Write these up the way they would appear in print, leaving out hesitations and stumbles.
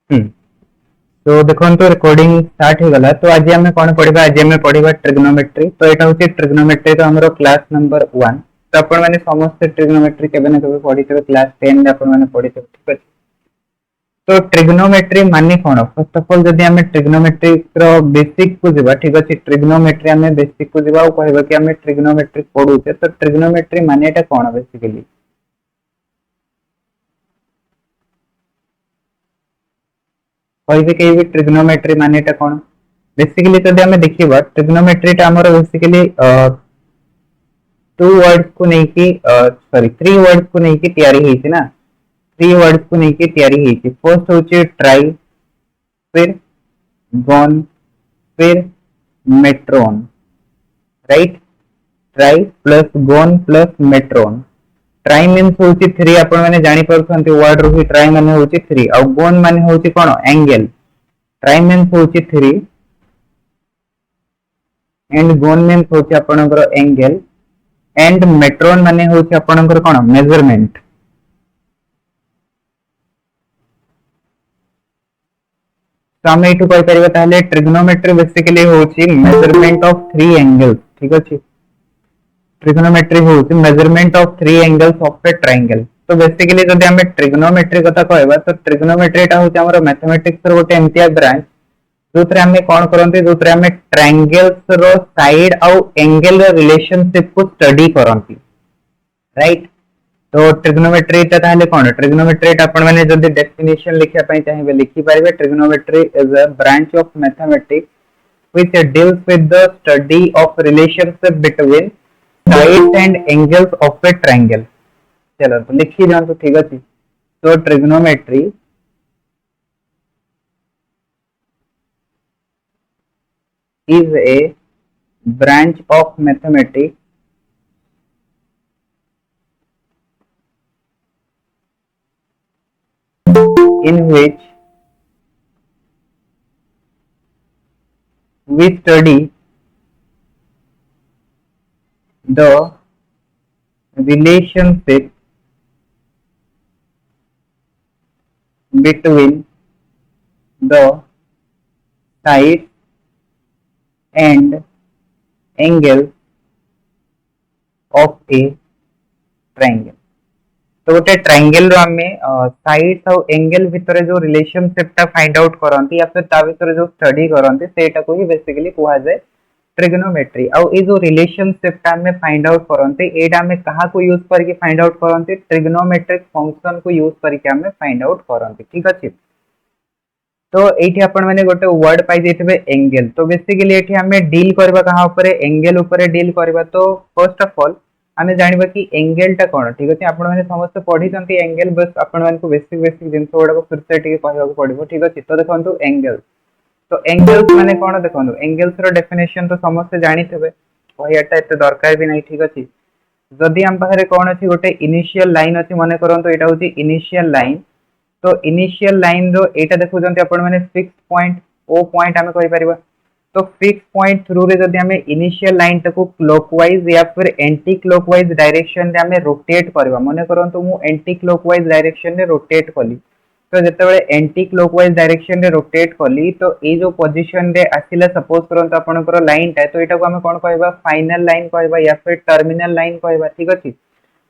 हम्म तो देखो तो रिकॉर्डिंग स्टार्ट हो गला। तो आज आम कौन पढ़ा? आज आम पढ़ा ट्रिग्नोमेट्री। तो यहाँ हूँ ट्रिग्नोमेट्री हमर क्लास नंबर 1। तो आपण मैंने समस्त ट्रिग्नोमेट्री केबे ना केबे पढ़ी थे, क्लास 10 आपण मैंने पढ़ी थे, ठीक है। तो ट्रिग्नोमेट्री माने कौन? फर्स्ट ऑफ ऑल जदि आमे ट्रिग्नोमेट्री रो बेसिक को जीवा, ठीक अछि। ट्रिग्नोमेट्री आमे बेसिक को जीवा और कहबा कि आमे ट्रिग्नोमेट्री पढुचे। तो ट्रिग्नोमेट्री माने एटा कौन बेसिकली? कहबे कि भी ट्रिग्नोमेट्री माने एटा कौन? बेसिकली जदि आमे देखिबा ट्रिग्नोमेट्री टा हमर बेसिकली टू वर्ड्स को नहीं कि सॉरी थ्री वर्ड्स को नहीं कि तैयारी हेछि ना। थ्री वर्ड्स को नहीं कि तैयारी हेछि। फर्स्ट होचे ट्राई, फिर गॉन, फिर मेट्रोन, राइट। ट्राई प्लस गोन प्लस मेट्रोन। ट्राई मीन्स होची थ्री। आपण माने जानि परछंती वर्ड रो ही ट्राई माने होची थ्री और गोन माने होची कोन? एंगल। ट्राई मीन्स होची थ्री एंड गोन मीन्स होची आपणकर एंगल एंड मेट्रोन माने होची आपणकर कोन? मेजरमेंट। तो आम ये कही ट्रिग्नोमेट्री बेसिकली होची मेजरमेंट ऑफ थ्री एंगल्स, ठीक अछि। ट्रिग्नोमेट्री होची measurement of three angles of A triangle. तो बेसिकली जदि हमें ट्रिग्नोमेट्री कथा कहबा तो ट्रिग्नोमेट्री टा होची हमर मैथमेटिक्स रो गोटे एमतिया ब्रांच जोथरे हमें कोन करंती, जोथरे हमें ट्रायंगल्स रो साइड आउ एंगल रो रिलेशनशिप को स्टडी करंती, राइट। तो ट्रिग्नोमेट्री टा ताले कोन? ट्रिग्नोमेट्री टा आपण माने जदि डेफिनेशन लिखिया पई चाहिबे लिखि पारिबे। Trigonometry is a branch of mathematics which deals with the study of relationship between sides and angles of a triangle। चलो तो लिखी जान तो ठीक अछि। तो trigonometry is a branch of mathematics in which we study the relationship between the sides and angles of a triangle। तो गोटे ट्रायंगल रो आमे साइड्स और एंगल भितर जो रिलेशनशिप टा फाइंड आउट करंती या फिर ता भितर जो स्टडी करंती सेटा को ही बेसिकली कुहा जाय ट्रिग्नोमेट्री। और ए जो रिलेशनशिप टा हमें फाइंड आउट करंती एटा हमें कहा को यूज करके फाइंड आउट करंती? ट्रिग्नोमेट्रिक फंक्शन को यूज करके हमें फाइंड आउट करंती, ठीक अछि। तो एठी आपण माने गोटे वर्ड पाई जेतबे एंगल। तो बेसिकली एठी हमें डील करबा कहा ऊपर? एंगल ऊपर डील करबा। तो फर्स्ट ऑफ ऑल हमें जानिबा कि एंगल टा कोन, ठीक अछि। आपण माने समस्त पढी चंती एंगल, बस आपण माने को बेसिक बेसिक जिंस गुडा को फिर से टिके कहबा को पड़िबो, ठीक अछि। तो देखंतु एंगल। तो एंगल्स माने कोन देखंतु? एंगल्स रो डेफिनेशन तो समस्त जानिथबे, कहयाटा एते दरकार भी नै, ठीक अछि। जदि हम पाखरे कोन अछि गोटे इनिशियल लाइन अछि, माने करंतु एटा होची इनिशियल लाइन। तो इनिशियल लाइन रो एटा देखुचंती आपण माने फिक्स पॉइंट ओ पॉइंट हमें कहि परिबा। तो फिक्स पॉइंट थ्रू रे जदि हमें इनिशियल लाइन टाको क्लॉकवाइज या फिर एंटी क्लॉकवाइज डायरेक्शन रे हमें रोटेट करबा, माने करंतु मु एंटी क्लॉकवाइज डायरेक्शन रे रोटेट कली। तो जेतेबेले एंटी क्लॉकवाइज डायरेक्शन रे रोटेट कली तो ए जो पोजीशन रे आसिला, सपोज करंतु आपनकर लाइन टा, तो एटा को हमें कोन कहबा? फाइनल लाइन कहबा या फिर टर्मिनल लाइन कहबा, ठीक अछि।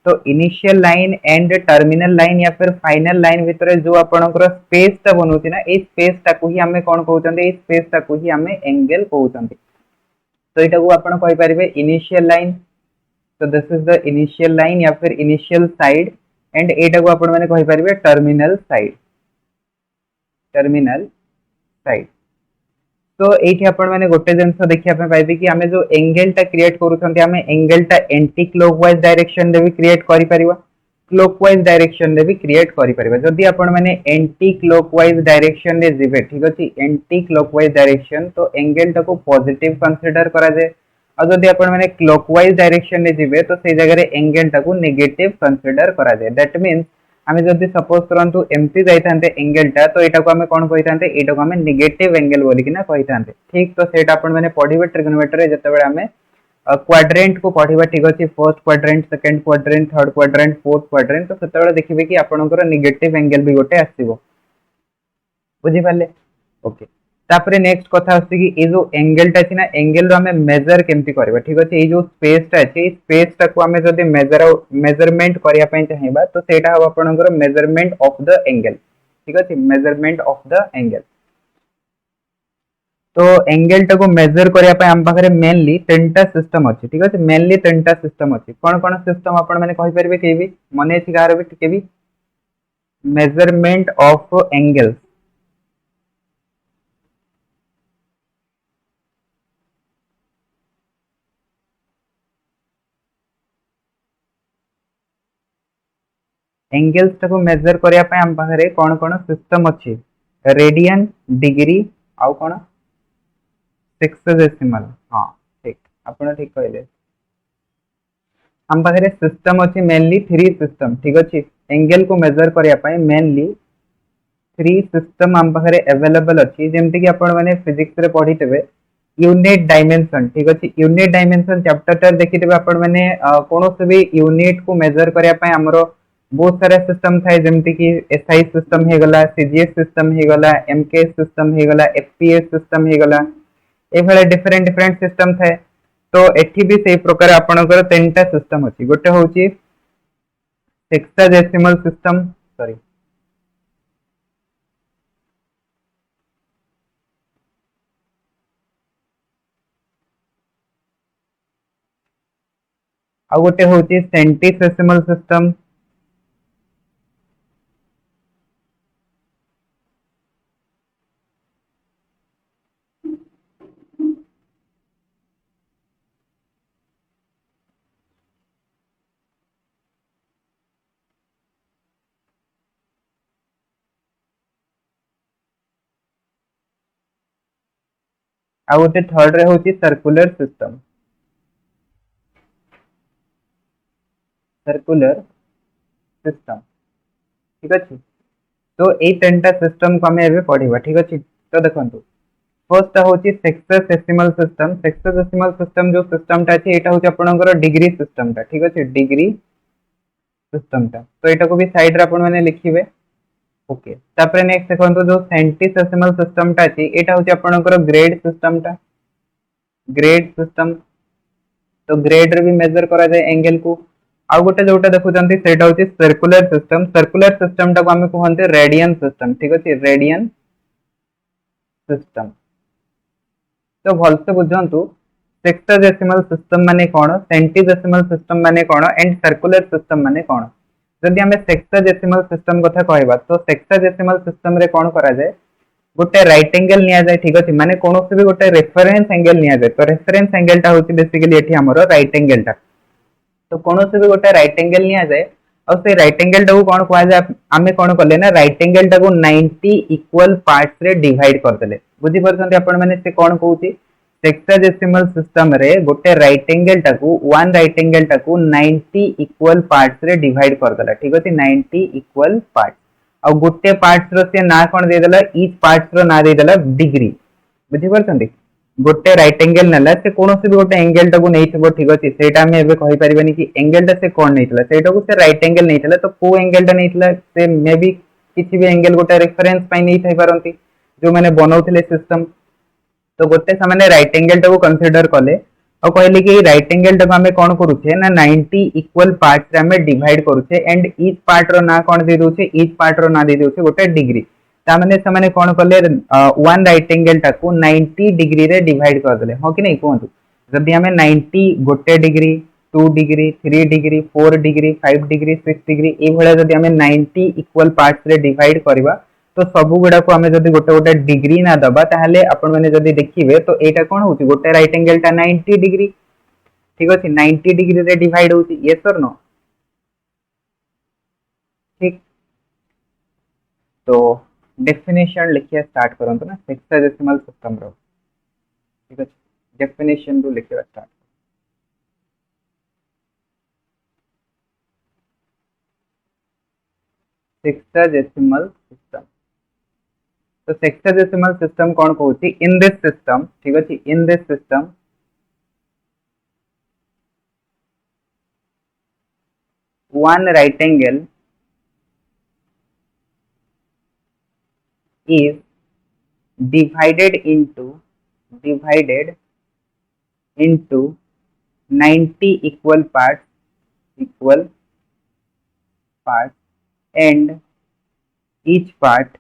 तो initial line and terminal line या फिर फाइनल लाइन भितर जो आपनकर स्पेस ता बनउती ना, ए स्पेस ता को ही हमें कोन कहउचंती? ए स्पेस ता को ही हमें एंगल कहउचंती। तो एटा को आपण कहि परिबे इनिशियल लाइन। तो this is the initial line या फिर इनिशियल साइड एंड एटा को आपण माने कहि परिबे टर्मिनल साइड, टर्मिनल साइड। तो एठी आपण माने गोटे जिंस देखिया पे पाइबे कि हमें जो एंगल टा क्रिएट करूछंती, हमें एंगल टा एंटी क्लॉकवाइज डायरेक्शन रे भी क्रिएट करि परिबा, क्लॉकवाइज डायरेक्शन रे भी क्रिएट करि परिबा। जदि आपण माने एंटी क्लॉकवाइज डायरेक्शन रे जिवे, ठीक अछि, एंटी क्लॉकवाइज डायरेक्शन, तो एंगल टा को पॉजिटिव कंसीडर करा जाय। और जदि आपण माने क्लॉकवाइज डायरेक्शन रे जिवे तो से जगह रे एंगल टा को नेगेटिव कंसीडर करा जाय। दैट मींस हमें जदि सपोज करंतु एमती जाइतांते एंगल टा, तो एटा को हमें कोन कहितांते? एटा को हमें नेगेटिव एंगल बोली कि ना कहितांते, ठीक। तो सेटा आपण माने पढिबे ट्रिग्नोमेट्री जतेबेले हमें क्वाड्रेंट को पढिबा, ठीक अछि। First quadrant, second quadrant, third quadrant, fourth quadrant, तो सेतेबेले देखिबे कि आपनकर नेगेटिव एंगल भी गोटे आसीबो। बुझी पाले ओके तापर नेक्स्ट कथा आछि कि ए जो एंगल टा अछि ना एंगल रो हमें मेजर केमती करबा ठीक अछि ए जो स्पेस टा अछि स्पेस टा को हमें जदी मेजरमेंट करिया पय चाहिबा तो सेटा हो आपनकर मेजरमेंट ऑफ द एंगल ठीक अछि मेजरमेंट ऑफ द एंगल तो एंगल टा को मेजर करिया पय हम पाखरे मेनली तीनटा सिस्टम अछि ठीक अछि मेनली तीनटा सिस्टम अछि कोन कोन सिस्टम आपण माने कहि परबे केबी मने अछि कार भी केबी मेजरमेंट ऑफ एंगल्स एंगल्स टाको मेजर करिया पय हम पाखरे कोन कोन सिस्टम अछि रेडियन डिग्री आउ कोन हेक्साडेसिमल हां ठीक आपण ठीक कहले हम पाखरे सिस्टम अछि मेनली थ्री सिस्टम ठीक अछि एंगल को मेजर करिया पय मेनली थ्री सिस्टम हम पाखरे अवेलेबल अछि जेमति कि आपण माने फिजिक्स रे पढितबे यूनिट डायमेंशन ठीक अछि यूनिट डायमेंशन चैप्टर टा देखितबे आपण माने कोनोसे भी यूनिट को मेजर करिया पय हमरो बहुत सारा सिस्टम थाए जेमति कि एसआई सिस्टम हे गला सीजीएस सिस्टम हे गला एमकेएस सिस्टम हे गला एफपीएस सिस्टम हे गला ए भले डिफरेंट डिफरेंट सिस्टम थाए तो एठी भी सेही प्रकार आपणकर तीनटा सिस्टम अछि गोटे होची हेक्साडेसिमल सिस्टम सॉरी आ गोटे होची सेंटीसेसिमल सिस्टम आ गोटे थर्ड रे होची सर्कुलर सिस्टम सर्कुलर सिस्टम ठीक अछि तो ए तीनटा सिस्टम को हमें एबे पढिबा ठीक अछि तो देखंतु फर्स्ट होची सेक्सोसेसिमल सिस्टम सेक्सोसेसिमल सिस्टम जो सिस्टम टा अछि एटा होची आपनकर डिग्री सिस्टम टा ठीक अछि डिग्री सिस्टम टा तो एटा को भी साइड रे आपण माने लिखिबे ओके तापर नेक्स्ट देखंतु जो सेंटीसेसिमल सिस्टम टा अछि एटा होची आपनकर ग्रेड सिस्टम टा ग्रेड सिस्टम तो ग्रेड रे भी मेजर करा जाय एंगल को आ गोटे जोटा देखुचंती सेटा होची सर्कुलर सिस्टम टा को हम कहंते रेडियन सिस्टम ठीक अछि रेडियन सिस्टम तो भलसे बुझंतु सेक्सोडेसिमल सिस्टम माने कोन सेंटीडेसिमल सिस्टम माने कोन एंड सर्कुलर सिस्टम माने कोन जदि हमें सेक्सोडेसिमल सिस्टम कथा कहबा तो सेक्सोडेसिमल सिस्टम रे कोन करा जाय गोटे राइट एंगल निया जाय ठीक अछि माने कोनोसे भी गोटे रेफरेंस एंगल निया जाय तो रेफरेंस एंगल टा होची बेसिकली एठी हमरो राइट एंगल टा तो कोनोसे भी गोटे राइट एंगल निया जाय और से राइट एंगल टा को कोन कहआ जाय आमे कोन करले ना राइट एंगल टा को 90 इक्वल पार्ट्स रे डिवाइड कर देले बुझी परछंती आपण माने से कोन कहूची सेक्सोडेसिमल सिस्टम रे गोटे राइट एंगल टा को वन राइट एंगल टा को 90 इक्वल पार्ट्स रे डिवाइड कर देला ठीक अछि 90 इक्वल पार्ट्स और गोटे पार्ट्स रो से ना कोन दे देला ईच पार्ट्स रो ना दे देला डिग्री बुझी परछंती गोटे राइट एंगल नला से कोनोसे भी गोटे एंगल टा को नेइथबो ठीक अछि सेटा हम एबे कहि परिबानी कि एंगल टा से कोन नेइतला सेटा को से राइट एंगल नेइतला तो को एंगल टा नेइतला से मे बी किछि भी एंगल गोटे रेफरेंस पय नै थाई पारंती जो माने बनाउथिले सिस्टम तो गोटे सामान्य राइट एंगल टा को कंसीडर कले और कहले कि राइट एंगल टा को हमें कोन करूछे ना 90 इक्वल पार्ट्स रे हमें डिवाइड करूछे एंड ईच पार्ट रो ना कोन दे दोछे ईच पार्ट रो ना दे दोछे गोटे डिग्री ता माने से कोन कले वन राइट एंगल टा को 90 डिग्री रे डिवाइड कर देले हो कि नहीं कहंतु जदि हमें 90 गोटे degree 2 degree 3 degree 4 degree 5 degree 6 degree ए भले जदि हमें 90 इक्वल पार्ट्स रे डिवाइड करबा तो सबु गुडा को हमें जदि गोटे गोटे डिग्री ना दबा ताहले आपण माने जदि देखिबे तो एटा कोन होची गोटे राइट एंगल टा 90 डिग्री ठीक अछि 90 डिग्री रे डिवाइड होची यस और नो ठीक तो डेफिनेशन लिखिया स्टार्ट करंतु ना हेक्साडेसिमल सिस्टम रो ठीक अछि डेफिनेशन रो लिखिया स्टार्ट हेक्साडेसिमल सिस्टम तो हेक्साडेसिमल सिस्टम कौन कहूची इन दिस सिस्टम ठीक अछि in this system one right angle is divided into 90 equal parts, and each part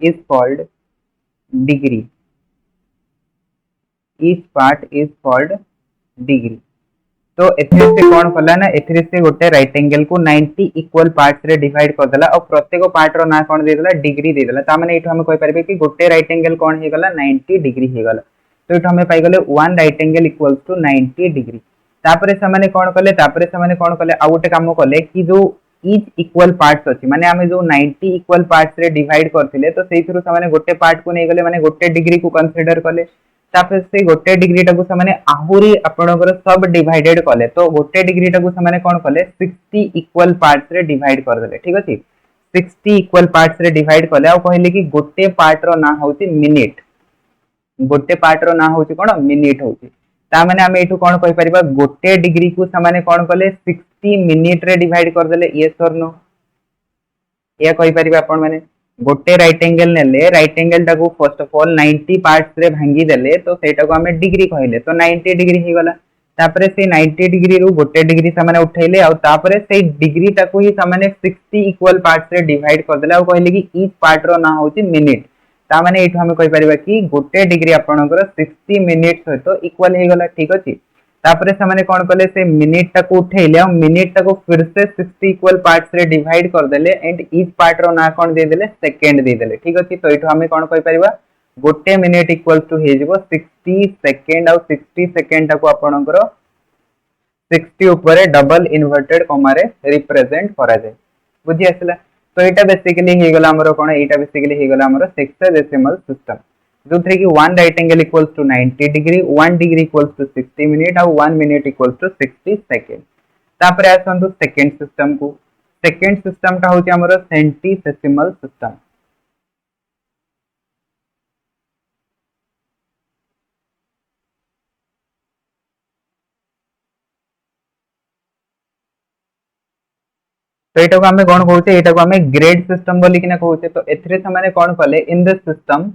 is called degree. each part is called degree. तो एथिरे से कौन कला ना, एथिरे से गोटे राइट एंगल को 90 इक्वल पार्ट्स रे डिवाइड कर देला और प्रत्येक पार्ट रो ना कौन दे देला, डिग्री दे देला। ता माने एठो हम कहि परबे कि गोटे राइट एंगल कौन हे गला, 90 डिग्री हे गला। तो एठो हम पाई गले one right angle equals to 90 degree. तापरे से कौन कले, आ गोटे काम कले कि जो ईच इक्वल पार्ट्स अछि, माने हमें जो 90 इक्वल पार्ट्स रे डिवाइड करथिले, तो सेइथरु से गोटे पार्ट को नै गले, माने गोटे डिग्री को कंसीडर कले। तापर से गोटे डिग्री टाकू से आहुरी आपणकर सब डिवाइडेड कले, तो गोटे डिग्री टाकू से कौन कले 60 इक्वल पार्ट्स रे डिवाइड कर देले। ठीक अछि, 60 इक्वल पार्ट्स रे डिवाइड कले आ कहले कि गोटे पार्ट रो ना होची मिनिट, गोटे पार्ट रो ना होची कोन मिनिट होची। ता माने हम एठू कोन कहि परिबा, गोटे डिग्री को से कोन कले 60 मिनिट रे डिवाइड कर देले। यस और नो, या कहि परिबा आपण माने गोटे राइट एंगल नेले, राइट एंगल टाकू फर्स्ट ऑफ ऑल 90 पार्ट्स रे भांगी देले, तो सेटा को हमें डिग्री कहले, तो 90 डिग्री हे गला। तापरे से 90 डिग्री रु गोटे डिग्री से उठैले, आ तापरे से डिग्री टाकू ही से 60 इक्वल पार्ट्स रे डिवाइड कर देले, आ कहले कि ईच पार्ट रो ना होची मिनिट। ता माने एठो हम कहि परिबा कि गोटे डिग्री आपनकर 60 मिनिट सहित इक्वल हे गला। ठीक अछि, तापरे से कौन कले, से मिनिट टाकू उठैले और मिनिट टाकू फिर से 60 इक्वल पार्ट्स रे डिवाइड कर देले, एंड ईच पार्ट रो ना कौन दे देले, सेकंड दे देले। ठीक अछि, तो एठो हम कौन कहि परिबा, गोटे मिनिट इक्वल टू हे जिवो 60 सेकंड, और 60 सेकंड टाकू आपनकर 60 ऊपर डबल इन्वर्टेड कॉमा रे रिप्रेजेंट करा जाय। बुझि आसला। तो एटा बेसिकली हे गला हमरो कोन, एटा बेसिकली हे गला हमरो हेक्साडेसिमल सिस्टम, जो थ्री की one right angle equals to 90 degree, 1 degree equals to 60 minute, और 1 मिनट इक्वल्स टू 60 सेकंड। तापर आसंतु सेकंड सिस्टम को, सेकंड सिस्टम टा होची हमरो सेंटीसेसिमल सिस्टम। तो एटा को हमें कोन कहउते, एटा को हमें ग्रेड सिस्टम बोली किना कहउते। तो एथरे से माने कोन कले, in this system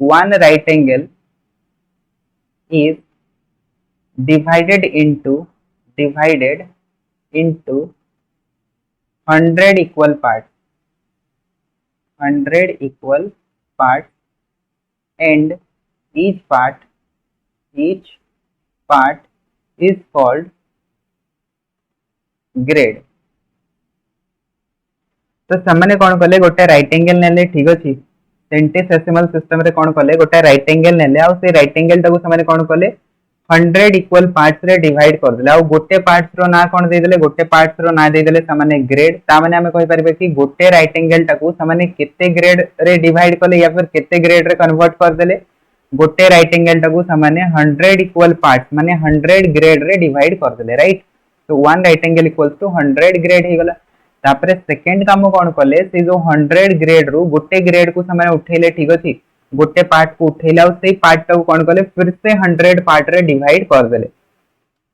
one right angle is divided into 100 equal parts, 100 equal parts, and each part is called grade। तो सामने कौन कले, गोटे राइट एंगल नेले। ठीक अछि, सेंटीसेसिमल सिस्टम रे कौन कले, गोटे राइट एंगल नेले, आ से राइट एंगल टाको सामने कौन कले 100 इक्वल पार्ट्स रे डिवाइड कर देले, आ गोटे पार्ट्स रो ना कौन दे देले, गोटे पार्ट्स रो ना दे देले सामने ग्रेड। ता माने हमें कहि परबे कि गोटे राइट एंगल टाको सामने केते ग्रेड रे डिवाइड कले, या फिर केते ग्रेड रे कन्वर्ट कर देले। गोटे राइट एंगल टाको सामने 100 इक्वल पार्ट्स माने 100 ग्रेड रे डिवाइड कर देले, राइट। तो one right angle equals to 100 grade हे गला। तापरे सेकंड काम कौन कले, से जो 100 ग्रेड रु गोटे ग्रेड को सामने उठेले। ठीक अछि, गोटे पार्ट को उठेला, और से पार्ट टाको कौन कले फिर से 100 पार्ट रे डिवाइड कर देले,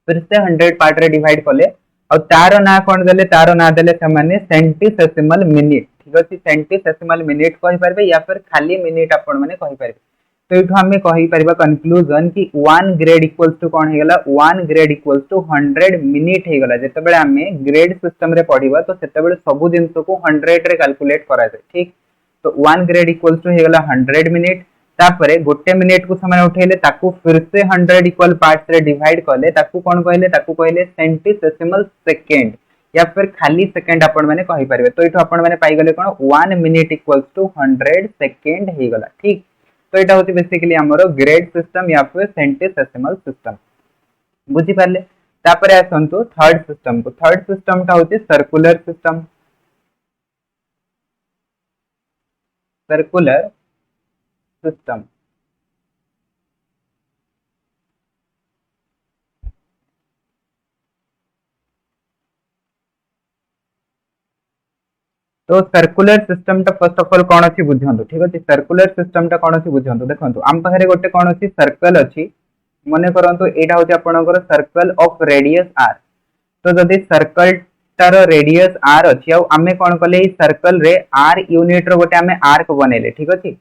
फिर से 100 पार्ट रे डिवाइड कले, और तारो ना कौन देले, तारो ना देले सामने सेंटीसेसिमल मिनिट। ठीक अछि, सेंटीसेसिमल मिनिट कहि परबे, या फिर खाली मिनिट आपण माने कहि परबे। तो इठो हमें कहि परबा कंक्लूजन कि 1 ग्रेड इक्वल्स टू कौन हे गला, 1 ग्रेड इक्वल्स टू 100 मिनिट हे गला। जते बेले हमें ग्रेड सिस्टम रे पढिबा, तो सेते बेले सब जिंस को 100 रे कैलकुलेट करा जाय। ठीक, तो 1 ग्रेड इक्वल्स टू हे गला 100 मिनिट। तापरे गोटे मिनिट को समय उठेले, ताकू फिर से 100 इक्वल पार्ट्स रे डिवाइड कले, ताकू कोन कहले, ताकू कहले सेंटीसेसिमल सेकंड, या फिर खाली सेकंड आपण माने कहि परबे। तो इठो आपण माने पाई गले कोन, 1 मिनिट इक्वल्स टू 100 सेकंड हे गला। ठीक, तो एटा होती बेसिकली हमरो ग्रेड सिस्टम या फिर सेंटीसेसिमल सिस्टम। बुझी पारले। तापरे आसंतु थर्ड सिस्टम को, थर्ड सिस्टम टा होती सर्कुलर सिस्टम, सर्कुलर सिस्टम। तो सर्कुलर सिस्टम टा फर्स्ट ऑफ ऑल कौन अच्छी बुझंतु। ठीक अछि, सर्कुलर सिस्टम टा कौन अच्छी बुझंतु। देखंतु आम पाखरे गोटे कौन अच्छी सर्कल अच्छी, मने करंतु एटा होची आपनकर सर्कल ऑफ रेडियस r। तो जदि सर्कल तार रेडियस आर अच्छी आमे कौन कले सर्कल रे आर यूनिट रो गोटे आमे आर्क बनेले ठीक अछि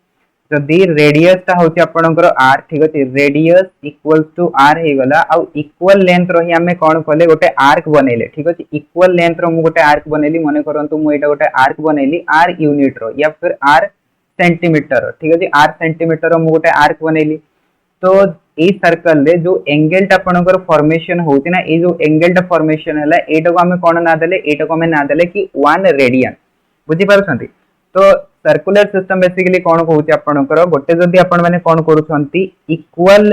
जदि रेडियस ता होची आपनकर आर ठीक अछि रेडियस इक्वल्स टू आर हे गला आ इक्वल लेंथ रही आमे कौन कले गोटे आर्क बनेले ठीक अछि इक्वल लेंथ रो मु गोटे आर्क बनेली मने करंतु मु एटा गोटे आर्क बनेली आर यूनिट रो या फिर आर सेंटीमीटर ठीक अछि आर सेंटीमीटर रो मु गोटे आर्क बनेली तो ए सर्कल रे जो एंगल टा आपनकर फॉर्मेशन होती ना ए जो एंगल टा फॉर्मेशन हला एटा को हमें कोन ना देले एटा को हमें ना देले कि 1 रेडियन बुझी पारछंती तो सर्कुलर सिस्टम बेसिकली कोन कहूची आपनकर गोटे जदी आपण माने कोन करूछंती equal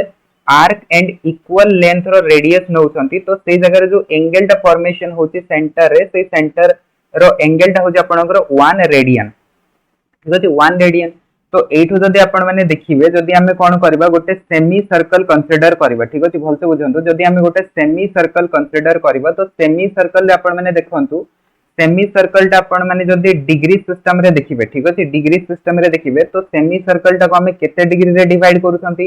arc and equal length रो रेडियस नउछंती तो सेई जगह रे जो एंगल टा फॉर्मेशन होची सेंटर रे सेई सेंटर रो एंगल टा होची आपनकर 1 रेडियन ठीक अछि 1 रेडियन तो एठु जदी आपण माने देखिबे जदी हमें कोन करबा गोटे सेमी सर्कल कंसीडर करबा ठीक अछि भलसे बुझंतु जदी हमें गोटे सेमी सर्कल कंसीडर करबा तो सेमी सर्कल रे आपण माने देखंतु सेमी सर्कल टा आपण माने जदी डिग्री सिस्टम रे देखिबे ठीक अछि डिग्री सिस्टम रे देखिबे तो सेमी सर्कल टा को हमें केते डिग्री रे डिवाइड करूछंती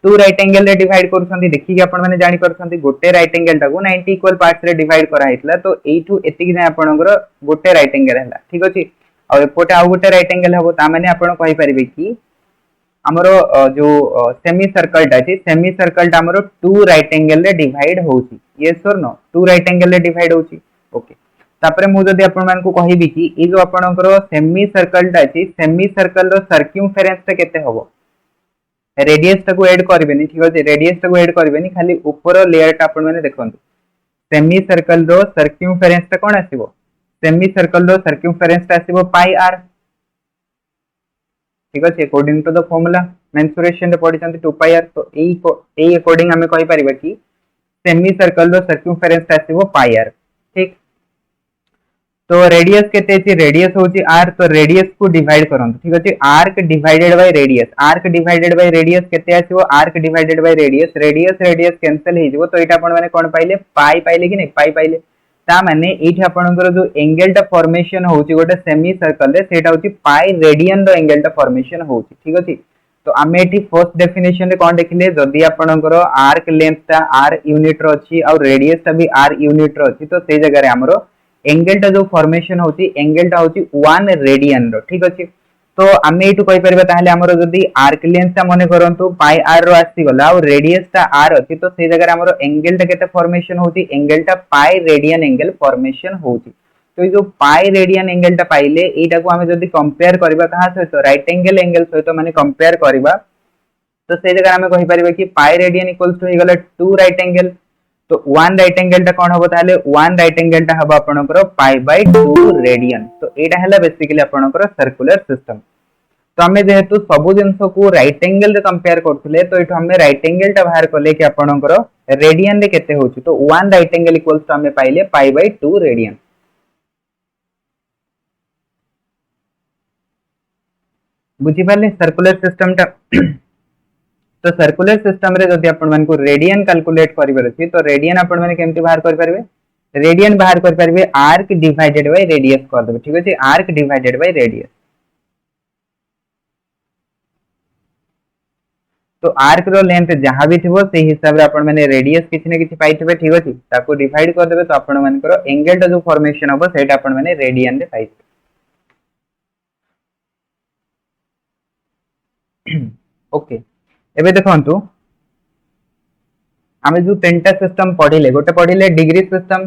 टू राइट एंगल रे डिवाइड करूछंती देखि कि आपण माने जानि परछंती गोटे राइट एंगल टा को 90 इक्वल पार्ट्स रे डिवाइड करा हितला तो एठु एति कि आपणकर गोटे राइट एंगल हला ठीक अछि और एपोटे आउ गोटे राइट एंगल हबो ता माने आपण कहि परिबे कि हमरो जो सेमी सर्कल टा अछि सेमी सर्कल टा हमरो टू राइट एंगल रे डिवाइड होउची यस और नो टू राइट एंगल रे डिवाइड होउची ओके तापरे मु जदी आपण मान को कहिबी कि ए जो आपणकर सेमी सर्कल टा अछि सेमी सर्कल रो सर्कमफेरेंस टा केते हबो रेडियस टा को ऐड करबेनी ठीक अछि रेडियस टा को ऐड करबेनी खाली ऊपर लेयर टा आपण माने देखंतु सेमी सर्कल रो सर्कमफेरेंस टा कोन आसीबो सेमी सर्कल रो सर्कमफेरेंस टा आसीबो पाई आर ठीक अछि according to the formula mensuration रे पढिसंती 2 पाई आर तो एई अकॉर्डिंग हमें कहि परिबा कि सेमी सर्कल रो सर्कमफेरेंस टा आसीबो पाई आर ठीक तो रेडियस केते अछि रेडियस होची r तो रेडियस को डिवाइड करंतु ठीक अछि आर्क डिवाइडेड बाय रेडियस केते आसीबो arc divided by radius radius cancel हे जिवो तो एटा आपण माने कोन पाइले पाई पाइले कि नै पाई पाइले ता माने एठी आपणकर जो एंगल टा फॉर्मेशन होची गोटे सेमी सर्कल रे सेटा होची पाई रेडियन रो एंगल टा फॉर्मेशन होची ठीक अछि तो आमे एठी फर्स्ट डेफिनेशन रे कोन देखिले जदी आपणकर आर्क लेंथ ता r यूनिट रो अछि और रेडियस ता भी r यूनिट रो अछि तो से जगह रे हमरो एंगल टा जो फॉर्मेशन होची एंगल टा होची 1 रेडियन रो ठीक अछि तो आमे एटु कहि परबा ताहले हमरो जदी आर्क लेंथ ता मने करंतु पाई r रो आसी गला और रेडियस ता r अछि तो से जगह रे हमरो एंगल टा केते फॉर्मेशन होची एंगल टा पाई रेडियन एंगल फॉर्मेशन होची तो जो पाई रेडियन एंगल टा पाइले एटा को हमें जदी कंपेयर करबा कहा सहित राइट एंगल सहित माने कंपेयर करबा तो से जगह हमें कहि परबा कि पाई रेडियन इक्वल्स टू हे गला 2 राइट एंगल तो 1 राइट एंगल टा कोन हबो ताले 1 राइट एंगल टा हबो आपनकर पाई बाय 2 रेडियन तो एटा हला बेसिकली आपनकर सर्कुलर सिस्टम तो हमें जेहेतु सब जिंस को राइट एंगल रे कंपेयर करथले तो एठो हमें राइट एंगल टा बाहर करले कि आपनकर रेडियन रे केते होची तो 1 राइट एंगल इक्वल्स टू हमें पाइले पाई बाय 2 रेडियन बुझी पाले सर्कुलर सिस्टम टा तो सर्कुलर सिस्टम रे जदि आपण मन को रेडियन कैलकुलेट करिवे अछि तो रेडियन आपण माने केमति बाहर कर परबे रेडियन बाहर कर परबे आर्क डिवाइडेड बाय रेडियस कर देबे ठीक अछि आर्क डिवाइडेड बाय रेडियस तो आर्क रो लेंथ जहां भी थिबो से हिसाब रे आपण माने रेडियस किछ ने किछ पाइथिबे ठीक अछि ताको डिवाइड कर देबे तो आपण मन को एंगल टा जो फॉर्मेशन होबो सेटा आपण माने रेडियन रे पाइथिबे ओके एबे देखंतु आमे जो तीनटा सिस्टम पढिले गोटे पढिले डिग्री सिस्टम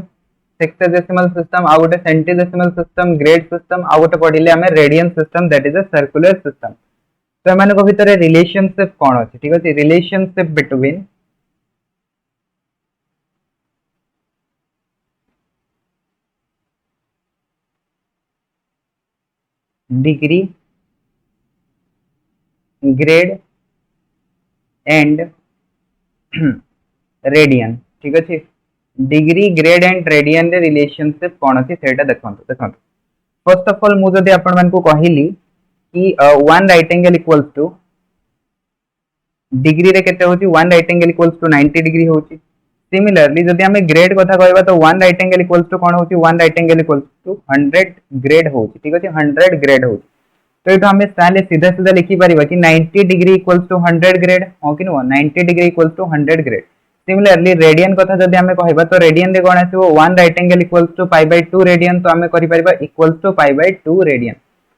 सेक्सोडेसिमल सिस्टम आ गोटे सेंटीडेसिमल सिस्टम ग्रेड सिस्टम आ गोटे पढिले आमे radian system that is a circular system तो एमाने को भितर रिलेशनशिप कोन अछि ठीक अछि relationship between degree grade and radian ठीक अछि डिग्री ग्रेड एंड रेडियन रे रिलेशनशिप कोन अछि सेटा देखंतु फर्स्ट ऑफ ऑल मु जदी आपण मन को कहिली कि 1 right angle equals to degree रे केते होची 1 right angle equals to 90 degree होची सिमिलरली जदी हमें ग्रेड कथा कहबा तो 1 राइट एंगल इक्वल्स टू कोन होची 1 right angle equals to 100 grade होची ठीक अछि 100 ग्रेड होची तो एटा हमें ताले सीधा सीधा लिखि परिबा कि 90 डिग्री इक्वल्स टू 100 ग्रेड हो कि नो 90 degree equals to 100 grade similarly radian कथा जदि आमे कहबा तो रेडियन रे कोन आसीबो 1 right angle equals to pi by 2 radian तो आमे करि परिबा equals to pi by 2 radian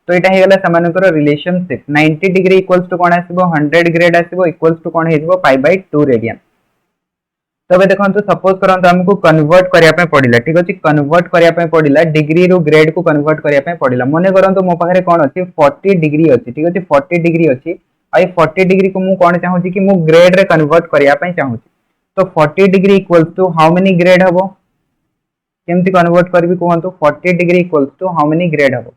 तो एटा हे गला समानकर रिलेशनशिप 90 डिग्री इक्वल्स टू कोन आसीबो 100 ग्रेड आसीबो इक्वल्स टू कोन हेजिबो पाई बाय 2 रेडियन तबे देखंतु सपोज करंतु हमकु कन्वर्ट करिया पे पडिला ठीक अछि कन्वर्ट करिया पे पडिला डिग्री रो ग्रेड को कन्वर्ट करिया पे पडिला मने करंतु मो पाखरे कोन अछि 40 डिग्री अछि ठीक अछि 40 डिग्री अछि आई 40 डिग्री को मु कोन चाहू छी कि मु ग्रेड रे कन्वर्ट करिया पे चाहू छी तो 40 degree equals to how many grade हबो केमती कन्वर्ट करबी कहंतु 40 degree equals to how many grade हबो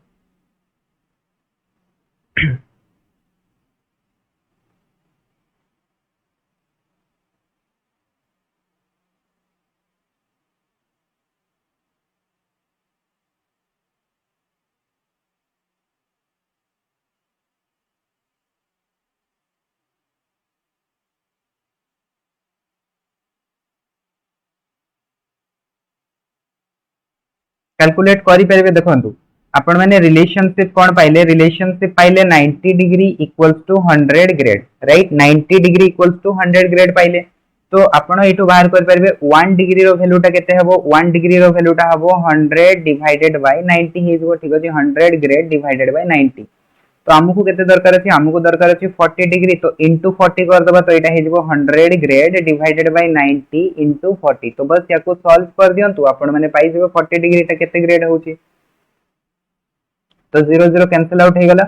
कैलकुलेट करि परिबे देखंतु आपण माने रिलेशनशिप कोन पाइले 90 degree equals to 100 grade right 90 degree equals to 100 grade पाइले तो आपण एटू बाहर कर परिबे 1 डिग्री रो वैल्यूटा केते हबो 1 डिग्री रो वैल्यूटा हबो 100 डिवाइडेड बाय 90 हेजबो ठीक अछि 100 ग्रेड डिवाइडेड बाय 90 तो हमकु केते दरकार अछि हमकु दरकार अछि 40 डिग्री तो इनटू 40 कर दबा तो एटा हेजबो 100 ग्रेड डिवाइडेड बाय 90 इनटू 40 तो बस याको सॉल्व कर दियंतु आपण माने पाई जेबो 40 डिग्री ता केते ग्रेड होउची तो 0 0 कैंसिल आउट हे गला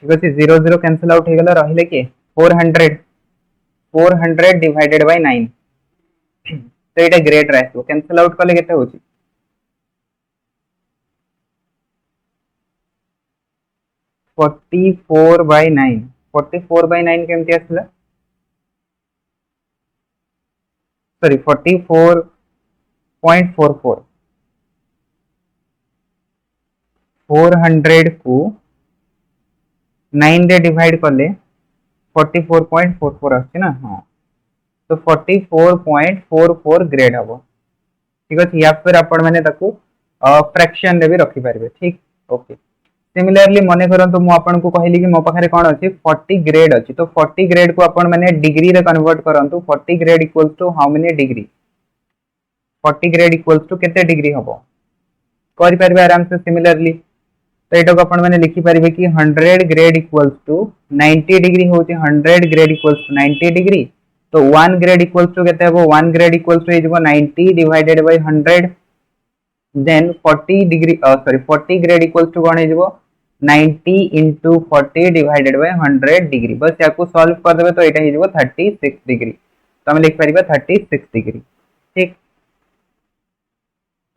ठीक अछि 0 0 कैंसिल आउट हे गला रहिले के 400 डिवाइडेड बाय 9 तो एटा ग्रेड रहतो कैंसिल आउट कले केते होउची 44 by 9 44 by 9 केमती आसला सॉरी 44.44 400 को 9 रे डिवाइड करले 44.44 आछि ना हां तो 44.44 ग्रेड हबो ठीक अछि या फिर आपण माने ताकू फ्रैक्शन रे भी रखि पारिबे ठीक ओके सिमिलरली मने करंतु मु आपन को कहली कि मो पाखरे कोन अछि 40 ग्रेड अछि तो 40 ग्रेड को आपण माने डिग्री रे कन्वर्ट करंतु 40 grade equals to how many degree 40 grade equals to केते डिग्री हबो करि परबे आराम से सिमिलरली तो एटा को आपण माने लिखि परिबे कि 100 ग्रेड इक्वल्स टू 90 डिग्री होती 100 ग्रेड इक्वल्स टू 90 डिग्री तो 1 ग्रेड इक्वल्स टू केते हबो 1 ग्रेड इक्वल्स टू इजबो 90 divided by 100 then 40 degree sorry 40 grade equals to कोन इजबो 90 into 40 divided by 100 डिग्री बस याको सॉल्व कर देबे तो एटा हिजबो 36 डिग्री तो हम लिख परिबा 36 डिग्री ठीक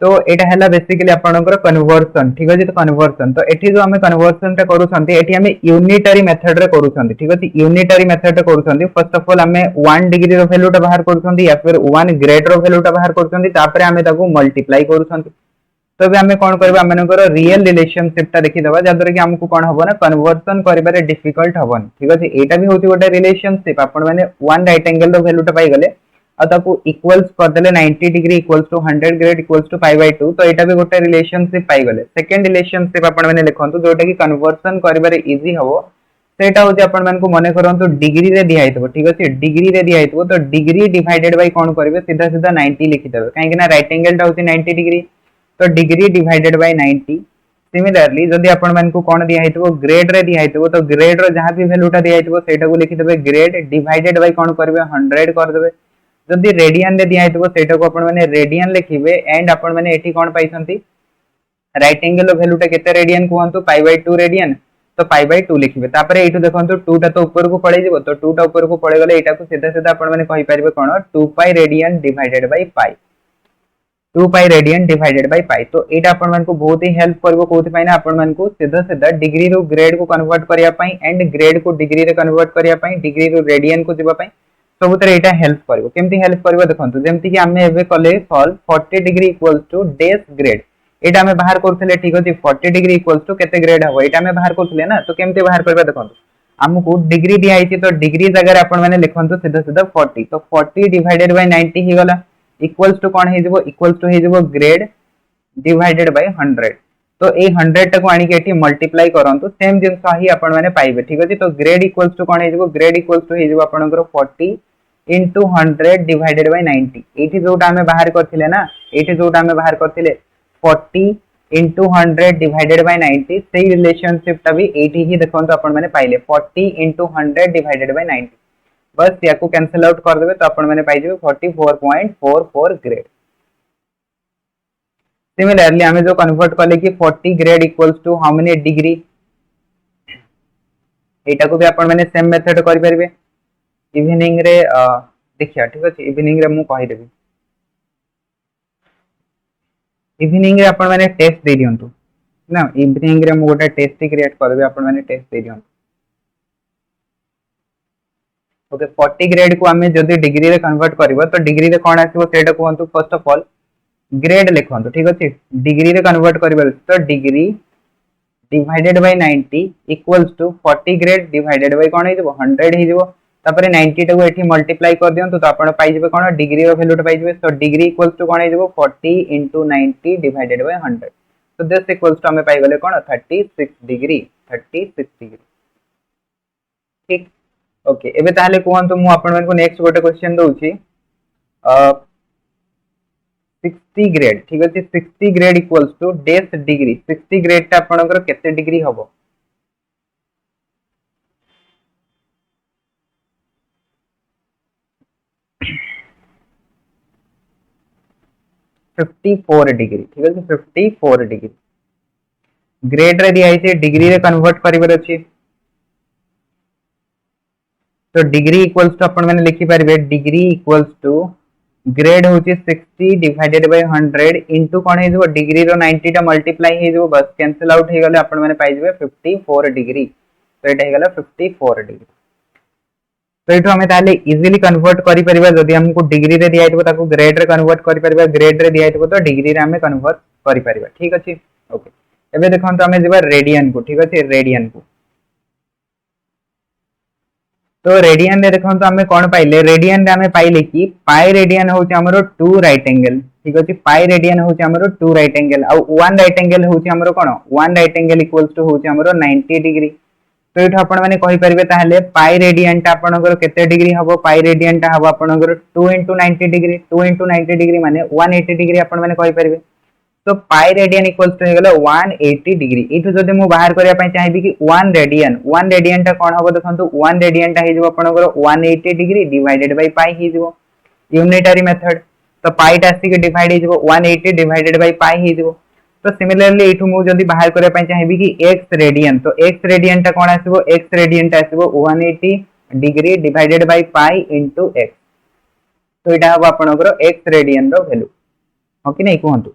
तो एटा हला बेसिकली आपनकर कन्वर्जन ठीक अछि तो कन्वर्जन तो एठी जो हमें कन्वर्जन टा करू छंती एठी हमें यूनिटरी मेथड रे करू छंती ठीक अछि यूनिटरी मेथड रे करू छंती फर्स्ट ऑफ ऑल हमें 1 डिग्री रो वैल्यू टा बाहर करू छंती या फिर 1 ग्रेड रो वैल्यू टा बाहर करू छंती तापर हमें ताको मल्टीप्लाई करू छंती तो भी आमे कोन करबा हमनकर रियल रिलेशनशिप ता देखि दबा जदर कि हमकु कोन हबो ना कन्वर्जन करिबारे डिफिकल्ट हबन ठीक अछि एटा भी होती गोटे रिलेशनशिप आपण माने 1 राइट एंगल रो वैल्यू ता पाई गले आ ताकू इक्वल्स कर देले 90 degree equals to 100 grade equals to pi by 2 तो एटा भी गोटे रिलेशनशिप पाई गले सेकंड रिलेशनशिप आपण माने लिखंतु जोटा कि कन्वर्जन करिबारे इजी हबो सेटा होती आपण मानकु मने करंतु डिग्री रे दिया हितबो ठीक अछि डिग्री रे दिया हितबो तो डिग्री डिवाइडेड बाय कोन करबे सीधा सीधा 90 लिखि देबे काहे कि ना राइट एंगल ता होती 90 डिग्री तो डिग्री डिवाइडेड बाय 90 सिमिलरली जदि आपण मानकु कोन दिया हितबो ग्रेड रे दिया हितबो तो ग्रेड रो जहां भी वैल्यूटा दिया हितबो सेटा को लिखि देबे ग्रेड डिवाइडेड बाय कोन करबे 100 कर देबे जदि रेडियन रे दिया हितबो सेटा को आपण माने रेडियन लिखिबे एंड आपण माने एठी कोन पाइसंती राइट एंगल रो वैल्यूटा केते रेडियन कहंतु पाई बाय 2 रेडियन तो पाई बाय 2 लिखिबे तापरे एठु देखंतु 2 टा तो ऊपर को पळे जिवो तो 2 टा ऊपर को पळे गले एटा को सीधा सीधा आपण माने कहि परिबे कोन 2 pi radian divided by pi 2 pi radian divided by pi तो एटा आपण मन को बहुत ही हेल्प करबो कोथि पाई ना आपण मन को सीधा सीधा डिग्री रो ग्रेड को कन्वर्ट करिया पाई एंड ग्रेड को डिग्री रे कन्वर्ट करिया पाई डिग्री रो रेडियन को जिबा पाई सब तरह एटा हेल्प करबो केमती हेल्प करबो देखंतु जेमति कि हमें एबे कले सॉल्व 40 डिग्री इक्वल्स टू डेस ग्रेड एटा हमें बाहर करथले ठीक अछि 40 डिग्री इक्वल्स टू केते ग्रेड हबो एटा हमें बाहर करथले ना तो केमती बाहर करबा देखंतु हमकु डिग्री दिया हिची तो डिग्री जगह रे आपण माने लिखंतु सीधा सीधा 40 तो 40 डिवाइडेड बाय 90 ही गला इक्वल्स टू कोन हे जबो इक्वल्स टू हे जबो ग्रेड डिवाइडेड बाय 100 तो ए 100 टाको आनी के एठी मल्टीप्लाई करंतु सेम जिंस ही आपण माने पाइबे ठीक अछि तो ग्रेड इक्वल्स टू कोन हे जबो ग्रेड इक्वल्स टू हे जबो आपनकर 40 into 100 divided by 90 एठी जोटा हमें बाहर करथिले ना एठी जोटा हमें बाहर करथिले 40 into 100 divided by 90 सेही रिलेशनशिप ता भी एठी ही देखंतो आपण माने पाइले 40 into 100 divided by 90 बस याकू कैंसिल आउट कर देबे तो आपण माने पाइ जेबे 44.44 ग्रेड। सिमिलरली हमें जो कन्वर्ट कले कि 40 grade equals to how many degree एटा को भी आपण माने सेम मेथड करि परिबे इवनिंग रे देखिया ठीक अछि इवनिंग रे मु कहि देबी इवनिंग रे आपण माने टेस्ट दे दियंतु ना इवनिंग रे मु गोटा टेस्ट क्रिएट करबे आपण माने टेस्ट दे दियंतु ओके 40 ग्रेड को हमें जदी डिग्री रे कन्वर्ट करबो तो डिग्री रे कोन आसीबो सेटा कहंतु फर्स्ट ऑफ ऑल ग्रेड लिखंतु ठीक अछि डिग्री रे कन्वर्ट करबो तो degree divided by 90 equals to 40 grade divided by कोन हेजबो 100 हेजबो तापरे 90 टाको एठी मल्टीप्लाई कर दियंतु तो आपण पाइ जेबे कोन डिग्री रो वैल्यू पाइ जेबे तो डिग्री इक्वल्स टू कोन हेजबो 40 90 डिवाइडेड बाय 100 तो दिस इक्वल्स टू हमें पाइ गले कोन 36 डिग्री ठीक ओके एबे ताले कोहंतु मु आपण मन को नेक्स्ट गोटे क्वेश्चन दउची 60 ग्रेड ठीक अछि 60 ग्रेड इक्वल्स टू डेस डिग्री 60 ग्रेड ता आपनकर केते डिग्री हबो 54 डिग्री ठीक अछि 54 डिग्री ग्रेड रे दिया छै डिग्री रे कन्वर्ट करिवर अछि तो डिग्री इक्वल्स टू अपन मैंने लिखि पारिबे डिग्री इक्वल्स टू ग्रेड होची 60 डिवाइडेड बाय 100 इनटू कोन हे जो डिग्री रो 90 टा मल्टीप्लाई हे जो बस कैंसिल आउट हे गले अपन मैंने पाइ जेबे 54 डिग्री तो एटा हे गला 54 डिग्री तो एठो हमें ताले इजीली कन्वर्ट करि परिबा जदी हमको डिग्री रे दिया आइतबो ताको ग्रेड रे कन्वर्ट करि परिबा ग्रेड रे दिया आइतबो तो डिग्री रे हमें कन्वर्ट करि परिबा ठीक अछि ओके एबे देखंतो हमें जेबा रेडियन को ठीक अछि रेडियन को तो रेडियन रे देखंतो हमें कोन पाइले रेडियन रे हमें पाइले कि पाई रेडियन होची हमरो 2 राइट एंगल ठीक अछि पाई रेडियन होची हमरो 2 राइट एंगल आ 1 राइट एंगल होची हमरो कोन 1 राइट एंगल इक्वल्स टू होची हमरो 90 डिग्री तो एठो आपण माने कहि परिबे ताहले पाई रेडियन ता आपनकर केते डिग्री हबो पाई रेडियन ता हबो आपनकर 2 90 डिग्री 2 90 डिग्री माने 180 डिग्री आपण माने कहि परिबे तो पाई रेडियन इक्वल्स टू हे गेलो 180 डिग्री एठो जदि मु बाहर करिया पय चाहिबी कि 1 रेडियन ता कोन हबो देखंतु 1 रेडियन ता हे जो आपनकर 180 डिग्री डिवाइडेड बाय पाई हे जो यूनिटरी मेथड तो पाई ता आसी के डिवाइड हे जो 180 डिवाइडेड बाय पाई हे जो तो सिमिलरली एठो मु जदि बाहर करिया पय चाहिबी कि x रेडियन तो x रेडियन ता कोन आसीबो x रेडियन ता आसीबो 180 degree divided by pi into x तो एटा हबो आपनकर x रेडियन रो वैल्यू ओके नै कहंतु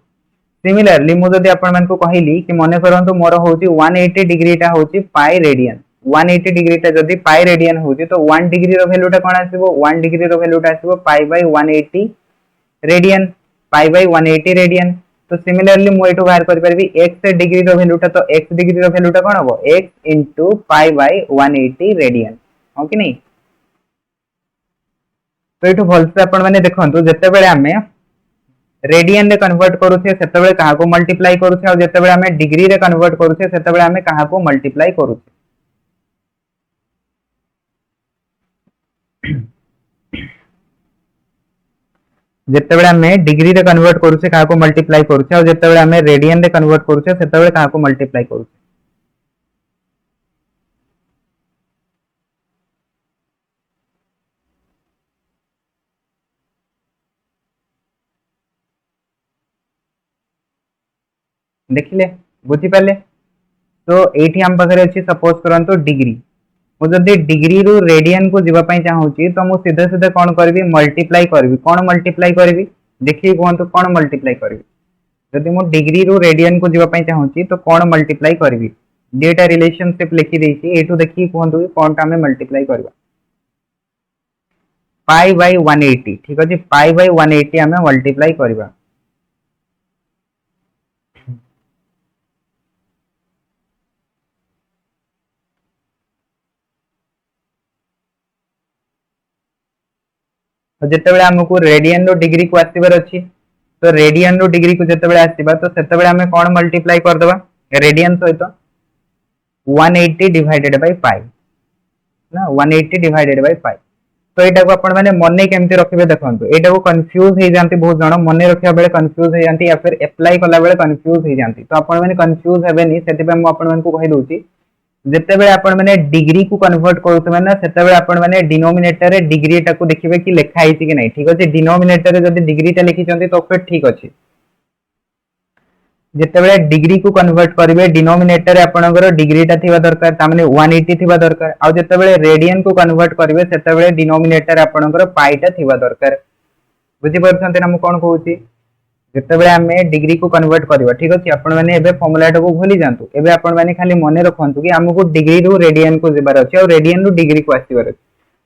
सिमिलरली मु जदि आपण मन को कहिली कि मने करंतु मोर होची 180 डिग्री ता होची पाई रेडियन 180 डिग्री ता जदि पाई रेडियन होची तो 1 डिग्री रो वैल्यू ता कोन आसीबो 1 डिग्री रो वैल्यू ता आसीबो pi by 180 radian pi by 180 radian तो सिमिलरली मु एटो बाहर करि परबी x डिग्री रो वैल्यू ता तो x डिग्री रो वैल्यू ता कोन हबो x into pi by 180 radian okay नै तो एटो भलसे आपण माने देखंतु जते बेले हमें रेडियन रे कन्वर्ट करूछे सेते बेले काहा को मल्टीप्लाई करूछे और जते बेले हमें डिग्री रे कन्वर्ट करूछे सेते बेले हमें काहा को मल्टीप्लाई करूछे जते बेले हमें डिग्री रे कन्वर्ट करूछे काहा को मल्टीप्लाई करूछे और जते बेले हमें रेडियन रे कन्वर्ट करूछे सेते बेले काहा को मल्टीप्लाई करूछे देखिले बुझी पाले तो एठी हम पाखरे अछि सपोज करंतो डिग्री मु जदी डिग्री रु रेडियन को जीवा पई चाहूची तो मु सीधे सीधे कोन करबी मल्टीप्लाई करबी कोन मल्टीप्लाई करबी देखि कोन तो कोन मल्टीप्लाई करबी जदी मु डिग्री रु रेडियन को जीवा पई चाहूची तो कोन मल्टीप्लाई करबी डेटा रिलेशनशिप लिखि देछि एठु देखि कोन तो कोन ता हमें मल्टीप्लाई करबा पाई बाय 180 ठीक अछि पाई बाय 180 हमें मल्टीप्लाई करबा तो जते बेले हमको रेडियन रो डिग्री को आसीबार अछि तो रेडियन रो डिग्री को जते बेले आसीबा तो सेते बेले हमें कोन मल्टीप्लाई कर देबा रेडियन सहित 180 डिवाइडेड बाय पाई ना 180 डिवाइडेड बाय पाई तो एटा को आपण माने मने केमती रखिबे देखंतु एटा को कंफ्यूज हे जानती बहुत जण मने रखिया बेले कंफ्यूज हे जानती या फिर अप्लाई कला बेले कंफ्यूज हे जानती तो आपण माने कंफ्यूज हेबेनी सेति पे हम आपण मानकु कहि दोची जेते बेले आपण माने डिग्री को कन्वर्ट करत माने सेते बेले आपण माने डिनोमिनेटर रे डिग्री टा को देखिबे कि लेखा आइछि कि नै ठीक अछि डिनोमिनेटर रे जदी डिग्री टा लिखि चंती तो फिर ठीक अछि जेते बेले डिग्री को कन्वर्ट करिवे डिनोमिनेटर रे आपनकर डिग्री टा थिबा दरकार ता माने 180 थिबा दरकार आ जेते बेले रेडियन को कन्वर्ट करिवे सेते बेले डिनोमिनेटर आपनकर पाई टा थिबा दरकार बुझि परछन्ते ना मु कोन कहूची जेते बेले हमें डिग्री को कन्वर्ट करबा ठीक अछि आपण माने एबे फार्मूला टा को भूली जानतु एबे आपण माने खाली मने रखंतु कि हमको डिग्री रु रेडियन को जेबार अछि और रेडियन रु डिग्री को आसीबार अछि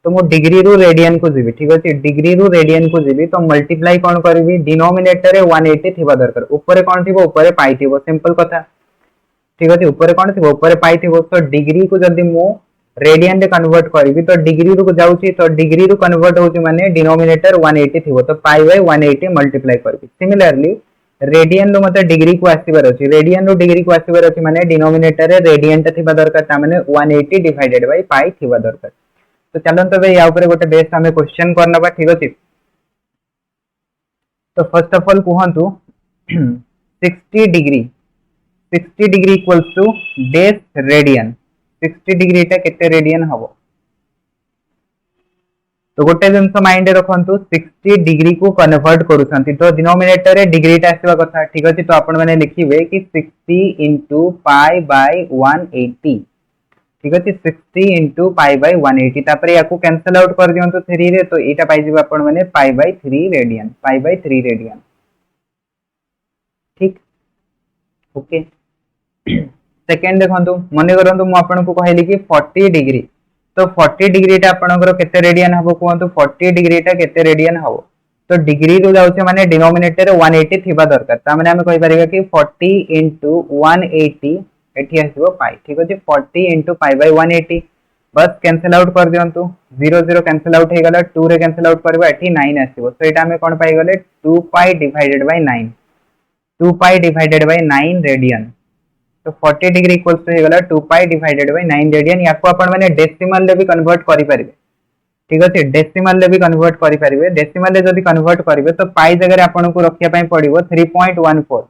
तो मु डिग्री रु रेडियन को जीबी ठीक अछि डिग्री रु रेडियन को जीबी तो मल्टीप्लाई कोन करबी डिनोमिनेटर रे 180 थिबा दरकार ऊपर कोन थिबो ऊपर पाई थिबो सिंपल कथा ठीक अछि ऊपर कोन थिबो ऊपर पाई थिबो तो डिग्री को जदी मु रेडियन रे कन्वर्ट करबी तो डिग्री रु जाउची तो डिग्री रु कन्वर्ट होची माने डिनोमिनेटर 180 थिबो तो पाई बाय 180 मल्टीप्लाई करबी सिमिलरली रेडियन रो मते डिग्री को आसीबार अछि रेडियन रो डिग्री को आसीबार अछि माने डिनोमिनेटर रे रेडियन ता थिबा दरकार ता माने 180 डिवाइडेड बाय पाई थिबा दरकार तो चलंत बे या ऊपर गोटे बेस हमें क्वेश्चन करनबा ठीक अछि तो फर्स्ट ऑफ ऑल कहंतु 60 डिग्री इक्वल्स टू डेस रेडियन 60 डिग्री टा केते रेडियन हबो तो गोटे जिंस माइंड रखंतु 60 डिग्री को कन्वर्ट करूछंती तो डिनोमिनेटर रे डिग्री टा आसीबा कथा ठीक अछि तो आपण माने लिखिबे कि 60 into पाई बाय 180 ठीक अछि 60 into पाई बाय 180 तापर याकू कैंसिल आउट कर दियंतु 3 रे तो एटा पाई जिबा आपण माने pi by 3 radian pi bye 3 radian ठीक ओके सेकंड देखंतु मने करंतु मु आपण को कहली कि 40 डिग्री तो 40 डिग्री टा आपनकर केते रेडियन हबो कहंतु 40 डिग्री टा केते रेडियन हबो तो डिग्री रो जाउछे माने डिनोमिनेटर रे 180 थिबा दरकार ता माने हम कहि परिबा कि 40 into 180 एठी आसीबो पाई ठीक अछि 40 into पाई बाय 180 बस कैंसिल आउट कर दियंतु 0 0 कैंसिल आउट हे गला 2 रे कैंसिल आउट करबा एठी 9 आसीबो तो एटा हम कोन पाई गले 2 पाई divided by 9 2 pi divided by 9 radian तो 40 डिग्री इक्वल्स टू हे गला 2 पाई डिवाइडेड बाय 9 रेडियन याको आपण माने डेसिमल ले भी कन्वर्ट करि परिबे ठीक अछि डेसिमल ले भी कन्वर्ट करि परिबे डेसिमल ले जदी कन्वर्ट करिवे तो पाई जगह रे आपण को रखिया पई पड़िबो 3.14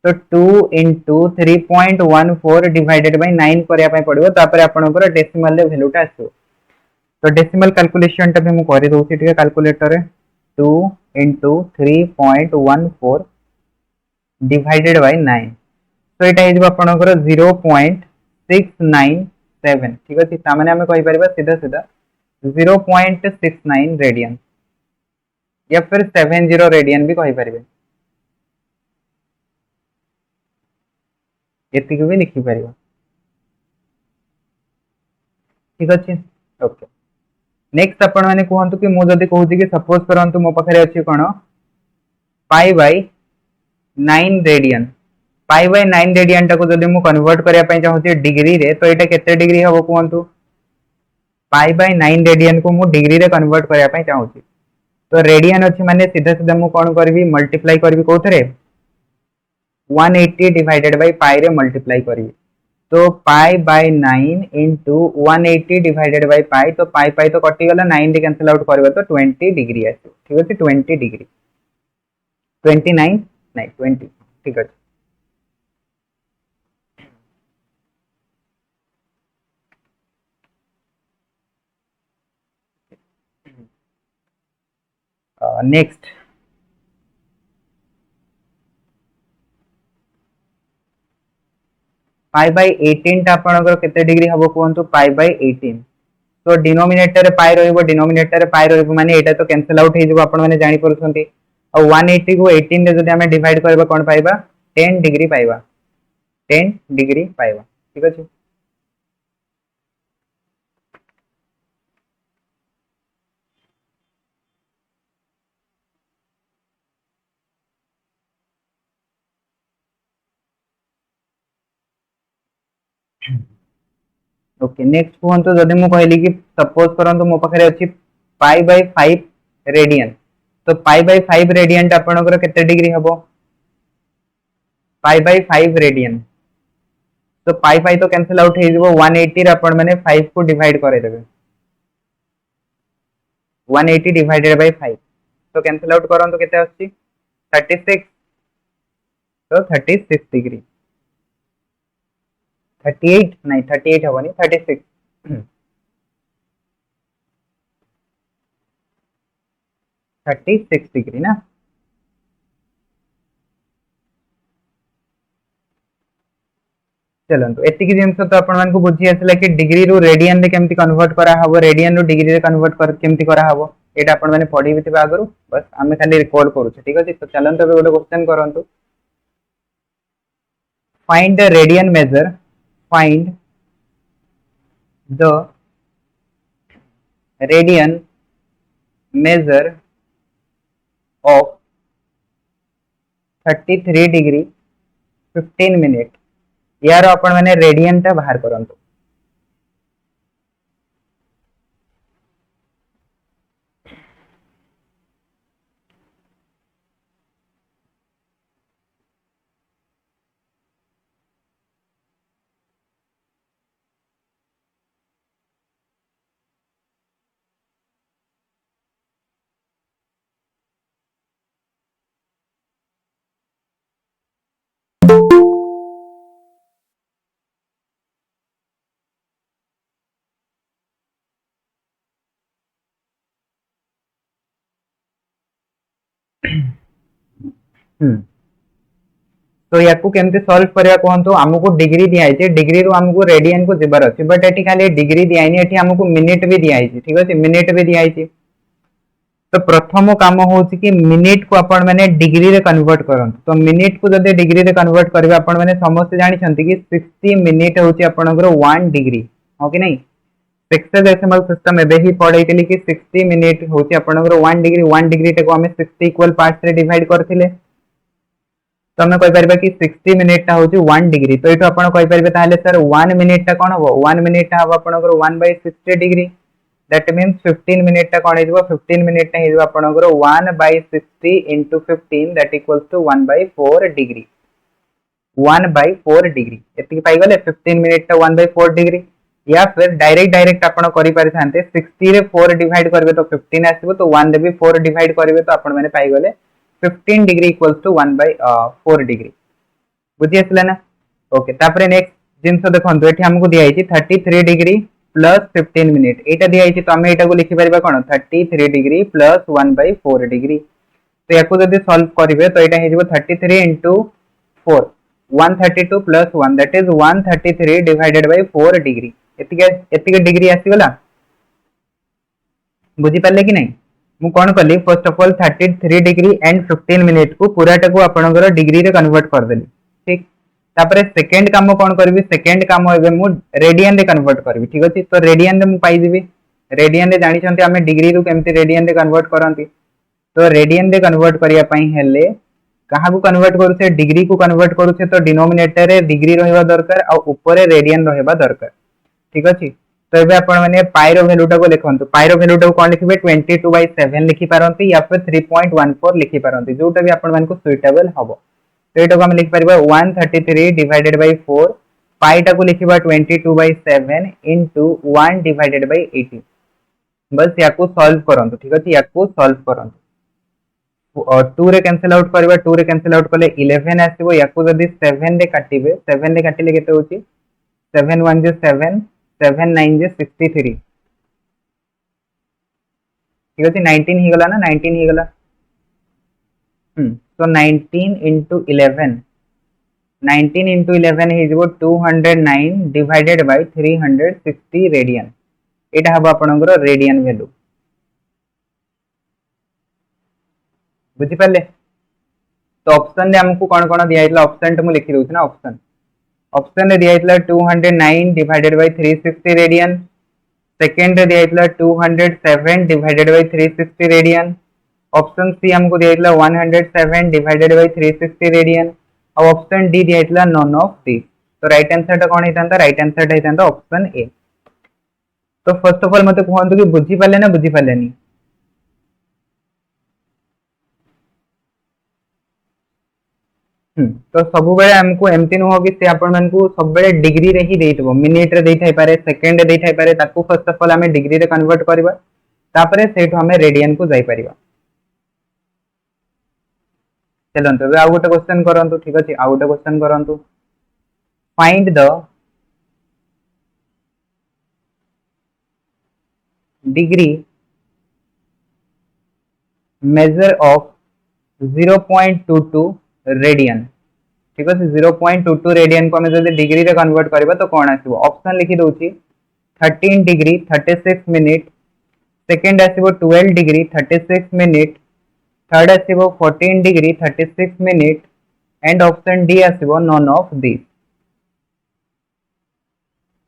तो 2 into 3.14 डिवाइडेड बाय 9 करिया पई पड़िबो तापर आपण को डेसिमल ले वैल्यू टा आसो तो डेसिमल कैलकुलेशन टा भी मु करि दोछि ठीक है कैलकुलेटर रे 2 into 3.14 डिवाइडेड बाय 9 तो एटा हे जब आपनकर 0.697 ठीक अछि ता माने हमें कहि परिबा सीधा सीधा 0.69 रेडियन या फिर 70 रेडियन भी कहि परिबे एति को भी लिखि परिबा ठीक अछि ओके नेक्स्ट आपण माने कहंतु कि मु जदी कहूची कि सपोज करंतु मो पाखरे अछि कोन pi by 9 radian pi by 9 radian टा को जदी मु कन्वर्ट करिया पई चाहूची डिग्री रे तो एटा केते डिग्री हबो कहंतु पाई बाय 9 रेडियन को मु डिग्री रे कन्वर्ट करिया पई चाहूची तो रेडियन अछि माने सीधा सीधा मु कोन करबी मल्टीप्लाई करबी कोथरे 180 डिवाइडेड बाय पाई रे मल्टीप्लाई करबी तो पाई by 9 into 180 divided by pi तो पाई पाई तो कटि गला 9 रे कैंसिल आउट करबा तो 20 डिग्री आसी ठीक अछि 20 डिग्री 29 नहीं 20 ठीक अछि नेक्स्ट पाई बाय 18 टा आपनकर केते डिग्री हबो कोहंतु पाई बाय 18 तो डिनोमिनेटर रे पाई रहइबो डिनोमिनेटर रे पाई रहइबो माने एटा तो कैंसिल आउट हे जबो आपण माने जानि परछंती और 180 को 18 रे जदी हमें डिवाइड करबा कोन पाइबा 10 डिग्री पाइबा 10 डिग्री पाइबा ठीक अछि ओके नेक्स्ट कहंतु जदी मु कहली कि सपोज करंतु मो पाखरे अछि पाई बाय 5 रेडियन तो पाई बाय 5 रेडियन टा आपनकर केते डिग्री हबो पाई बाय 5 रेडियन तो पाई पाई तो कैंसिल आउट हे जबो 180 रे आपण माने 5 को डिवाइड करे देबे 180 डिवाइडेड बाय 5 तो कैंसिल आउट करंतु केते आछि 36 तो 36 डिग्री 38 नहीं 38 हबनी 36 36 डिग्री ना चलंतु एतिकी जिंस तो आपण मान को बुझी आसला कि डिग्री रो रेडियन रे केमती कन्वर्ट करा हबो रेडियन रो डिग्री रे कन्वर्ट कर केमती करा हबो एटा आपण माने पढी बिथिबा आगरु बस आमे खाली रिकॉर्ड करू ठीक अछि तो चलंतु बे गोटे क्वेश्चन करंतु find the radian measure find the radian measure of 33 degree 15 minute यार अपन माने रेडियन टा बाहर करंतु तो याकू केमते सॉल्व करिया कोहंतु हमकु डिग्री दिया है डिग्री रो हमकु रेडियन को जिबार अछि बट एठी खाली डिग्री दिया नै एठी हमकु मिनिट भी दिया है ठीक अछि मिनिट भी दिया है तो प्रथम काम होछि कि मिनिट को आपण माने डिग्री रे कन्वर्ट करंतु तो मिनिट को जदे डिग्री रे कन्वर्ट करबे आपण माने समस्त जानि छंती कि 60 मिनिट होछि आपणकर 1 डिग्री हो कि नहीं हेक्साडेसिमल सिस्टम एबे ही पढैतिली कि 60 मिनिट होछि आपणकर 1 डिग्री टे को हमें 60 इक्वल पार्ट्स रे डिवाइड करथिले तो हमें कहि परबा कि 60 मिनिट ता होछि 1 डिग्री तो एतो आपण कहि परबे ताले सर 1 मिनिट ता कोन हो 1 मिनिट ता हो आपणकर 1/60 डिग्री दैट मींस 15 मिनिट ता कोन हेजबो 15 मिनिट ता हेजबो आपणकर 1/60 into 15 that equals to 1/4 degree 1/4 degree एति पाई गले 15 मिनिट ता 1/4 डिग्री या फिर डायरेक्ट आपण करि पारि थांते 60 रे 4 डिवाइड करबे तो 15 आसीबो तो 1 रे भी 4 डिवाइड करबे तो आपण माने पाई गले 15 डिग्री इक्वल्स टू 1/4 डिग्री बुझी आसला ना ओके तापरे नेक्स्ट जिंस देखंतु एठी हमकु दिया हिची 33 डिग्री प्लस 15 मिनिट एटा दिया हिची तो हम एटा को लिखि परिबा कोन 33 डिग्री प्लस 1/4 डिग्री तो याकू जदी सॉल्व करिवे तो एटा हेजिबो 33 into 4 132 plus 1 that is 133 divided by 4 degree एतिके degree आसीगला बुझी पाले कि नहीं मु कोन कली first of all 33 degree and 15 minute को पूराटा को आपनकर डिग्री रे कन्वर्ट कर देली ठीक तापरे सेकंड काम कोन करबी सेकंड काम एबे मु रेडियन रे कन्वर्ट करबी ठीक अछि तो रेडियन रे मु पाई दिबी रेडियन रे जानि छन्ते हमें डिग्री रु केमते रेडियन रे कन्वर्ट करंती तो रेडियन रे कन्वर्ट करिया पई हेले कहा को कन्वर्ट करूछे डिग्री को कन्वर्ट करूछे तो डिनोमिनेटर रे डिग्री रहबा दरकार आ ऊपर रे रेडियन रहबा दरकार ठीक अछि तो एबे आपण माने पाई रो वैल्यूटा को लिखंतु पाई रो वैल्यूटा को कोन लिखिबे 22/7 लिखि पारंती या फिर 3.14 लिखि पारंती जोटा भी आपण मान को सुइटेबल हबो तो एटा को हम लिखि परबा 133 डिवाइडेड बाय 4 पाई टा को लिखिबा 22/7 into 1 डिवाइडेड बाय 80 बस याको सॉल्व करंतु ठीक अछि याको सॉल्व करंतु और 2 रे कैंसिल आउट करबा 2 रे कैंसिल आउट करले 11 आसीबो याको जदी 7 रे काटिबे 7 रे काटिले केते होची 7 1 जे 7 7 9 जे 63 ठीक अछि 19 ही गला ना 19 ही गला तो 19 into 11 19 into 11 is 209 divided by 360 radian एटा हबो आपनकर रेडियन वैल्यू बुझी पाले तो ऑप्शन रे हमकु कोन कोन दिया हितला ऑप्शन त मु लिखि दउछ ना ऑप्शन ऑप्शन रे दिया हितला 209 divided by 360 रेडियन सेकंड रे दिया हितला 207 divided by 360 radian option C हमको दिया हितला 107 divided by 360 रेडियन और ऑप्शन डी दिया हितला नॉन ऑफ दिस तो राइट आंसर ता कोन हितांता राइट आंसर ता हितांता ऑप्शन ए तो फर्स्ट ऑफ ऑल मते कहंतु कि बुझी पाले ना बुझी पालेनी तो सब बेले हमको एमती नुह कि से आपण मन को सब बेले डिग्री रे ही देइतबो मिनिट रे देइ थाइ पारे सेकंड रे देइ थाइ पारे ताकू फर्स्ट ऑफ ऑल हमें डिग्री रे कन्वर्ट करबा तापरे सेठु हमें रेडियन को जाई परिबा। चलंतु अब आउ गोटे क्वेश्चन करंतु, ठीक अछि आउ गोटे क्वेश्चन करंतु। Find the degree measure of 0.22 radian, ठीक है 0.22 रेडियन को हमें जब डिग्री रे कन्वर्ट करबा तो कौन आसीबो? ऑप्शन लिखि दउची 13 डिग्री 36 मिनिट, सेकंड आसीबो 12 डिग्री 36 मिनिट, थर्ड आसीबो 14 degree 36 minute and option D आसीबो नॉन ऑफ दिस।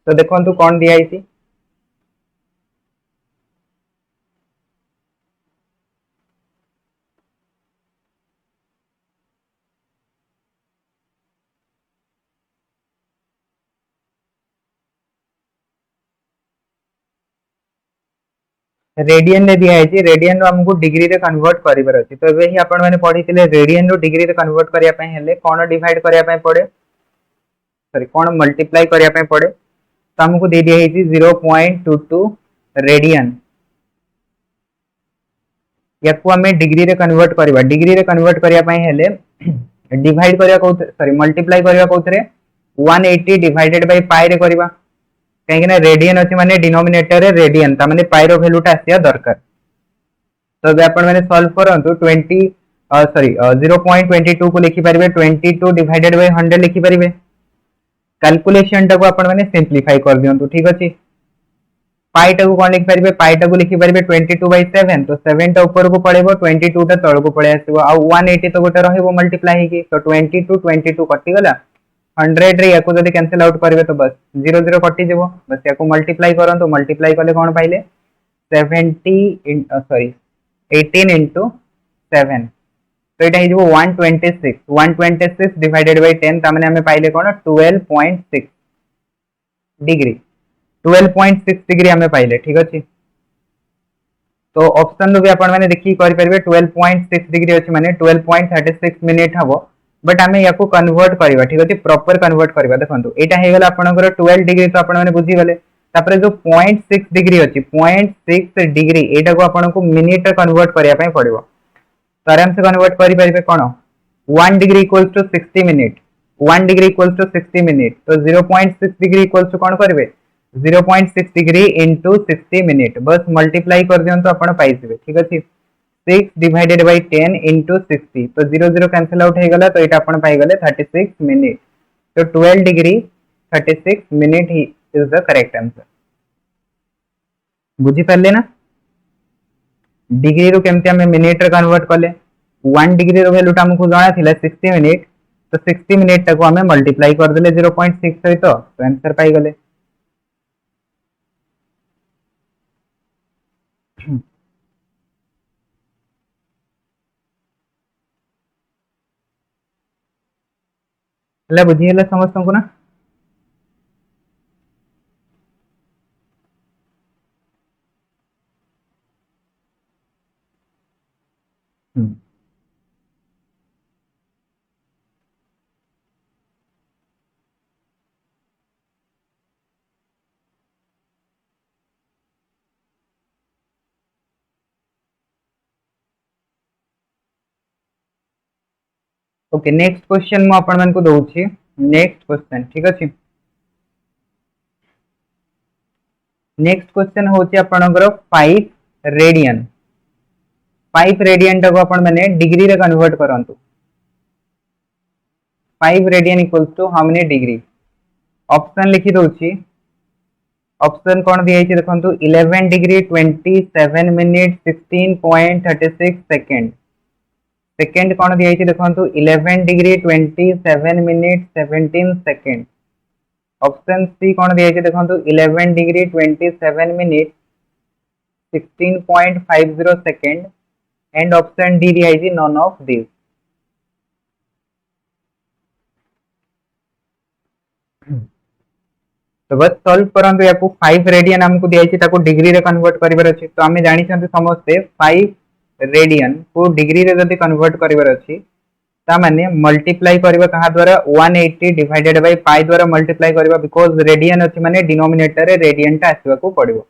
तो देखंतु कौन दिया आइसी। रेडियन रे दिया है, रेडियन रो हमको डिग्री रे कन्वर्ट करिवर अछि। तो एबे ही आपण माने पढिथिले रेडियन रो डिग्री रे कन्वर्ट करिया पय हेले कोन डिवाइड करिया पय पड़े, सॉरी कोन मल्टीप्लाई करिया पय पड़े। तो हमको दे दिया है 0.22 रेडियन, याकू हमें डिग्री रे कन्वर्ट करबा। डिग्री रे कन्वर्ट करिया पय हेले डिवाइड करिया को, सॉरी मल्टीप्लाई करिया कोथरे 180 डिवाइडेड बाय पाई रे करबा, कहीं ना रेडियन अछि माने डिनोमिनेटर रे रेडियन ता माने पाई रो वैल्यू ता आसिया दरकार। तो बे आपण माने सॉल्व करंतु 20 सॉरी 0.22 को लिखि परिबे 22 डिवाइडेड बाय 100 लिखि परिबे। कैलकुलेशन टा को आपण माने सिंपलीफाई कर दियंतु, ठीक अछि। पाई टा को कोन लिखि परिबे, पाई टा को लिखि परिबे 22/7, तो 7 टा ऊपर को पड़ेबो 22 टा तळ को पळे आसीबो आ 180 तो गोटे रहइबो मल्टीप्लाई हेकी, तो 22 कटि गला 100 रे याको जदी कैंसिल आउट करबे तो बस 0 0 कटि जेबो, बस याको मल्टीप्लाई करंतु। मल्टीप्लाई कले कोन पाइले 18 into 7, तो एटा हिजबो 126 डिवाइडेड बाय 10 ता माने हमें पाइले कोन 12.6 डिग्री, 12.6 डिग्री हमें पाइले, ठीक अछि। तो ऑप्शन रो भी आपण माने देखि करि परबे 12.6 डिग्री अछि माने 12.36 मिनिट हबो, बट हमें याको कन्वर्ट करबा, ठीक अछि प्रॉपर कन्वर्ट करबा। देखंतु एटा हे गेला आपनकर 12 डिग्री, तो आपण माने बुझी गले। तापरे जो 0.6 डिग्री अछि 0.6 डिग्री एटा को आपण को मिनिट रे कन्वर्ट करिया पय पड़िबो। तो आराम से कन्वर्ट करि परिबे कोन 1 degree equals to 60 minute, 1 degree equals to 60 minute, तो 0.6 डिग्री इक्वल्स टू कोन करबे 0.6 डिग्री इनटू 60 मिनिट, बस मल्टीप्लाई कर दियंतो आपण पाइसिबे, ठीक अछि। 6 डिवाइडेड बाय 10 इनटू 60, तो 0 0 कैंसिल आउट हे गला, तो एटा आपण पाइ गले 36 मिनिट। तो 12 degree 36 minute he is the correct answer. बुझी पाले ना डिग्री रो केमते हमें मिनिट रे कन्वर्ट कले। 1 डिग्री रो वैल्यू ता हमको जाना थिला 60 मिनिट, तो 60 मिनिट टाको हमें मल्टीप्लाई कर देले 0.6 सहित, तो आंसर पाई गले। हला बुझी हला समस्त को ना। ओके नेक्स्ट क्वेश्चन मु आपण मन को दउछि। नेक्स्ट क्वेश्चन, ठीक अछि। नेक्स्ट क्वेश्चन होछि आपनकर 5 रेडियन। 5 रेडियन टाको आपण माने डिग्री रे कन्वर्ट करंतु। 5 radian equals to how many degree. Option लिखि दउछि। ऑप्शन कोन दिया छि देखंतु 11 डिग्री 27 मिनिट 16.36 सेकंड। सेकंड कोन दिया छि देखंतु 11 degree 27 minute 17 second. Option C कोन दिया छि देखंतु 11 degree 27 minute 16.50 second and option D दिया छि नॉन ऑफ दिस। तो बस सॉल्व करंतु याकू 5 रेडियन हमको दिया छि ताको डिग्री रे कन्वर्ट करिवर अछि। तो हमें जानि छथि समस्ते 5 रेडियन को डिग्री रे जदि कन्वर्ट करिवर अछि ता माने मल्टीप्लाई करबा कहा द्वारा 180 डिवाइडेड बाय पाई द्वारा मल्टीप्लाई करबा, बिकॉज़ रेडियन अछि माने डिनोमिनेटर रे रेडियन ता आसीबा को पड़िबो।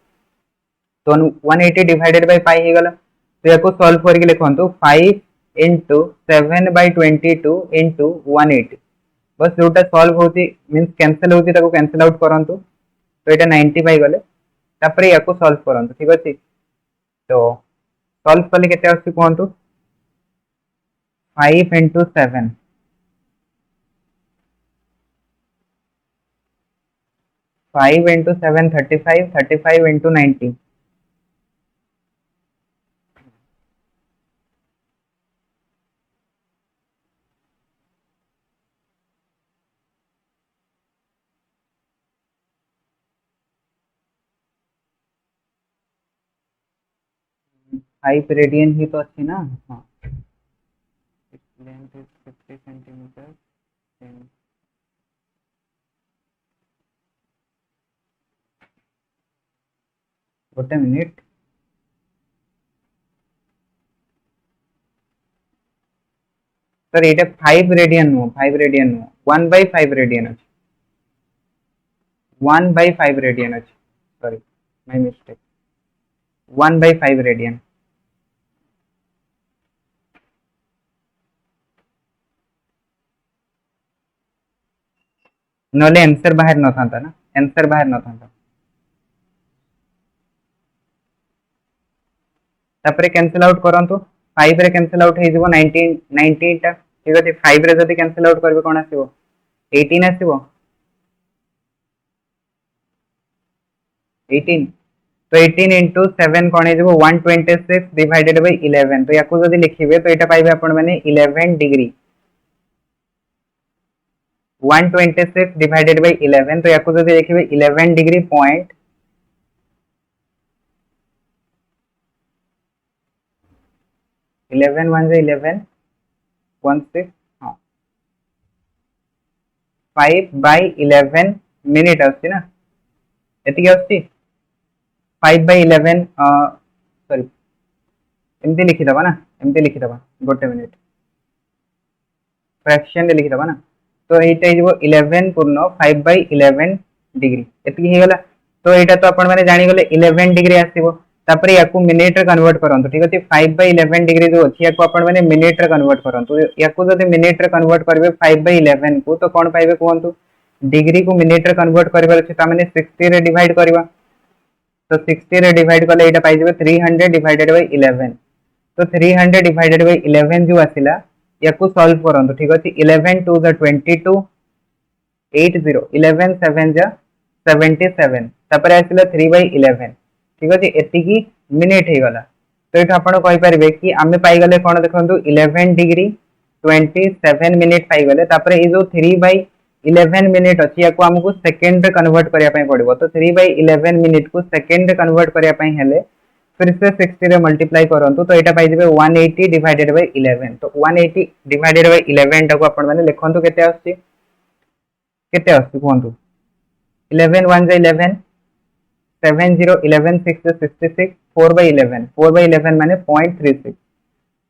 तो 180 डिवाइडेड बाय पाई गला। तो या सॉल्व करके लिखंतु 5 इंटू 7/22 इंटू 180। बस जोटा सॉल्व होती मींस कैंसिल होती ताको कैंसिल आउट करंतु। तो ये 90 पाई गले तापर या सॉल्व करंतु। ठीक अछि। तो सॉल्व कले केते आसी कहंतु 5 इंटू 7 5 इंटू 7 35 35 इंटू 90 5 रेडियन ही तो अच्छी ना। हाँ लेंथ इज 50 सेंटीमीटर। गोटे मिनिट सर ये 5 radian no 5 radian no 1/5 radian अच्छी 1/5 रेडियन अच्छी सॉरी माय मिस्टेक 1/5 रेडियन नले आंसर बाहर न था ना आंसर बाहर न था तापर कैंसिल आउट करंतु 5 रे कैंसिल आउट हे जिवो 19 19 टा ठीक अछि 5 रे जदी कैंसिल आउट करबे कोन आसीबो 18 आसीबो 18 तो 18 इंटू 7 कौन है 126 डिवाइडेड बाय 11 तो याको जदी लिखिबे तो एटा पाइबे आपण माने 11 डिग्री 126 डिवाइडेड बाय 11 तो याको जदी लिखिबे 11 डिग्री पॉइंट 11 1 से 11 1 6 हाँ 5/11 मिनिट आछि ना एति आछि 5/11 सॉरी एमती लिखिदबा ना एमती लिखिदबा गोटे मिनिट फ्रैक्शन लिखिदबा ना तो एटा हो 11 पूर्ण 5/11 डिग्री एति हे गला। तो एटा तो आपण माने जानि गले 11 डिग्री आसीबो तापर याकू मिनिट रे कन्वर्ट करंतु ठीक अछि 5/11 डिग्री जो अछि याकू आपण माने मिनिट रे कन्वर्ट करंतु याकू जदि मिनिट रे कन्वर्ट करबे 5/11 को तो कोन पाइबे कहंतु डिग्री को मिनिट रे कन्वर्ट करबा अछि ता माने 60 रे डिवाइड करबा तो 60 रे डिवाइड कले एटा पाइ जेबे 300 डिवाइडेड बाय 11 तो 300 डिवाइडेड बाय 11 जो आसिला याकू सॉल्व करंतु ठीक अछि 11 2 ज 22 80 11 7 ज 77 तापर आसिला 3/11 ठीक अछि एति की मिनिट हे गला। तो एटा आपण कहि परिबे कि आमे पाइ गले कोन देखंतु 11 डिग्री 27 मिनिट पाइ गले तापर ए जो 3/11 मिनिट अछि याकू हमकु सेकंड रे कन्वर्ट करिया पय पड़िबो तो 3/11 मिनिट को सेकंड रे कन्वर्ट करिया पय हेले फिर से 60 रे मल्टीप्लाई करंतु तो एटा पाइ जेबे 180 डिवाइडेड बाय 11 तो 180 डिवाइडेड बाय 11 टाको आपण माने लिखंतु केते आछि कोंतु 11 1 जा 11 7 0 11 6 जा 66 4/11 4/11 माने 0.36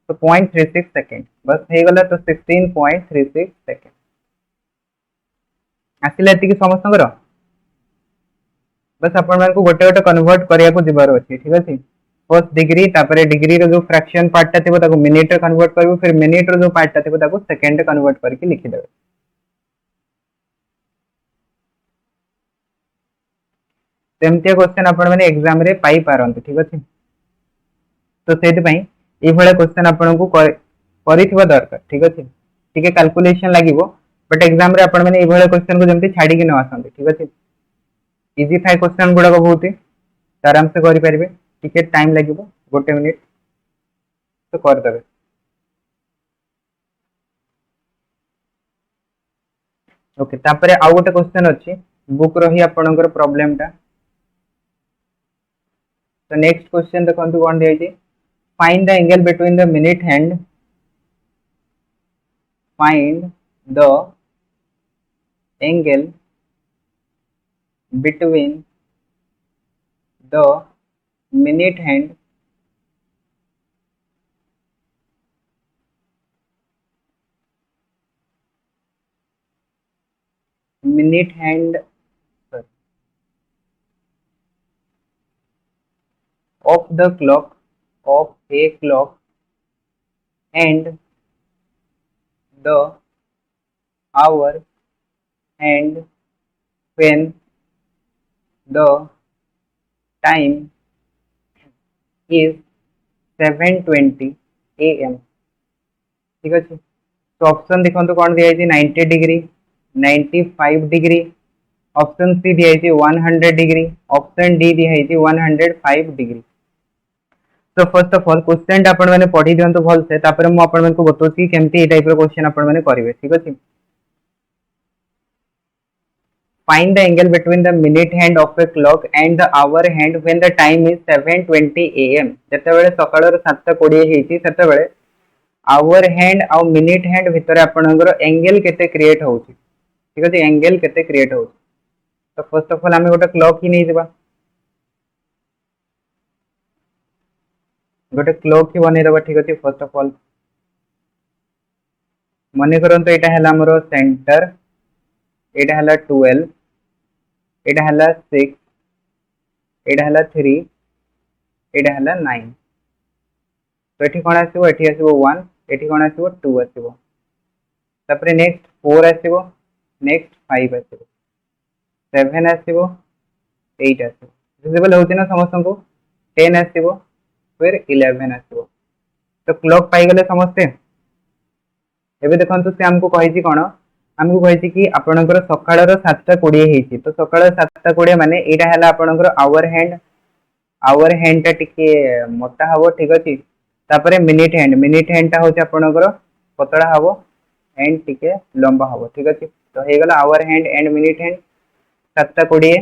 तो 0.36 सेकंड बस हे गला तो 16.36 सेकंड आसिला एति की समस्तଙ୍କର बस आपण मानकु गोटे गोटे कन्वर्ट करिया को दिबार अछि ठीक अछि फर्स्ट डिग्री तापर डिग्री रो जो फ्रैक्शन पार्ट ता थिबो ताको मिनिट रे कन्वर्ट करबो फिर मिनिट रो जो पार्ट ता थिबो ताको सेकंड रे कन्वर्ट करके लिखि देबे सेमतिया क्वेश्चन आपण माने एग्जाम रे पाई पारंत ठीक अछि तो सेति पई ए भले क्वेश्चन आपण को परिथिबा दरकार ठीक अछि ठीक है कैलकुलेशन लागिवो बट एग्जाम रे आपण माने ए भले क्वेश्चन को जेमति छाडी के न आसंते ठीक अछि इजी थाई क्वेश्चन गुडा को बहुत आराम से करि परिबे टिके टाइम लागिवो गोटे मिनिट तो कर देबे ओके तापरे आउ गोटे क्वेश्चन अछि बुक रही आपणकर प्रॉब्लम ता तो नेक्स्ट क्वेश्चन देखंतु कोन दिया छै find the angle between the minute hand find the angle between the minute hand minute hand sorry, of the clock of a clock and the hour and when the time is 7:20 am। ठीक अच्छे। तो option देखो कौन दिया 90 degree, 95 degree, option C दिया 100 degree, option D दिया 105 degree. तो first of all question आपण मैंने पढ़ी दिंतु भल से, तापर मु आपण को बताऊँ केमती ए टाइप क्वेश्चन आपण मैंने करेंगे। ठीक अच्छे। Find the angle between the minute hand of a clock and the hour hand when the time is 7:20 am। जेतेबेले सकाळ 7:20 हेची सेतेबेले आवर हैंड आ मिनिट हैंड भितर आपनकर एंगल केते क्रिएट होउची। ठीक अछि, एंगल केते क्रिएट होउची। तो फर्स्ट ऑफ ऑल आमे गोटे क्लॉक ही नै दिबा, गोटे क्लॉक ही बनै दबा। ठीक अछि, फर्स्ट ऑफ ऑल मने करंतो एटा हला हमरो सेंटर, एटा हला 12, एटा हला 6, एटा हला 3, एटा हला 9। तो एठी कोन आसीबो, एठी आसीबो 1, एठी कोन आसीबो 2 आसीबो, तापरे नेक्स्ट 4 आसीबो, नेक्स्ट 5 आसीबो, 7 आसीबो, 8 आसीबो। विजिबल होउची ना समस्त को, 10 आसीबो, फिर 11 आसीबो। तो क्लॉक पाई गले समस्ते। एबे देखंतु से हमको कहिची कोन, हमको कहिची कि आपनकर सकाळर 7:20 हेची। तो सकाळ 7:20 माने एटा हला आपनकर आवर हैंड, आवर हैंड टा टिके मोटा हबो। ठीक अछि। तापरे मिनिट हैंड टा होची आपनकर पतळा हबो, हैंड टिके लंबा हबो। ठीक अछि। तो हे गला hour hand and minute hand 7:20।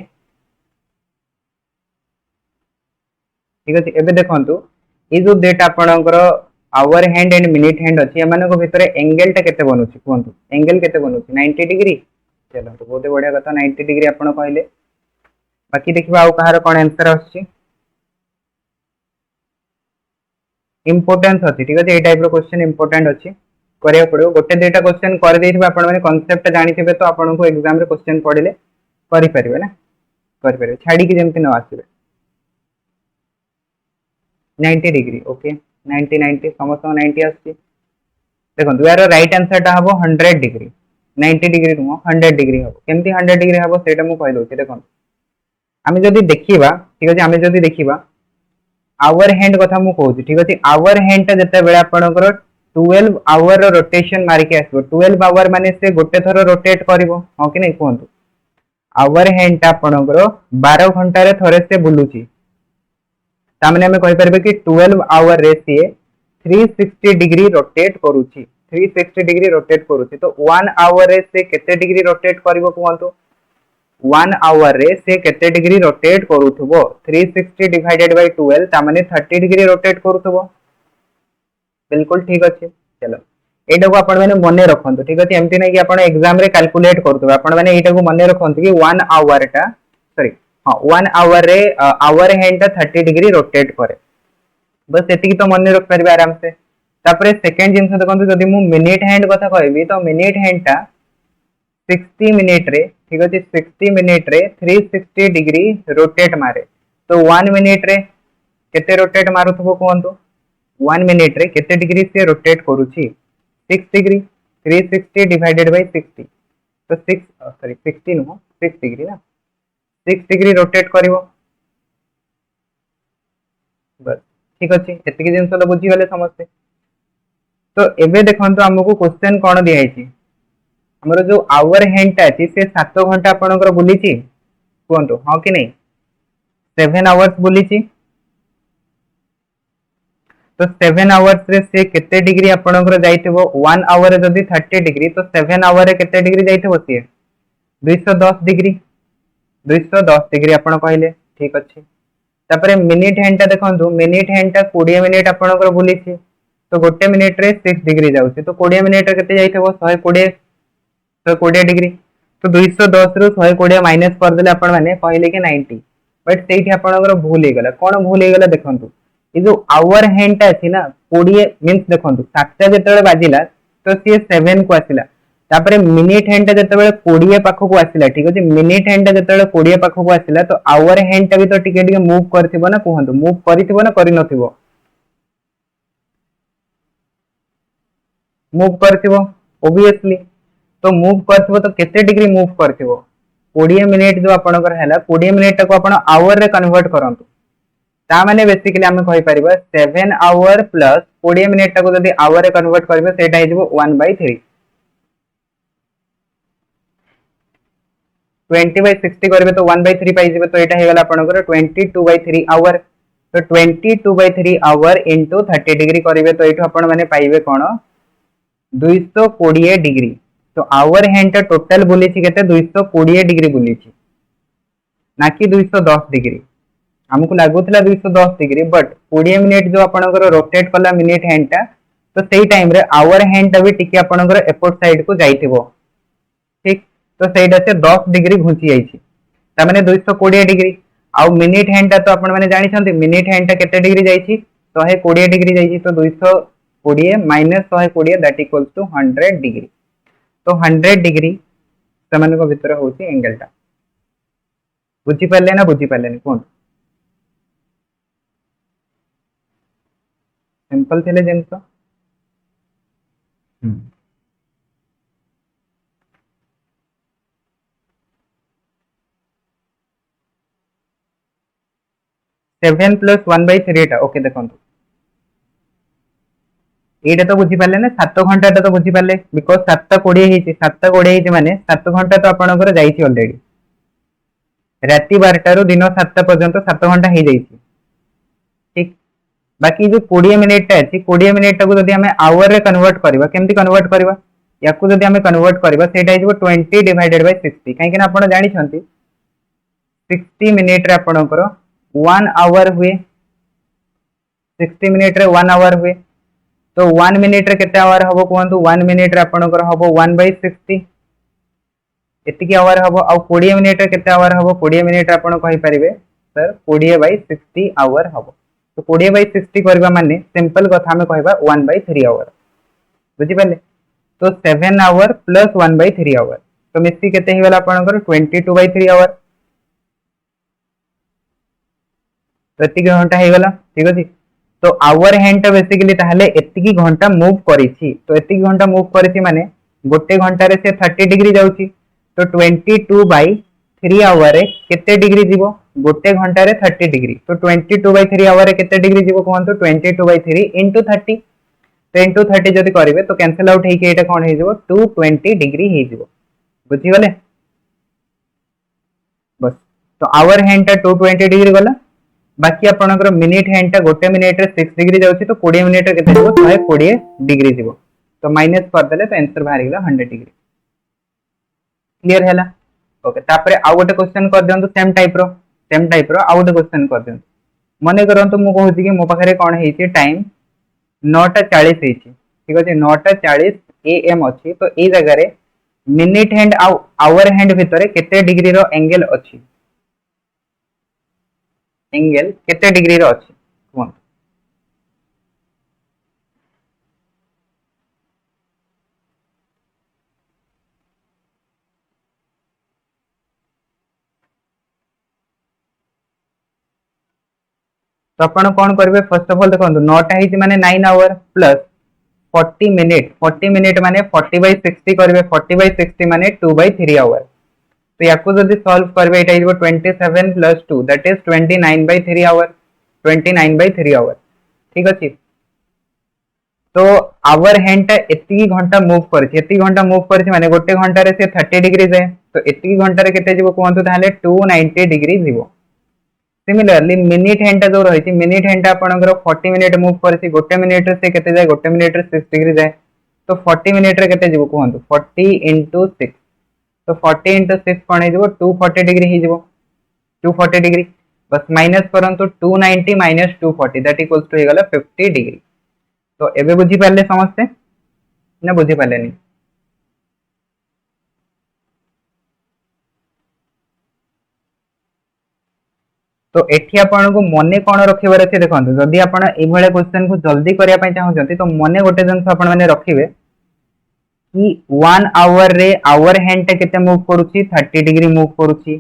ठीक अछि। एबे देखंतु ए जो डेट आपनकर hour hand and minute hand अछि, एमाने को भितरे एंगल टा केते बनउछि कोंतु, एंगल केते बनउछि 90 डिग्री। चलो तो बहुत बढ़िया कथा, 90 डिग्री आपण कहले। बाकी देखिबा आउ कहार कोन आंसर आछि, इंपोर्टेंस अछि। ठीक अछि, ए टाइप रो क्वेश्चन इंपोर्टेंट अछि, करिया पड़ो। गोटे देटा क्वेश्चन कर देथिबा आपण माने कांसेप्ट जानिथिबे तो आपण को एग्जाम रे क्वेश्चन पढिले करि परिबे ना, करि परिबे छाडी कि जेमति न आसीबे। 90 डिग्री ओके, 90 90 समस्त 90 आछि। देखो यार राइट आंसर टा हबो 100 डिग्री, 90 डिग्री नु 100 डिग्री हबो। केमति 100 डिग्री हबो सेटा मु कहि दोछि। देखो आमे जदि देखिबा, ठीक अछि, आमे जदि देखिबा आवर हैंड कथा मु कहूछि। ठीक अछि, आवर हैंड टा जते बेला आपनकर 12 आवर रो रोटेशन मारि के आसबो। 12 आवर माने से गोटे थरो रोटेट करिवो, हां कि नै कोहंतु। आवर हैंड टा आपनकर 12 घंटा रे थरे से बुलुची, तामने हमें कहि परबे कि 12 आवर रे से 360 डिग्री रोटेट करूची, 360 डिग्री रोटेट करूची। तो 1 आवर रे से केते डिग्री रोटेट करिवो कोहंतु। 1 आवर रे से केते डिग्री रोटेट करूथबो, 360 डिवाइडेड बाय 12 तामने 30 डिग्री रोटेट करूथबो। बिल्कुल ठीक अछि। चलो एटा को आपण माने मने रखंतु। ठीक अछि, एमति नै कि आपण एग्जाम रे कैलकुलेट करथबे, आपण माने एटा को मने रखंतु कि 1 आवर टा सॉरी हां 1 आवर रे आवर हैंड टा 30 डिग्री रोटेट करे, बस एतिकी तो मने रख परबे आराम से। तापरे सेकंड जिंस देखंतु जदि मु मिनिट हैंड कथा कहबी तो मिनिट हैंड टा 60 मिनिट रे, ठीक अछि, 60 मिनिट रे 360 डिग्री रोटेट मारे। तो 1 मिनिट रे केते रोटेट मारुथबो कोहंतु। 1 मिनिट रे केते डिग्री से रोटेट करूची 6 डिग्री, 360 डिवाइडेड बाय 60। तो 6 सॉरी 60 नो 6 डिग्री ना, 6 डिग्री रोटेट करिवो। बस ठीक अछि, एतिकी जिंस तो बुझी गले समझते। तो एबे देखंतु हमकु क्वेश्चन कोन दियाइछि, हमर जो आवर हैंड टा अछि से 7 घंटा आपनकर बुलिछि कोहंतु, हां कि नै 7 आवर्स बुलिछि। तो 7 आवर्स रे से केते डिग्री आपनकर जाइथिबो, 1 आवर रे जदि 30 डिग्री तो 7 आवर रे केते डिग्री जाइथिबो सिए 210 डिग्री, 210 डिग्री आपण कहले। ठीक अछि। तापरे मिनिट हैंड टा देखंतु, मिनिट हैंड टा 20 मिनिट आपनकर बुलिछि। तो गोटे मिनिट रे 6 डिग्री जाउछि, तो 20 मिनिट रे केते जाइथिबो 120 डिग्री। तो 210 रु 120 माइनस कर देले आपण माने कहले कि 90, बट सेठी आपनकर भूल हे गला। कोन भूल हे गला देखंतु, ए जो आवर हैंड टा अछि ना 20 मींस देखंतु 7टा जेतेबेले बाजिला तो सी 7 को आसिला, तापर मिनिट हैंड जतबेले 20 पाखक आसिला ठीक अछि मिनिट हैंड जतबेले 20 पाखक आसिला तो आवर हैंड भी तो टिके टिके मूव करथिबो ना कहंतु मूव करिथिबो ना करि नथिबो मूव करथिबो ऑब्वियसली तो मूव करथिबो तो केते डिग्री मूव करथिबो 20 मिनिट जो आपनकर हैला 20 मिनिट को आपण आवर रे कन्वर्ट करंतु ता माने बेसिकली हम कहि परिबा 7 आवर प्लस 20 मिनिट को जदी आवर रे कन्वर्ट करबे सेटा हे जबो 1/3 20/60 करबे तो 1/3 पाई जेबे तो एटा हे गला आपनकर 22/3 आवर तो 22/3 आवर इनटू 30 डिग्री करिवे तो एठो आपण माने पाइबे कोन 220 डिग्री तो आवर हैंड टोटल बुली छि केते 220 डिग्री बुली छि ना कि 210 डिग्री हमको लागुतला 210 डिग्री बट 20 मिनिट जो आपनकर रोटेट कला मिनिट हैंड ता तो सेही टाइम रे आवर हैंड भी टिके आपनकर एपोर्ट साइड को जाइथिबो ठीक तो सेटा से 10 डिग्री घुंची जाइछि ता माने 220 डिग्री आ मिनिट हैंड तो आपण माने जानि छथि मिनिट हैंड केते डिग्री जाइछि 120 डिग्री जाइछि तो 220 minus 120 that equals to 100 degree तो 100 डिग्री समान को भीतर होची एंगल टा बुझी पाले ना बुझी पाले कोन सिंपल थिले जेंस 7 प्लस 1/3 टा ओके देखंतु एटा तो बुझी पाले ना 7 घंटा तो बुझी पाले बिकॉज़ 7:20 हिची 7:20 हिची माने 7 घंटा तो आपनकर जाईची ऑलरेडी राती 12 रो दिन 7 पर्यंत 7 घंटा ही जाईची ठीक बाकी जो 20 मिनिट टा अछि 20 मिनिट को जदी हमें आवर रे कन्वर्ट करबा केमती कन्वर्ट करबा याकू जदी हमें कन्वर्ट करबा सेटा हिजबो 20 डिवाइडेड बाय 60 काहे कि ना आपण जानि छथि 60 मिनिट रे आपनकर 1 आवर हुए 60 मिनिट रे 1 आवर हुए तो 1 मिनिट रे केते आवर हबो कोहंतु 1 मिनिट रे आपनकर हबो 1/60 एतिकी आवर हबो आ 20 मिनिट रे केते आवर हबो 20 मिनिट रे आपण कहि परिबे सर 20/60 आवर हबो तो 20/60 करबा माने सिंपल कथा हमें कहबा 1/3 आवर बुझि पाले तो 7 आवर प्लस 1/3 आवर तो मिसी केते हिगला आपनकर 22/3 आवर तो एतिकी घंटा हिगला ठीक अछि तो आवर हैंड बेसिकली ताहले एतिकी घंटा मूव करिछि तो एतिकी घंटा मूव करिछि माने गोटे घंटा रे से 30 डिग्री जाउछि तो 22/3 आवर रे केते डिग्री जीवो गोटे घंटा रे 30 डिग्री तो 22/3 आवर रे केते डिग्री जीवो कोहंतु 22/3 इनटू 30 तो इनटू 30 जदी करिवे तो कैंसिल आउट हेके एटा कोन हे जीवो 220 डिग्री हे जीवो बुझी गले बस तो आवर हैंड 220 डिग्री गला बाकी आपनकर मिनिट हैंड गोटे मिनिट रे 6 डिग्री जाउछि तो 20 मिनिट रे केते जीवो 120 डिग्री जीवो तो माइनस कर देले तो आंसर बाहर गेला 100 डिग्री क्लियर हैला ओके तापरे आ गोटे क्वेश्चन कर दियंतु सेम टाइप रो आ गोटे क्वेश्चन कर दियंतु मने करंतु मु कहूछि कि मो पाखरे कोन हेछि टाइम 9:40 हेछि ठीक अछि 9:40 एएम अछि तो ए जगह रे मिनिट हैंड आ आवर हैंड भितरे केते डिग्री रो एंगल अछि एंगल केते डिग्री रो अछि कोन तो आपण कोन करबे फर्स्ट ऑफ ऑल देखंतु 9 टा हिची माने 9 आवर प्लस 40 मिनिट माने 40/60 करबे 40/60 माने 2/3 आवर तो याकू जदी सॉल्व करबे एटा हिजबो 27 plus 2 that is 29/3 hour 29/3 hour ठीक अछि तो आवर हैंड एतिकी घंटा मूव करछि माने गोटे घंटा रे से 30 डिग्री जाय तो एतिकी घंटा रे केते जीवो कोहंतु ताले 290 डिग्री जीवो सिमिलरली मिनिट हैंड जो रही मिनिट हैंड आपनकर 40 मिनिट मूव करछि गोटे मिनिट रे से केते जाय गोटे मिनिट रे 6 डिग्री जाय तो 40 मिनिट रे केते जीवो कोहंतु 40 * 6 तो 40 * 6 कोन हे जीवो 240 डिग्री हे जीवो 240 डिग्री बस माइनस करंतु 290 - 240 दैट इक्वल्स टू हे गला 50 डिग्री तो एबे बुझी पाले समझते ना बुझी पालेनी तो एठी आपण को मने कोन रखिबार अछि देखंतु जदि आपण ए भले क्वेश्चन को जल्दी करिया पय चाहौ जति तो मने गोटे जंस आपण माने रखिबे कि 1 आवर रे आवर हैंड टा केते मूव करूची 30 डिग्री मूव करूची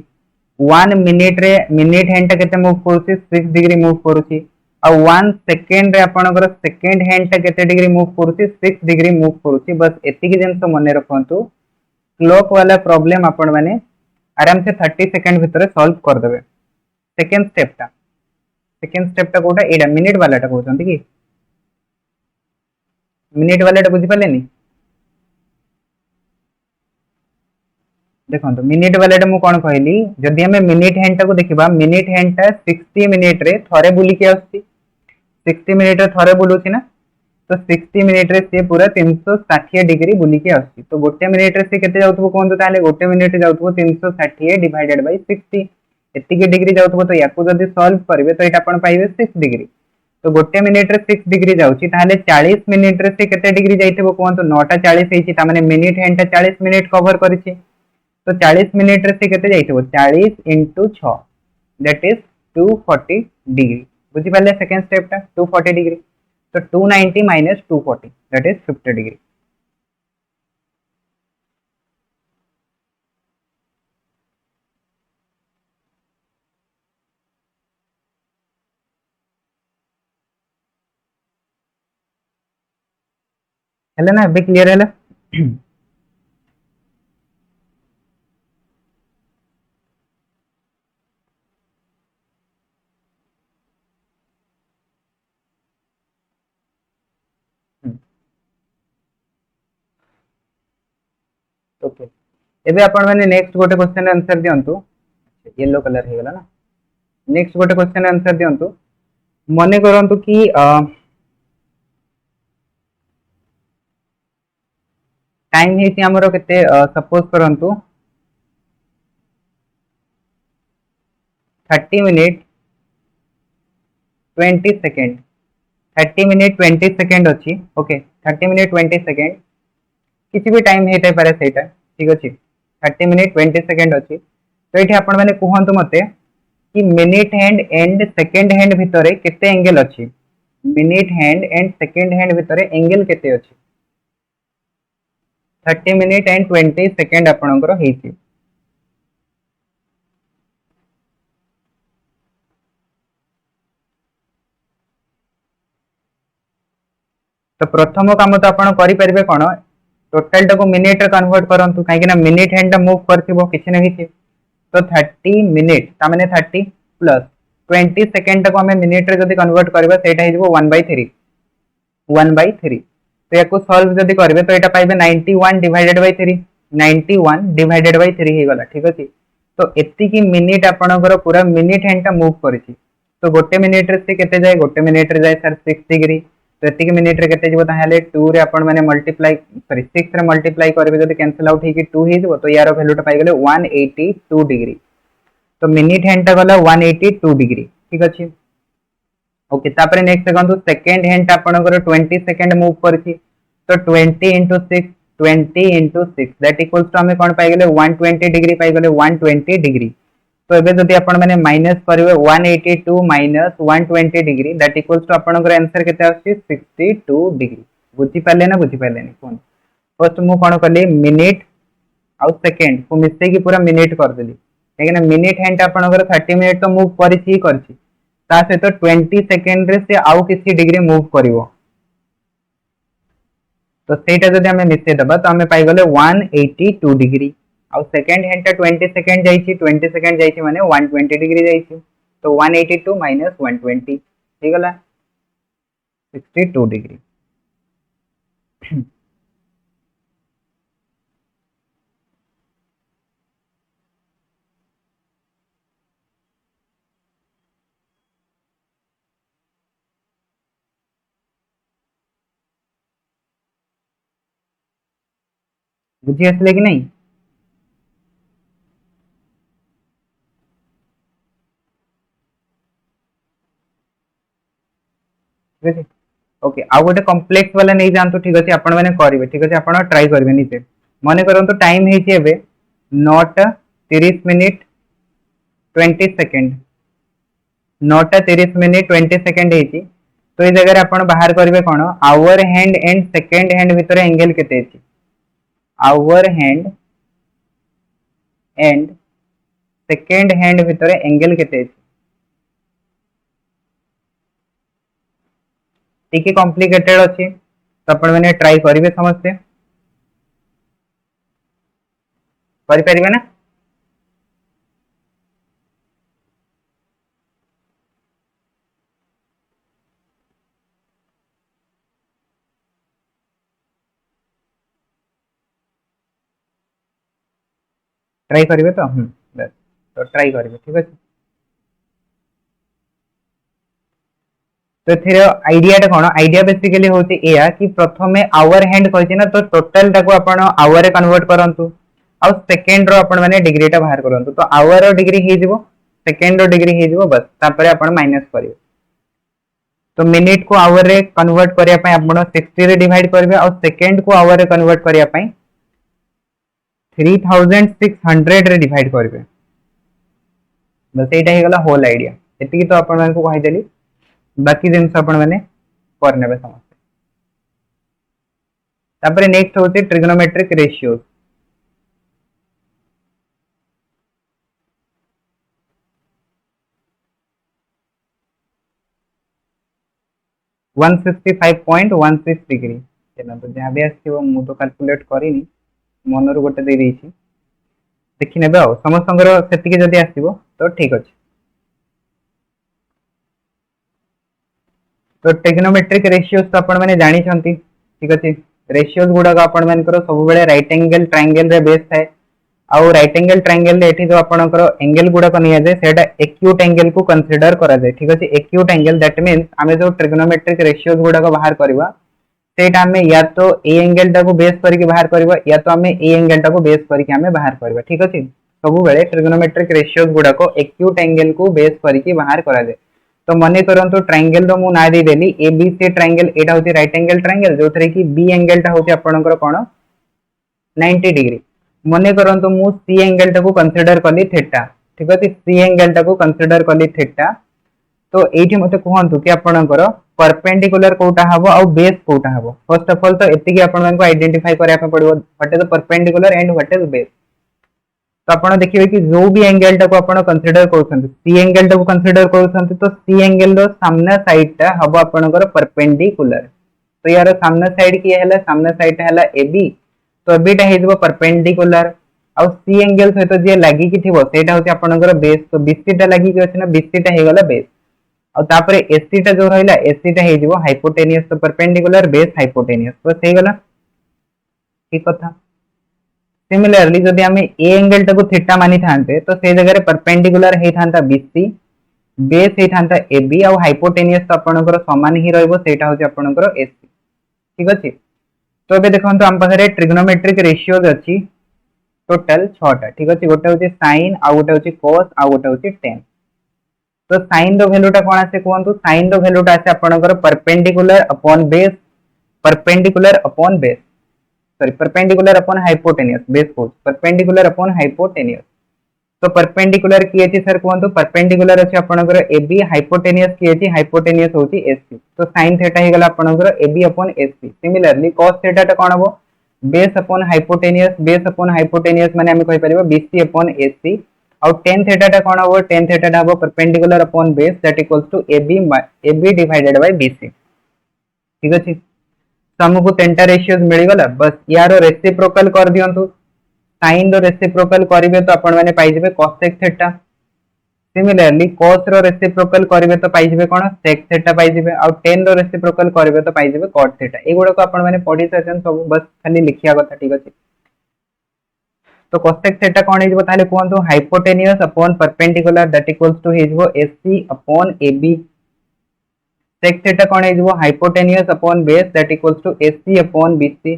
1 मिनिट रे मिनिट हैंड टा केते मूव करूची 6 डिग्री मूव करूची आ 1 सेकंड रे आपनकर सेकंड हैंड टा केते डिग्री मूव करूची 6 डिग्री मूव करूची बस एतिकी जिंस मने रखंतु क्लॉक वाला प्रॉब्लम आपण माने आराम से 30 सेकंड भीतर सॉल्व कर देबे सेकंड स्टेप टा कोटा एडा मिनिट वाला टा कहउछंती कि मिनिट वाला टा बुझी पालेनी देखो मिनिट वाला टा मु कोन कहली जदि हमें मिनिट हैंड टा को देखिबा मिनिट हैंड टा 60 मिनिट रे थरे बुली के आछी 60 मिनिट रे थरे बुलुची ना तो 60 मिनिट रे से पूरा 360 डिग्री बुली के आछी तो गोटे मिनिट रे से केते जाउतबो कोन ताले गोटे मिनिट रे जाउतबो 360 डिवाइडेड बाय 60 एतिके डिग्री जाउतबो तो याकू जदि सॉल्व करबे तो एटा आपण पाइबे 6 डिग्री तो गोटे मिनिट रे 6 डिग्री जाउची ताले 40 मिनिट रे से केते डिग्री जाइतबो कोन तो 9 टा 40 हेची ता माने मिनिट हैंड टा 40 मिनिट कवर करिछि तो 40 मिनिट रे से केते जाइतबो 40 * 6 दैट इज 240 डिग्री बुझी पाले सेकंड स्टेप टा 240 डिग्री तो 290 - 240 दैट इज 50 डिग्री हेले ना अभी क्लियर है ओके एबे आपण माने नेक्स्ट गोटे क्वेश्चन आंसर दियंतु येलो कलर हे गला ना नेक्स्ट गोटे क्वेश्चन आंसर दियंतु मने करंतु कि टाइम हेची हमरो केते सपोज करंतु 30 मिनिट 20 सेकंड 30 मिनिट 20 सेकंड अछि ओके 30 मिनिट 20 सेकंड किसी भी टाइम हेते पारे सेटा ठीक अछि 30 मिनिट 20 सेकंड अछि तो एठी आपण माने कहंतु मते कि minute hand and second hand भितरे केते एंगल अछि minute hand and second hand भितरे एंगल केते अछि 30 मिनिट एंड 20 सेकंड आपणकर हेछि तो प्रथम काम तो आपण करि परिबे कोन टोटल टा को मिनिट रे कन्वर्ट करंतु काहे कि ना मिनिट हैंड टा मूव करथिबो किछि ना किछि तो 30 मिनिट ता माने 30 प्लस 20 सेकंड को हमें मिनिट रे जदी कन्वर्ट करबा सेटा हिजबो 1/3 1/3 तो याको सॉल्व जदी करबे तो एटा पाइबे 91 डिवाइडेड बाय 3 91 डिवाइडेड बाय 3 हे गला ठीक अछि तो एति की मिनिट आपनकर पूरा मिनिट हैंड टा मूव करिछि तो गोटे मिनिट रे से केते जाय गोटे मिनिट रे जाय सर 6 डिग्री तो एति की मिनिट रे केते जबो ताहाले 2 रे आपण माने मल्टीप्लाई सॉरी 6 रे मल्टीप्लाई करबे जदी कैंसिल आउट हे की 2 हे जबो तो यार वैल्यू टा पाइ गेले 182 डिग्री तो मिनिट हैंड टा गला 182 डिग्री ठीक अछि ओके तापरे नेक्स्ट देखंतु सेकंड हैंड टा आपनकर 20 सेकंड मूव करछि तो 20 * 6 20 * 6 दैट इक्वल्स टू हमें कोन पाइ गेले 120 डिग्री पाइ गेले 120 डिग्री तो एबे जदी आपण माने माइनस करबे 182 - 120 डिग्री दैट इक्वल्स टू आपनकर आंसर केते आछि 62 डिग्री बुझी पाले ना बुझी पाले नहीं कोन फर्स्ट मु कोन करली मिनिट आउ सेकंड को मिसते की पूरा मिनिट कर देली लेकिन मिनिट हैंड आपनकर 30 मिनिट तो मूव करछि करछि ता से तो 20 सेकंड रे से आउ किसी डिग्री मूव करिवो तो सेटा जदि हमें मिसे दबा तो हमें पाइ गले 182 डिग्री आउ सेकंड हैंड टा 20 सेकंड जाइछि 20 सेकंड जाइछि माने 120 डिग्री जाइछि तो 182 - 120 हे गला 62 डिग्री बुझी आसले कि नहीं ठीक है ओके आ गोटे कॉम्प्लेक्स वाला नहीं जानतो ठीक अछि आपण माने करिवे ठीक अछि आपण ट्राई करबे नीचे माने करंतु टाइम हेछि एबे 9 टा 30 मिनिट 20 सेकंड 9 टा 30 मिनिट 20 सेकंड हेछि तो ए जगह रे आपण बाहर करबे कोन hour hand and second hand भितरे एंगल केते अछि hour hand and second hand भितर एंगल केते टिके कॉम्प्लिकेटेड अच्छी तो आपण मैंने ट्राई करेंगे समस्ते करें ना ट्राई करेंगे तो बस तो ट्राई करेंगे ठीक है तो एथिर आइडिया कौन आइडिया बेसिकली होची एया कि प्रथमे आवर हैंड कहछि ना तो टोटल टाको आपण आवर रे कन्वर्ट करंतु आ सेकंड रो आपण माने डिग्री टा बाहर करंतु तो आवर रो डिग्री हे जिवो सेकंड रो डिग्री हे जिवो बस तापरे आपण माइनस करिवे तो मिनिट को आवर रे कन्वर्ट करिया पय आपण 60 रे डिवाइड करबे और सेकंड को आवर रे कन्वर्ट करिया पय 3600 रे डिवाइड करबे बस एटा हे गला होल आइडिया एतिकी तो आपण माने को कहि देली बाकी जिनस आपण माने करनेबे समस्ते तापरे नेक्स्ट होते ट्रिग्नोमेट्रिक रेशियोज 165.16 डिग्री चलो तो जहाँ भी आसो मु तो कैलकुलेट करिनी मनरू गोटे दे देछि देखि नेबे आ समस्तंगर सेतिके जदी आसीबो तो ठीक अछि तो ट्रिग्नोमेट्रिक रेशियोज तो आपण माने जानि छंती ठीक अछि रेशियोज गुडा का आपण मानकर सब बेले राइट एंगल ट्रायंगल रे बेस थाए आउ राइट एंगल ट्रायंगल रे एठी जो आपणकर एंगल गुडा को निया जाय सेटा एक्यूट एंगल को कंसीडर करा जाय ठीक अछि एक्यूट एंगल दैट मींस आमे जो ट्रिग्नोमेट्रिक रेशियोज गुडा को बाहर करबा सेटा हमें या तो ए एंगल टा को बेस करके बाहर करबा या तो हमें ए एंगल टा को बेस करके हमें बाहर करबा ठीक अछि सब बेले ट्रिग्नोमेट्रिक रेशियोज गुडा को एक्यूट एंगल को बेस करके बाहर करा जाय तो मने करंतु ट्रायंगल रो मु ना दे देली एबीसी ट्रायंगल एटा होती राइट एंगल ट्रायंगल जो थरे कि बी एंगल टा होती आपणकर कोन 90 डिग्री मने करंतु मु सी एंगल टा को कंसीडर करली थीटा ठीक अछि सी एंगल टा को कंसीडर करली थीटा तो एठी मते कहंतु कि आपणकर परपेंडिकुलर कोटा हबो और बेस कोटा हबो फर्स्ट ऑफ ऑल तो एति कि आपण को आइडेंटिफाई करिया पे पड़िबो what is the perpendicular and what is base तो आपण देखिबे कि जो भी एंगल टा को आपण कंसीडर करछंती सी एंगल टा को कंसीडर करछंती तो सी एंगल रो सामना साइड टा हबो आपणकर परपेंडिकुलर तो यार सामना साइड की हैला सामना साइड टा हैला एबी तो एबी टा हेजबो परपेंडिकुलर और सी एंगल सहित जे लागि कि थिबो सेटा होती आपणकर बेस तो बीसी टा लागि कि अछि ना बीसी टा हे गला बेस और तापरे एसी टा जो रहइला एसी टा हेजबो हाइपोटेनियस तो परपेंडिकुलर बेस हाइपोटेनियस तो से गला ठीक कथा सिमिलरली जदि हमें ए एंगल टाको थीटा मानि थांते तो से जगह रे परपेंडिकुलर हे थांता बीसी बेस हे थांता एबी और हाइपोटेनियस तो आपनकर समान ही रहइबो सेटा होची आपनकर एसी ठीक अछि तो बे देखंतु हम पाखरे ट्रिग्नोमेट्रिक रेशियोज अछि टोटल 6 टा ठीक अछि गोटे होची sin आ गोटे होची cos आ गोटे होची tan तो sin रो वैल्यू टा कोन आसे कोहंतु sin रो वैल्यू टा आसे आपनकर perpendicular upon base perpendicular upon base sorry perpendicular upon hypotenuse base cos perpendicular upon hypotenuse तो परपेंडिकुलर की अछि सर कोहंतु परपेंडिकुलर अछि आपनकर एबी हाइपोटेनियस की अछि हाइपोटेनियस होची एसी तो sin थीटा हे गला आपनकर AB upon AC similarly cos theta टा कोन हबो बेस अपॉन हाइपोटेनियस माने हम कहि परिबो बीसी अपॉन एसी और tan थीटा टा कोन हबो tan थीटा टा हबो perpendicular upon base that equals to AB divided by BC ठीक अछि तो हमको तीनटा रेशियोज मिल गला बस यार रेसिप्रोकल कर दियंतु sin रो रेसिप्रोकल करिवे तो आपण माने पाइ जेबे cos sec theta similarly cos रो रेसिप्रोकल करिवे तो पाइ जेबे कोन sec थीटा पाइ जेबे और tan रो रेसिप्रोकल करिवे तो पाइ जेबे cot थीटा एगुडा को आपण माने पढि सचन सब बस खाली लिखिया कथा ठीक अछि तो cos sec थीटा कोन हिजबो ताले कोहंतु hypotenuse upon perpendicular that equals to हिजबो AC upon AB sec theta कोन हिजबो hypotenuse upon base that equals to AC upon BC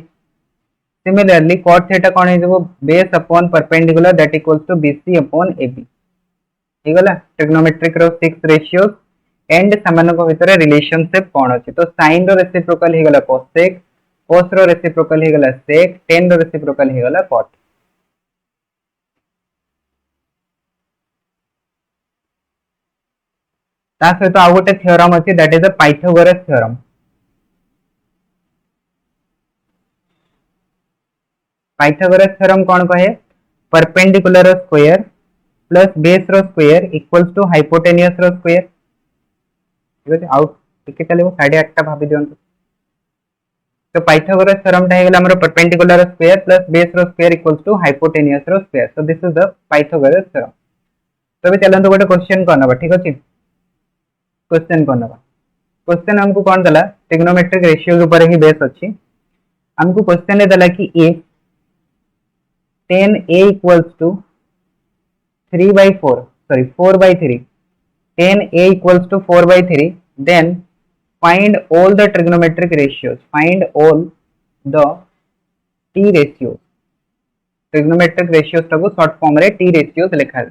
similarly cot theta कोन हिजबो base upon perpendicular that equals to BC upon AB ठीक होला trigonometric row 6 ratios and समान को भितर रिलेशनशिप कोन अछि तो sin रो रेसिप्रोकल हे गला cos sec cos रो रेसिप्रोकल हे गला sec tan रो रेसिप्रोकल हे गला cot ता सहित आ गोटे थ्योरम अछि that is the Pythagoras theorem. Pythagoras theorem कौन कहे? परपेंडिकुलर स्क्वायर प्लस बेस रो स्क्वायर इक्वल्स टू हाइपोटेनियस रो स्क्वायर। ठीक है आउ टिके चलो 8:30 भाभी दियंतु। तो पाइथागोरस थ्योरम टा हेगला हमर परपेंडिकुलर स्क्वायर प्लस बेस रो स्क्वायर इक्वल्स टू हाइपोटेनियस रो square. So this is the Pythagoras theorem. तो भी चलंतु गोटे क्वेश्चन करनबा। ठीक अछि, क्वेश्चन करनबा। क्वेश्चन हमको कौन दला? ट्रिग्नोमेट्रिक रेशियोज ऊपर ही बेस अछि। हमको क्वेश्चन ले दला कि if 10a equals to 3 by 4 sorry 4 by 3, 10a equals to 4 by 3, then find all the trigonometric ratios, find all the t ratios। Trigonometric ratios टाको शॉर्ट फॉर्म रे टी रेशियोज लिखा है।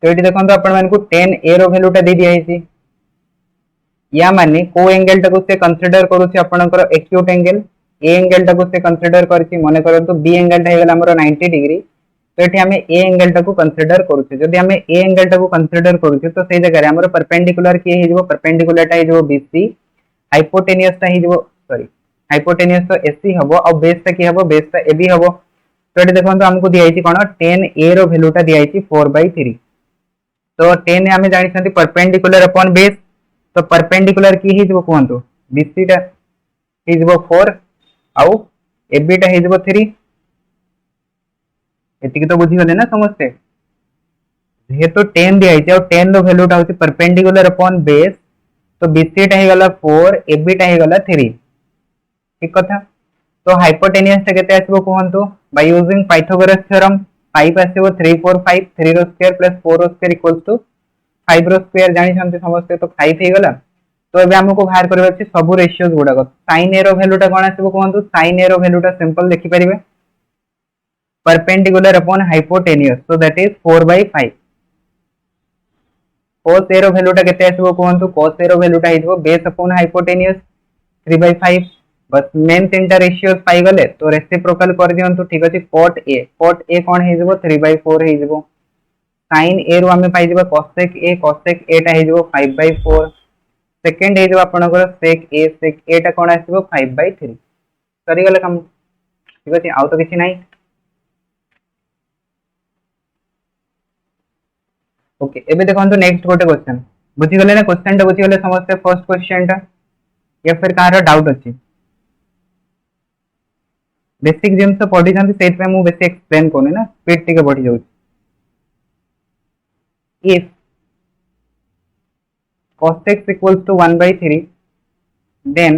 तो ये देखो अपन मानकु 10a रो वैल्यूटा दे दिया है। या माने को एंगल टाको से कंसीडर करूची आपनकर एक्यूट एंगल, ए एंगल टाको से कंसीडर करची माने करंतु बी एंगल टा हेगला हमर 90 डिग्री। तो एठी हमें ए एंगल टाको कंसीडर करूची। जदि हमें ए एंगल टाको कंसीडर करूची तो सेही जगह रे हमर परपेंडिकुलर के हे जबो, परपेंडिकुलर टा हे जबो बीसी, हाइपोटेनियस टा हे जबो सॉरी हाइपोटेनियस तो एसी हबो और बेस टा की हबो, बेस टा एबी हबो। तो एठी देखंतु हमको दिया हिची कोन 10a रो वैल्यूटा दिया हिची 4/3। तो 10 हमें जानि छथि परपेंडिकुलर अपॉन बेस। तो परपेंडिकुलर की ही जबो कोहंतु बीसी टा ही जबो 4 आउ एबी टा ही जबो 3। एतिकी तो बुझी गले ना समझते। जेहेतु 10 दिया हिची और 10 रो वैल्यूटा होची परपेंडिकुलर अपॉन बेस। तो बीसी टा ही गला 4, एबी टा ही गला 3। ठीक कथा। तो हाइपोटेनियस टा केते आसीबो कोहंतु बाय यूजिंग पाइथागोरस थ्योरम। 5 आसीबो 3 4 5, 3 रो स्क्वायर प्लस 4 रो स्क्वायर इक्वल्स टू 5 रो स्क्वायर जानि छथि समझते। तो 5 हे गला। तो एबे हमको बाहर करबा अछि सब रेशियोज गुडा। sin a रो वैल्यूटा कोन आसीबो कोहंतु? sin a रो वैल्यूटा सिंपल लिखि परिबे perpendicular upon hypotenuse. So that is 4/5। cos a रो वैल्यूटा केते आसीबो कोहंतु? cos a रो वैल्यूटा हिजबो बेस अपॉन हाइपोटेनियस 3/5। बस मेन तीनटा रेशियोज पाई गले तो रेसिप्रोकल कर दियंतु। ठीक अछि, cot a, cot a cone हिजबो 3/4 हिजबो। sin a रो हमें पाई जबो cosec a, cosec a टा हिजबो 5/4। सेकंड हे जो आपनकर sec a टा कोन आसीबो 5/3। सरी गले काम। ठीक अछि, आउ तो किछि नाही। ओके एबे देखंतु नेक्स्ट गोटे क्वेश्चन। बुझी गले ना क्वेश्चन टा? बुझी गले समझते फर्स्ट क्वेश्चन टा या फिर कहारो डाउट अछि? बेसिक जिम्स पढ़ी जानते सेट पे मु बेसी एक्सप्लेन कोनी ना, स्पीड टिके बढ़ी जाउछ। If cos x equals to 1/3, then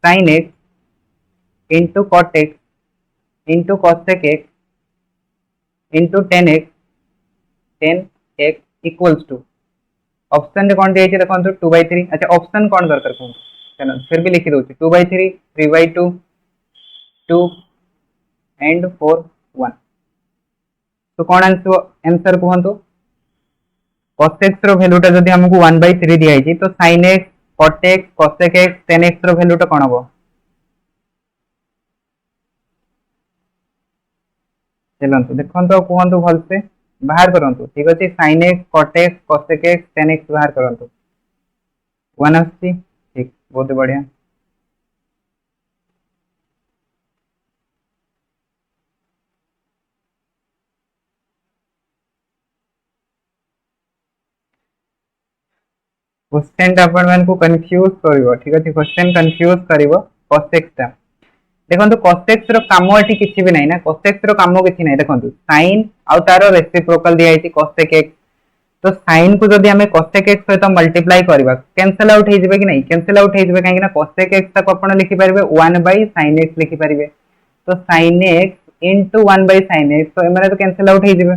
sin x into cot x into cosec x into 10x equals to option रे कोन दिया छै देखंतु 2/3। अच्छा ऑप्शन कोन दरकार कोन चलो फिर भी लिखि दउछि 2/3, 3/2, 2 एंड 4 1। तो कोन आंसर कहंतु? cos x रो वैल्यूटा जदी हमकु 1/3 दिया हिची तो sin x, cot x, cosec x, tan x रो वैल्यूटा कोन हबो? चलंतु देखंतु कहंतु भलसे बाहर करंतु। ठीक अछि, sin x, cot x, cosec x, tan x बाहर करंतु। 1 आछि। ठीक, बहुत बढ़िया। क्वेश्चन अपन मान को कंफ्यूज करिवो। ठीक अछि, क्वेश्चन कंफ्यूज करिवो cos x टा। देखंतु cos x रो काम एठी किछि भी नै ना, cos x रो काम किछि नै। देखंतु sin आउ तारो रेसिप्रोकल दिया हिची cosec x। तो sin को जदी हमें cosec x सहित मल्टीप्लाई करबा कैंसिल आउट हे जिवे कि नै? कैंसिल आउट हे जिवे काहे कि ना cosec x तक अपन लिखि परिबे 1/sin x लिखि परिबे। तो sin x into 1/sin x तो एमाने तो कैंसिल आउट हे जिवे।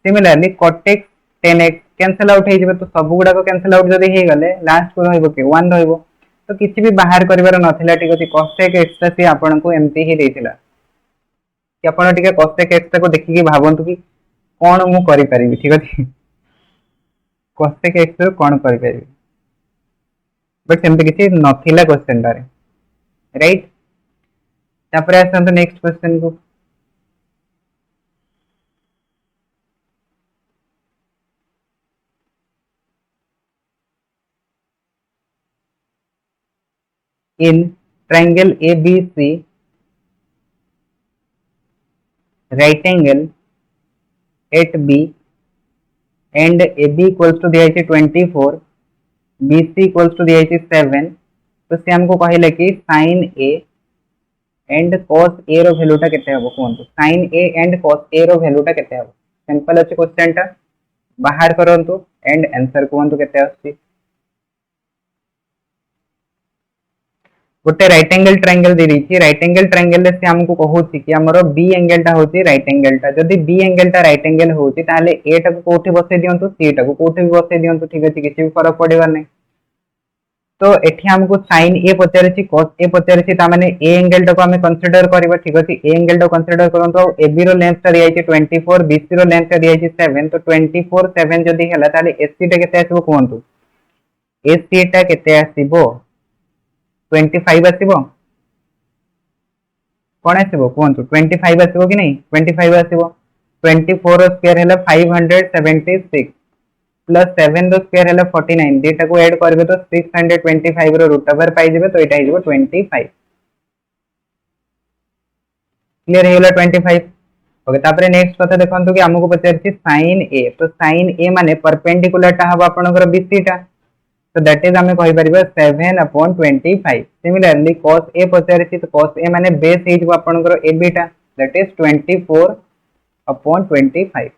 Similarly cot x tan x cancel out हे जिवे। तो सब गुडा को कैंसिल आउट जदी हे गले लास्ट को रहइबो के 1 रहइबो। तो किछि भी बाहर करिवार नथिला। ठीक अछि, cosec x ता से आपन को एमती ही देथिला कि आपन टिके cosec x को देखि कि भाबंतु कि कोन मु करि परिबि। ठीक अछि, cosec x रो कोन करि परिबि बट सेमते किछि नथिला क्वेश्चन टारे। राइट, तापरे आसंतु नेक्स्ट क्वेश्चन को। in triangle ABC right angle at B and AB equals to दिया है 24 BC इक्वल्स टू दिया है 7 तो से हमको कहले कि sin A and cos A रो वैल्यूटा केते हबो कोन sin A and cos A रो वैल्यूटा केते हबो सिंपल अछि क्वेश्चनटा बाहर करंतु एंड आंसर कोन केते आछि गोटे राइट एंगल ट्रायंगल दे दी राइट एंगल ट्रायंगल से हमको कहूची कि हमरो बी एंगल टा होची राइट एंगल टा जदी बी एंगल टा राइट एंगल होची ताले ए टा को कोठी बसे दियंतु सी टा को कोठी बसे दियंतु ठीक अछि किछि फरक पड़िबा नै तो एठी हमको sin ए पचारछि cos ए पचारछि ता माने ए एंगल टा को हमें कंसीडर करबा ठीक अछि ए एंगल टा कंसीडर करंतो ए बी रो लेंथ ता दिया छै 24 बी सी रो लेंथ ता दिया छै 7 तो 24 7 जदी हला ताले एस सी टा केते आसीबो कोहंतु एस सी टा केते आसीबो 25 आसीबो कोन आसीबो कोहंतु 25 आसीबो कि नै 25 आसीबो 24 रो स्क्वायर हला 576 प्लस 7 रो स्क्वायर हला 49 डेटा को ऐड करबे तो 625 रो रूट ओवर पाई जेबे तो एटा हिजबो 25 क्लियर हेला 25 ओके तापरे नेक्स्ट कथा देखंतु कि हमको पचारछि sin a तो sin a माने परपेंडिकुलर टा हबो आपनकर BC टा तो दैट इज हमें कहि परिबा 7/25 सिमिलरली cos a पचारछि तो cos a माने बेस हिजबो आपनकर ab टा दैट इज 24/25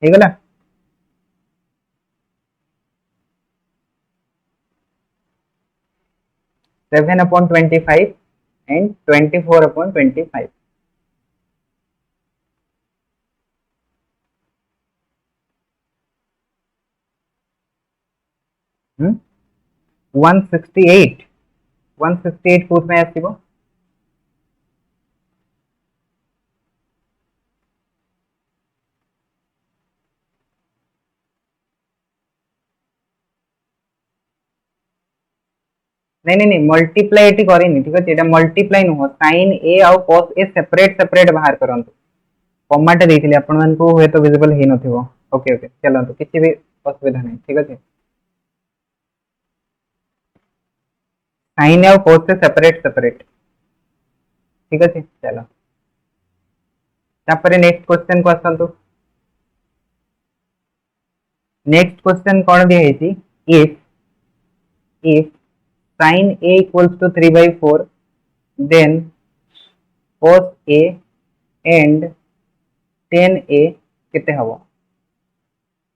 हे गला 7/25 and 24/25 168 फुट में आसीबो नहीं मल्टीप्लाई एटी करेनी ठीक अछि एटा मल्टीप्लाई न हो sin a और cos a सेपरेट बाहर करंतु कॉमा टा देथिले आपण मन को होय तो विजिबल हे नथिबो ओके चलंतु किछि भी असुविधा नहीं ठीक अछि sin और cos से सेपरेट ठीक अछि चलो तापरे नेक्स्ट क्वेश्चन को आसंतु नेक्स्ट क्वेश्चन कोन दिया हेछि if sin a equals to 3/4 then cos a and tan a केते हबो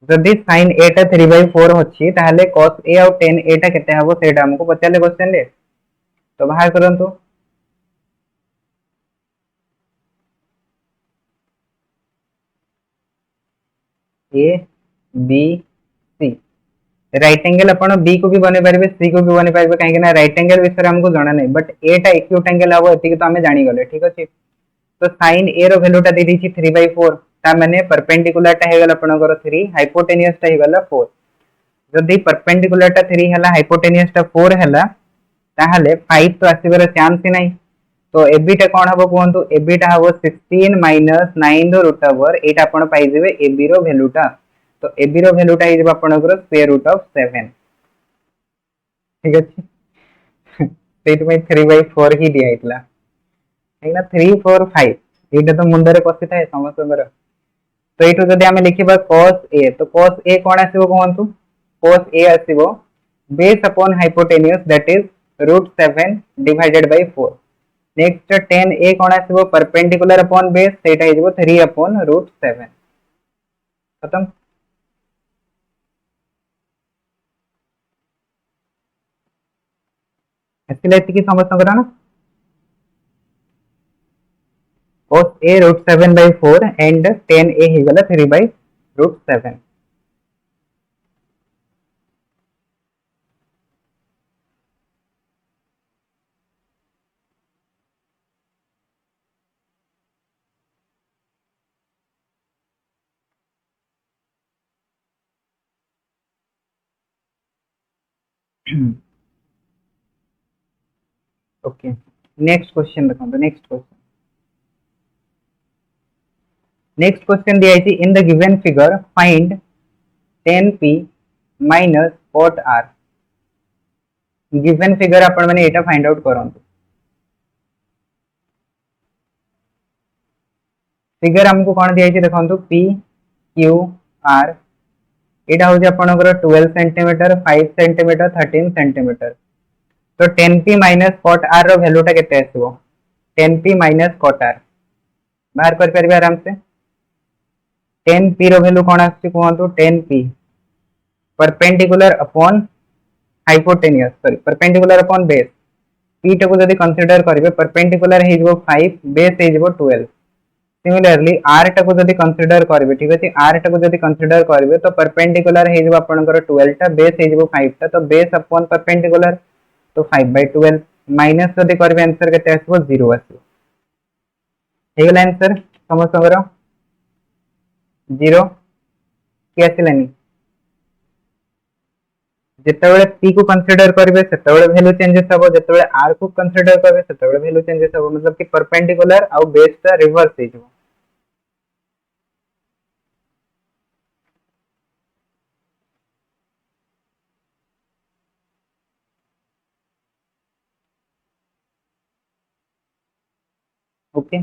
जदि sin a टा 3/4 होछि ताहले cos a और tan a टा केते हबो सेटा हमको पचाले क्वेश्चन ले तो बाहर करंतु a b c right angle अपन बी को भी बने पारे सी को भी बने पारे कहीं ना राइट एंगल विषय हमको जाना नहीं बट ए टा एक्यूट एंगल हबो एतिक तो हमें जानी गले ठीक अछि तो sin a रो वैल्यू टा दे दी छी 3/4 ता माने परपेंडिकुलर टा हे गला आपनकर 3 हाइपोटेनियस टा हे गला 4 जदी परपेंडिकुलर टा 3 हला हाइपोटेनियस टा 4 हला ताहले 5 तो आसीबर चांस ही नहीं तो ab टा कोन हबो कोहंतु ab टा हबो 16 - 9 रो रूट ओवर एटा आपण पाई जेबे ab रो वैल्यू टा तो ab रो वैल्यू टा हिजबा आपनकर स्क्वायर रूट ऑफ 7 ठीक अछि सेट में 3/4 ही दिया इतला हैना 3 4 5 एटा तो मुंडरे पसी थाए समस्तकर तो एटो जदी हमें लिखिबा cos a तो cos a कोन आसीबो कोहंतु cos a आसीबो base upon hypotenuse that is √7 divided by 4 next tan a कोन आसीबो परपेंडिकुलर अपॉन बेस सेटा हिजबो 3/√7 खत्म एस्टिमेट की समझ ना cos a √7/4 and tan a ही गला 3/√7 ओके नेक्स्ट क्वेश्चन देखो नेक्स्ट क्वेश्चन दिया है in the given figure find tan p minus cot r given figure आपण माने एटा फाइंड आउट करंतु फिगर हमको कौन दिया देखो पी क्यू आर यहाँ हूँ आपंकर 12 सेंटीमीटर 5 सेंटीमीटर 13 सेंटीमीटर तो 10p माइनस कट आर रैल्यूटा के 10p माइनस कट आर बाहर कर आराम से 10p रैल्यू कौन आसतु 10p perpendicular upon hypotenuse sorry perpendicular upon base p टाको जदि कंसीडर करेंगे परपेंडिकुलर हो 5 बेस हो 12 सिमिलरली r टाको जदि कंसीडर करेंगे ठीक अच्छे r टाको जदि कंसीडर करेंगे तो परपेंडिकुलर हो आपंकर 12 टा बेस हो 5 टा तो बेस अपॉन परपेंडिकुलर तो 5/12 माइनस जदि करेंगे आंसर के 0 आसगला आंसर समस्त 0 कि आसलानी जितेबाला p को कंसीडर करेंगे सेतेबाला वैल्यू चेंजेस हम जितेबाला r को कंसीडर करेंगे सेतेबाला वैल्यू चेंजेस हम मतलब कि परपेंडिकुलर आउ बेस टा रिवर्स हो जाए ओके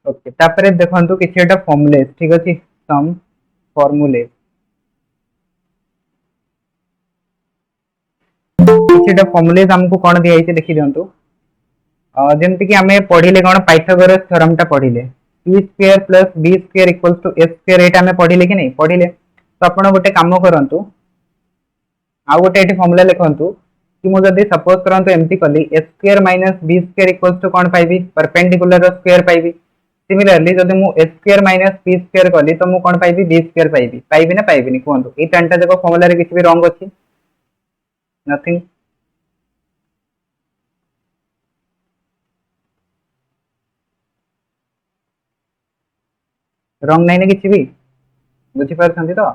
ओके तापर देखंतु किछटा फॉर्मुलेस ठीक अछि सम फॉर्मुलेस किछटा फॉर्मुलेस हमको कोन दिया हिचे देखि दियंतु जेमति कि हमें पढिले कोन पाइथागोरस थ्योरम टा पढिले p square plus b square equals to s square एटा हमें पढिले कि नहीं पढिले तो आपण गोटे काम करंतु आ गोटे एटी फॉर्मुला लिखंतु कि मु जदी सपोज करंतु एमती कली s square minus b square equals to कोन पाइबी परपेंडिकुलर स्क्वायर पाइबी सिमिलरली जदी मु s square minus p square कली तो मु कोन पाइबी b स्क्वायर पाइबी पाइबी ना पाइबी नि कोंतु ए टानटा जको फॉर्मुला रे किछि भी रॉन्ग अछि नथिंग रॉन्ग नहीं किसी भी बुझी पारछंती तो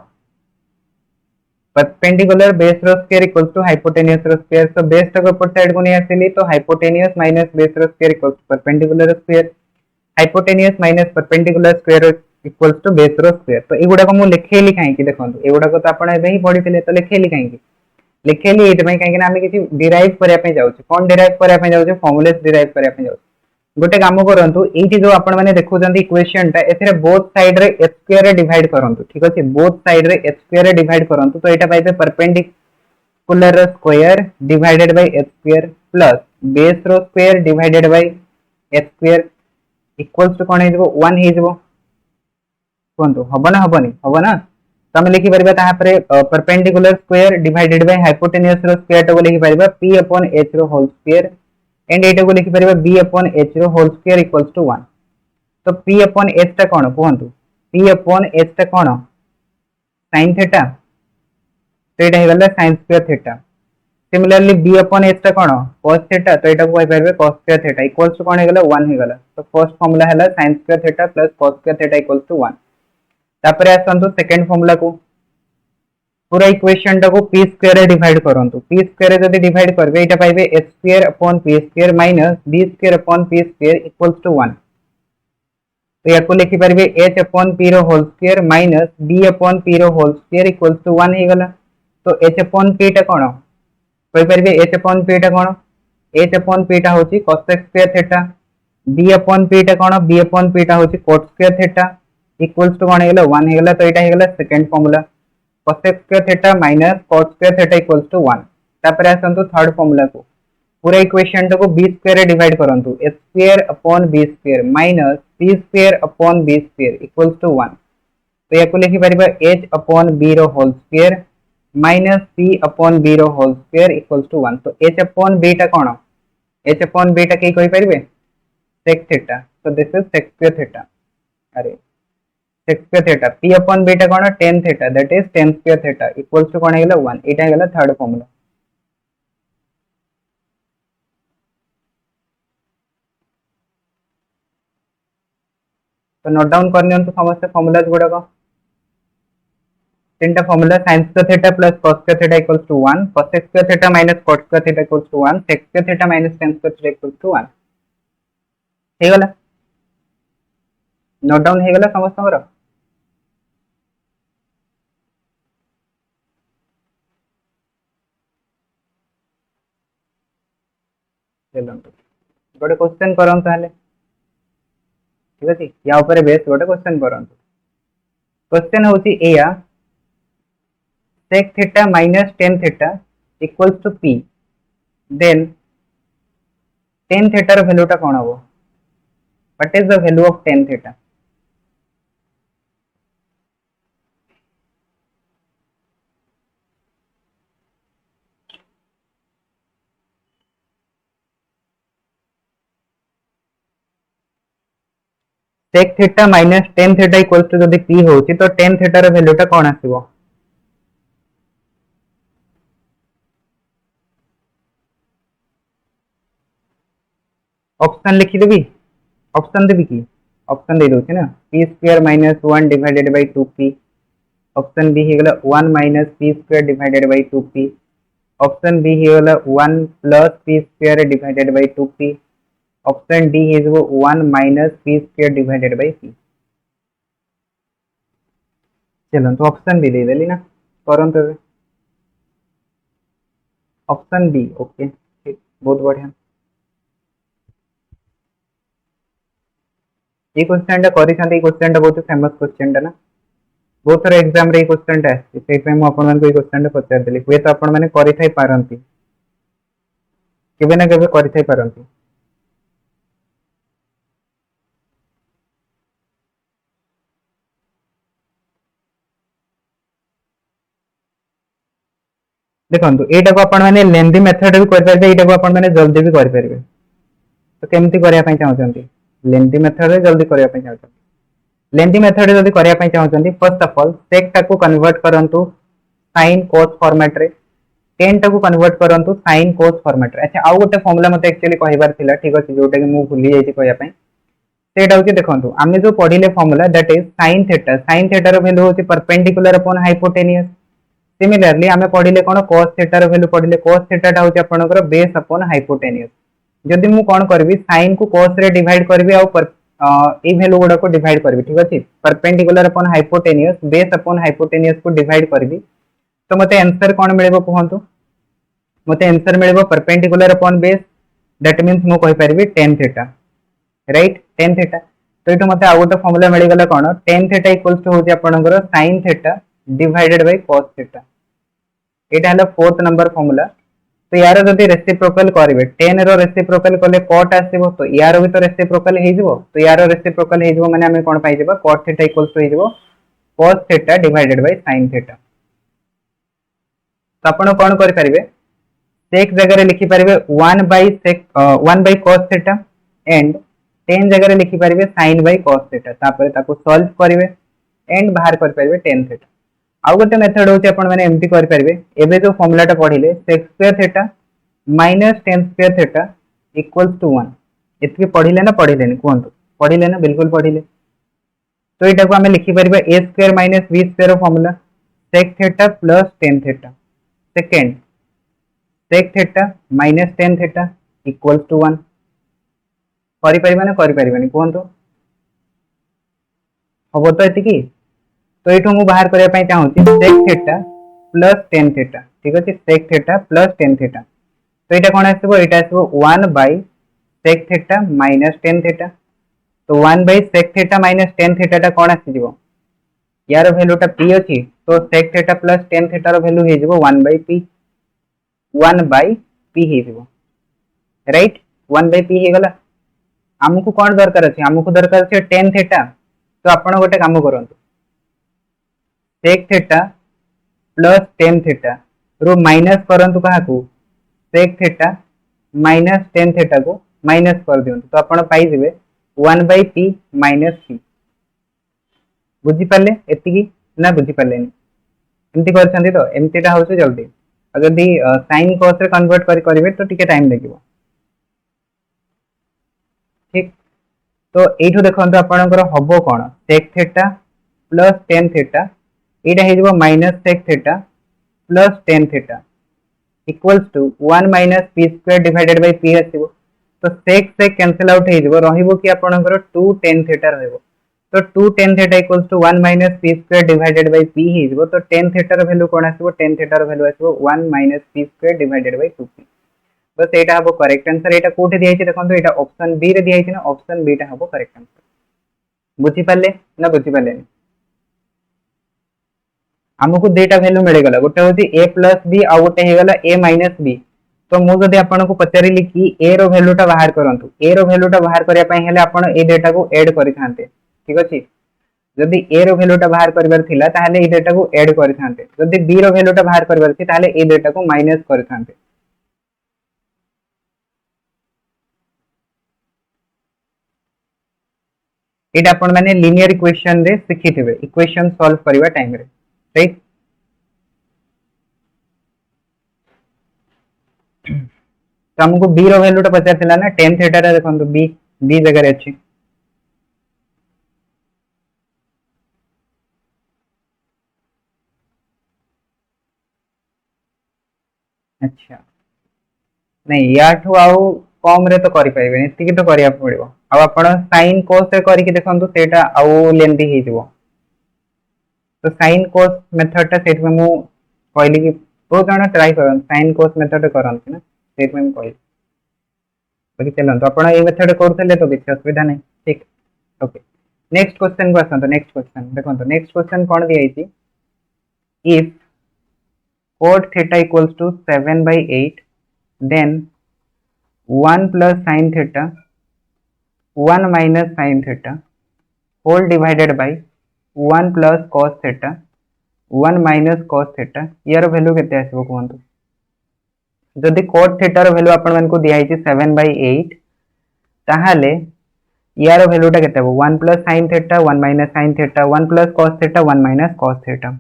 परपेंडिकुलर बेस रो स्क्वायर इक्वल्स टू हाइपोटेनियस रो स्क्वायर तो बेस तक ऊपर साइड को नहीं आसीली तो हाइपोटेनियस माइनस बेस रो square equals to perpendicular square hypotenuse minus perpendicular square equals to base रो स्क्वायर तो एगुडा को मु लिखेली काहे कि देखंतु एगुडा को तो आपण एबे ही पढिथिले तो लिखेली काहे कि लिखेली एते काहे कि हम किछि डिराइव करिया पे जाउछ कोन डिराइव करिया पे जाउछ फॉर्मुलेस डिराइव करिया पे जाउछ गोटे काम करंतु एठी जो आपण माने देखुचंती इक्वेशन टा एथिरे बोथ साइड रे h स्क्वायर रे डिवाइड करंतु ठीक अछि बोथ साइड रे h स्क्वायर रे डिवाइड करंतु तो एटा पाइबे perpendicular square divided by h square plus base रो square divided by h square equals to कोन हे जबो 1 हे जबो कोंतु हबो ना तो हम लिखि परबा ता परे perpendicular square divided by hypotenuse रो स्क्वायर तो लिखि परबा p अपॉन h रो होल स्क्वायर एंड एटा को लिखि परबा b अपॉन h रो होल स्क्वायर इक्वल्स टू 1 तो p अपॉन h टा कोन कहंतु p अपॉन h टा कोन sin थीटा तो एटा हे गला sin square theta similarly b upon h टा कोन cos थीटा तो एटा को कहि परबे cos square theta equals to कोन हे गला 1 हे गला तो फर्स्ट फार्मूला हैला sin square theta plus cos square theta equals to 1 तापर आसंतु सेकंड फार्मूला को पूरा इक्वेशन टा को p स्क्वायर रे डिवाइड करंतु p स्क्वायर रे जदी डिवाइड करबे एटा पाइबे h square upon p square minus b square upon p square equals to 1 तो याको लिखि परबे h अपॉन p रो whole square minus b upon p रो होल स्क्वायर इक्वल्स टू 1 हे गला तो h अपॉन p टा कोन कहि परबे h अपॉन p टा कोन h अपॉन p टा होची cos square theta b upon p टा कोन b अपॉन p टा होची cot square theta equals to कोन हे गला 1 हे गला तो एटा हे गला second formula cos square theta minus cot square theta equals to 1 तापर आसंतु थर्ड फार्मूला को पूरा इक्वेशन को b स्क्वायर रे डिवाइड करंतु h square upon b square minus p square upon b square equals to 1 तो याको लिखि परबा h अपॉन b रो whole square minus p upon b रो होल स्क्वायर इक्वल्स टू 1 तो h अपॉन b टा कोन h अपॉन b टा के कहि परबे sec थीटा तो this is sec square theta अरे sec square theta p upon b टा कोन tan theta that is tan square theta equals to कोन हे गला 1 एटा हे गला थर्ड फार्मूला तो नोट डाउन करनी समस्त फॉर्मुलाज गुड़ाक तीनटा formula sin square theta plus cos square theta equals to 1 cos square theta minus cot square theta equals to 1 sec square theta minus tan square theta equals to 1 हे गला note down हे गला समस्त हमर चलंतु गोटे question करन ताले ठीक अछि या ऊपर बेस गोटे क्वेश्चन करंतु क्वेश्चन होची एया sec theta minus tan theta equals to p then tan theta ର value टा कोन हबो what is the value of tan theta sec theta minus tan theta equals to जदि p होची तो tan theta ର value टा कोन आसीबो ऑप्शन लिखि देबी ऑप्शन देबी की ऑप्शन दे दोछि ना p square minus 1 divided by 2p option B हे गला 1 minus p square divided by 2p option B हे गला 1 plus p square divided by 2p option D हे जो 1 minus p square divided by p चलो तो ऑप्शन बी दे देली ना करन तो ऑप्शन बी ओके ठीक बहुत बढ़िया ये क्वेश्चन टा करि छथि क्वेश्चन टा बहुत फेमस क्वेश्चन टा ना बहुत सारा एग्जाम रे क्वेश्चन टा से पे हम अपन मन को क्वेश्चन टा पचार देली वे तो अपन माने करि थाई पारंती केबे ना केबे करि थाई पारंती देखंतु एटा को अपन माने लेंथी मेथड भी कर परबे एटा को अपन माने जल्दी भी कर परबे तो केमती करिया पई चाहउछंती लेंथी मेथड रे जल्दी करिया पई चाहउछंती लेंथी मेथड रे जल्दी करिया पई चाहउछंती फर्स्ट ऑफ ऑल sec टा को कन्वर्ट करंतु sin cos फॉर्मेट रे tan टा को कन्वर्ट करंतु sin cos फॉर्मेट रे अच्छा आउ गोटे फार्मूला मते एक्चुअली कहिबार थिला ठीक अछि जोटा कि मु भूली जाईती कहिया पई सेटा होची देखंतु आमे जो पढिले formula that is sin theta रो वैल्यू होची परपेंडिकुलर अपॉन हाइपोटेनियस सिमिलरली आमे पढिले कोन cos theta रो वैल्यू पढिले cos theta टा होची आपनकर बेस अपॉन हाइपोटेनियस जदि मु कोन करबी sin को cos रे डिवाइड करबी आ ए वैल्यू गुडा को डिवाइड करबी ठीक अछि perpendicular upon hypotenuse base upon hypotenuse को डिवाइड करबी तो मते आंसर कोन मिलेबो कहंतु मते आंसर मिलेबो perpendicular upon base that means मु कहि परबी tan theta right tan theta तो इतो मते आ गोटे फार्मूला मिल गला कोन tan theta इक्वल्स टू होची आपनकर sin theta divided by cos theta एटा हला फोर्थ नंबर फार्मूला तो यार जदि रेसिप्रोकल करबे tan रो रेसिप्रोकल कले cot आसीबो तो यार भी तो रेसिप्रोकल हे जिवो तो यार रेसिप्रोकल हे जिवो माने हमें कोन पाइ जेबा cot theta इक्वल्स टू हे जिवो cos theta divided by sin theta तो आपण कोन करि परिबे sec जगह रे लिखि परिबे 1 by sec 1 by cos theta and tan जगह रे लिखि परिबे sin बाय cos theta तापर ताको सॉल्व करिवे एंड बाहर कर परिबे tan theta आउ गोटे मेथड होची आपण माने एमटी कर परिबे एबे जो फार्मूला टा पढिले sec square theta minus tan square theta equals to 1 इतके पढिले ना पढिले नि कोंतु पढिले ना बिल्कुल पढिले तो एटा को हमें लिखि परिबे a square minus b square formula sec theta plus tan theta second sec theta minus tan theta equals to 1 करि परिबा ना करि परिबा नि कोंतु हबो तो एतिकी तो एठो मु बाहर करिया पई चाहूची sec theta plus tan theta ठीक अछि sec theta plus tan theta तो एटा कोन आसीबो एटा आसीबो 1 by sec theta minus tan theta तो 1 by sec theta minus tan theta टा कोन आसी जिवो यार वैल्यू टा p अछि तो sec theta plus tan theta रो वैल्यू हे जिवो 1 बाय p 1 बाय p हे जिवो राइट 1 बाय p हे गला हमकु कोन दरकार अछि हमकु दरकार अछि tan थीटा तो आपण गोटे काम करंतु sec theta plus tan theta रो माइनस करंतु कहा को sec theta minus tan theta को माइनस कर दियंतु तो आपण पाई दिबे 1 बाय p माइनस p बुझी पाले एतिकी ना बुझी पाले एमती करछंती तो एमतीटा होसे जल्दी अगर दी sin cos रे कन्वर्ट करिवे तो टिके टाइम लागिवो ठीक तो एठो देखंतु आपनकर हबो कोन sec theta plus tan theta एटा हे जबो minus sec theta plus tan theta equals to 1 minus p square divided by p आसीबो तो sec sec कैंसिल आउट हे जबो रहिबो कि आपनकर 2 tan थीटा रहइबो तो 2 tan theta equals to 1 minus p square divided by p हे जबो तो tan थीटा रो वैल्यू कोन आसीबो tan थीटा रो वैल्यू आसीबो 1 minus p square divided by 2p बस एटा हबो करेक्ट आंसर एटा कोठे दिया छै देखंतु एटा ऑप्शन बी रे दिया छै ना ऑप्शन बी टा हबो करेक्ट आंसर बुझी पाले ना बुझी पाले आमको दुईटा वैल्यू मिलगला गोटे हूँ ए प्लस बी आउ गोटे होगा ए माइनस बी तो मुझे आपको पचारि कि ए रो वैल्यूटा बाहर करूँ ए रो वैल्यूटा बाहर करने आप दुईटा को एड करते ठीक अच्छे जदि ए रो वैल्यूटा बाहर करबार थिला ताहले ए दुईटा को एड करते जदि बी रो वैल्यूटा बाहर करबार थी ताहले ए दुईटा को माइनस करते एटा आपण माने लिनियर इक्वेशन रे सिखिथिबे इक्वेशन सॉल्व करबा टाइम रे राइट तो हमको बी रो वैल्यूटा पचार थिला ना tan थीटा रे देखंतु बी बी जगह रे अछि अच्छा नहीं याठू आउ कम रे तो करि पाइबे एतिकी तो करिया पड़िबो आ आपण sin cos रे करिके देखंतु सेटा आउ लेंथी हे जिवो तो sin cos मेथड टा सेट में मु कहली कि बहुत जण ट्राई करन sin cos मेथड करन ना सेट में कहली बाकी चलन तो आपण ए मेथड करथले तो किछ असुविधा नहीं ठीक ओके नेक्स्ट क्वेश्चन को आसंतो नेक्स्ट क्वेश्चन देखंतु नेक्स्ट क्वेश्चन कोन दिया छि if cot theta equals to 7/8 then 1 plus sin theta 1 minus sin theta whole divided by 1 plus cos theta 1 minus cos theta यार वैल्यू केते आसीबो कहंतु जदि cot theta रो value आपण मन को दिया हिची 7/8 ताहाले यार वैल्यूटा केते हो 1 plus sin theta 1 minus sin theta 1 plus cos theta 1 minus cos theta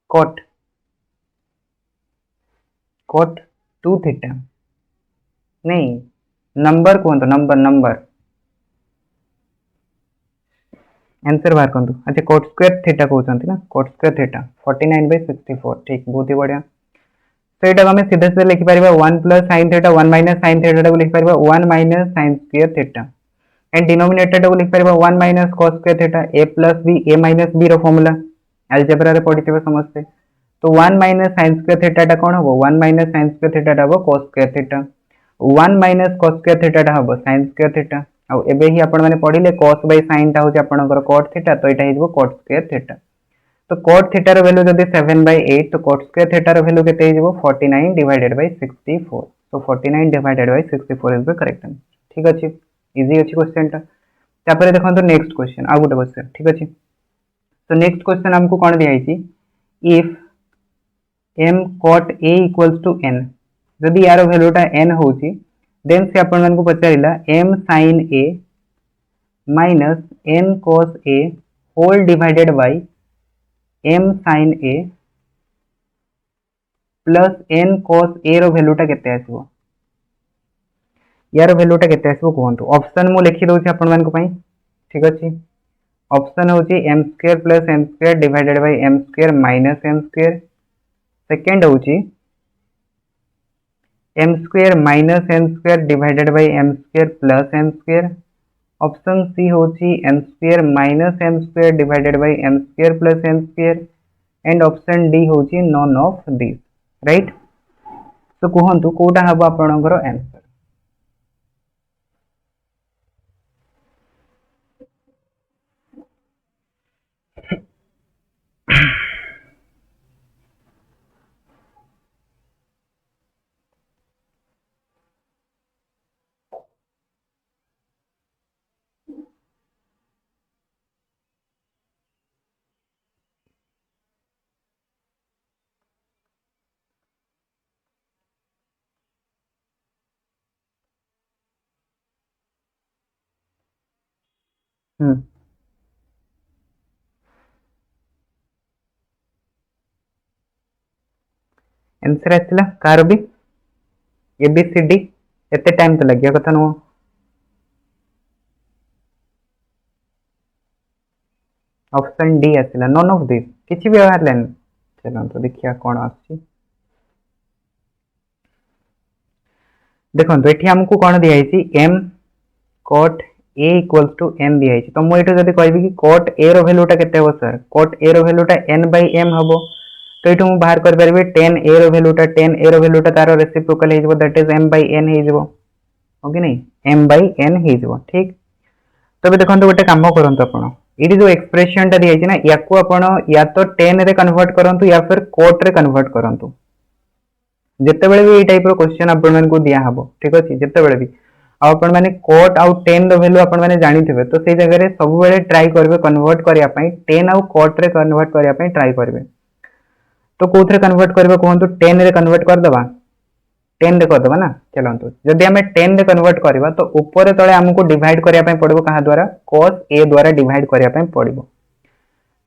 cot cot 2 theta नहीं नंबर कहंतु नंबर नंबर आंसर बाहर करंतु अच्छा cot स्क्वायर थीटा कहउछंती ना cot स्क्वायर थीटा 49/64 ठीक बहुत ही बढ़िया तो एटा हमें सीधे सीधे लिखि परिबा 1 plus sin theta 1 minus sin theta को लिखि परिबा 1 minus sin square theta and denominator को लिखि परिबा 1 minus cos square theta a plus b a minus b रो फार्मूला अलजेब्रा रे पढिथिबे समझते तो 1 minus sin square theta टा कोन हबो 1 minus sin square theta टा हबो cos square theta 1 minus cos square theta टा हबो sin square theta आ एबे ही आपण माने पढिले cos by sin टा होची आपणकर cot theta तो एटा हिजबो cot square theta तो cot theta रो वैल्यू जदि 7/8 तो cot square theta रो वैल्यू केते हिजबो 49 divided by 64 so 49 divided by 64 is the correct answer ठीक अछि इजी अछि क्वेश्चन टा तापर देखंतो नेक्स्ट क्वेश्चन आ गुटे क्वेश्चन ठीक अछि तो नेक्स्ट क्वेश्चन हमको कोन दिया हिची if m cot a equals to n जदि यार वैल्यूटा n होची देन से आपण मन को पचारिला m sin a minus n cos a whole divided by m sin a plus n cos a रो वैल्यूटा केते आसीबो यार वैल्यूटा केते आसीबो कहंतु ऑप्शन मु लिखि दोछि आपण मन को पई ठीक अछि ऑप्शन होची m square plus n square divided by m square minus m square second होची m square minus n square divided by m square plus n square option C होची m square minus m square divided by m square plus n square and option D होची non of this right तो कहंतु कोटा हबो आपनकर answer answer आसला car भी ABCD एते time तो लगिया कथा नो ऑप्शन डी आसला नॉन ऑफ दिस किछि भी बाहर लेन चलो तो देखिया कोन आछि देखो तो एठी हमको कोन दिया हिची m cot A equals to n दिखाई तो मुझे जब कहि कि कोट ए रो वैल्यूटा केते हो सर कोट ए रो वैल्यूटा एन बाय एम हबो तो ये मुझे बाहर कर परबे 10 ए रो वैल्यूटा 10 ए रो वैल्यूटा तार रेसिप्रोकल हे जबो that is M by N हे जबो ओके नहीं एम बाय एन हे जबो ठीक तबे देखंतु गोटे काम करंतु आपण ये जो एक्सप्रेशन टा दिखाई ना या को आपण या तो 10 रे कन्वर्ट करंतु या फिर कोट रे कन्वर्ट करंतु जितेबले भी ये टाइप क्वेश्चन आपण को दिया हबो ठीक अछि जितेबले भी आपण माने कोट आउ 10 रो वैल्यू आपण माने जानि थिबे तो से जगह रे सब बेले ट्राई करबे कन्वर्ट करिया पई 10 आउ कोट रे कन्वर्ट करिया पई ट्राई करबे तो कोथरे कन्वर्ट करबे कहंतु 10 रे कन्वर्ट कर दबा 10 रे कर दबा ना चलंतु जदि हमें 10 रे कन्वर्ट करबा तो ऊपर तळे हमको डिवाइड करिया पई पड़बो कहा द्वारा cos a द्वारा डिवाइड करिया पई पड़िबो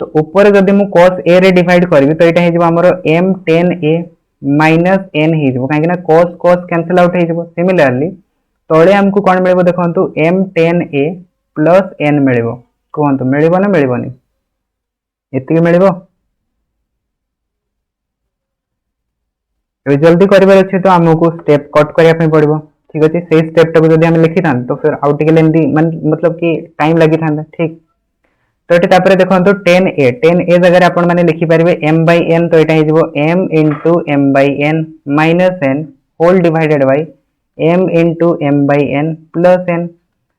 तो ऊपर जदि मु cos a रे डिवाइड करबी तो एटा हे जबो हमरो m 10a माइनस n हे जबो काहे कि ना cos cos कैंसिल आउट हे जबो सिमिलरली तळे हमको कोन मिलबो देखंतु m 10a प्लस n मिलबो कोहंतु मिलबो ना मिलबोनी एतिके मिलबो जल्दी करिबार अछि तो हमको स्टेप कट करिया पे पड़बो ठीक अछि से स्टेप टा को जदि हम लिखि थान तो फिर आउट के लेंदी मतलब कि टाइम लागि थांदा ठीक तो एटा तापर देखंतु 10a जगह आपण माने लिखि परिबे m by n तो एटा हे जबो m into m by n minus n whole divided by m into m by n plus n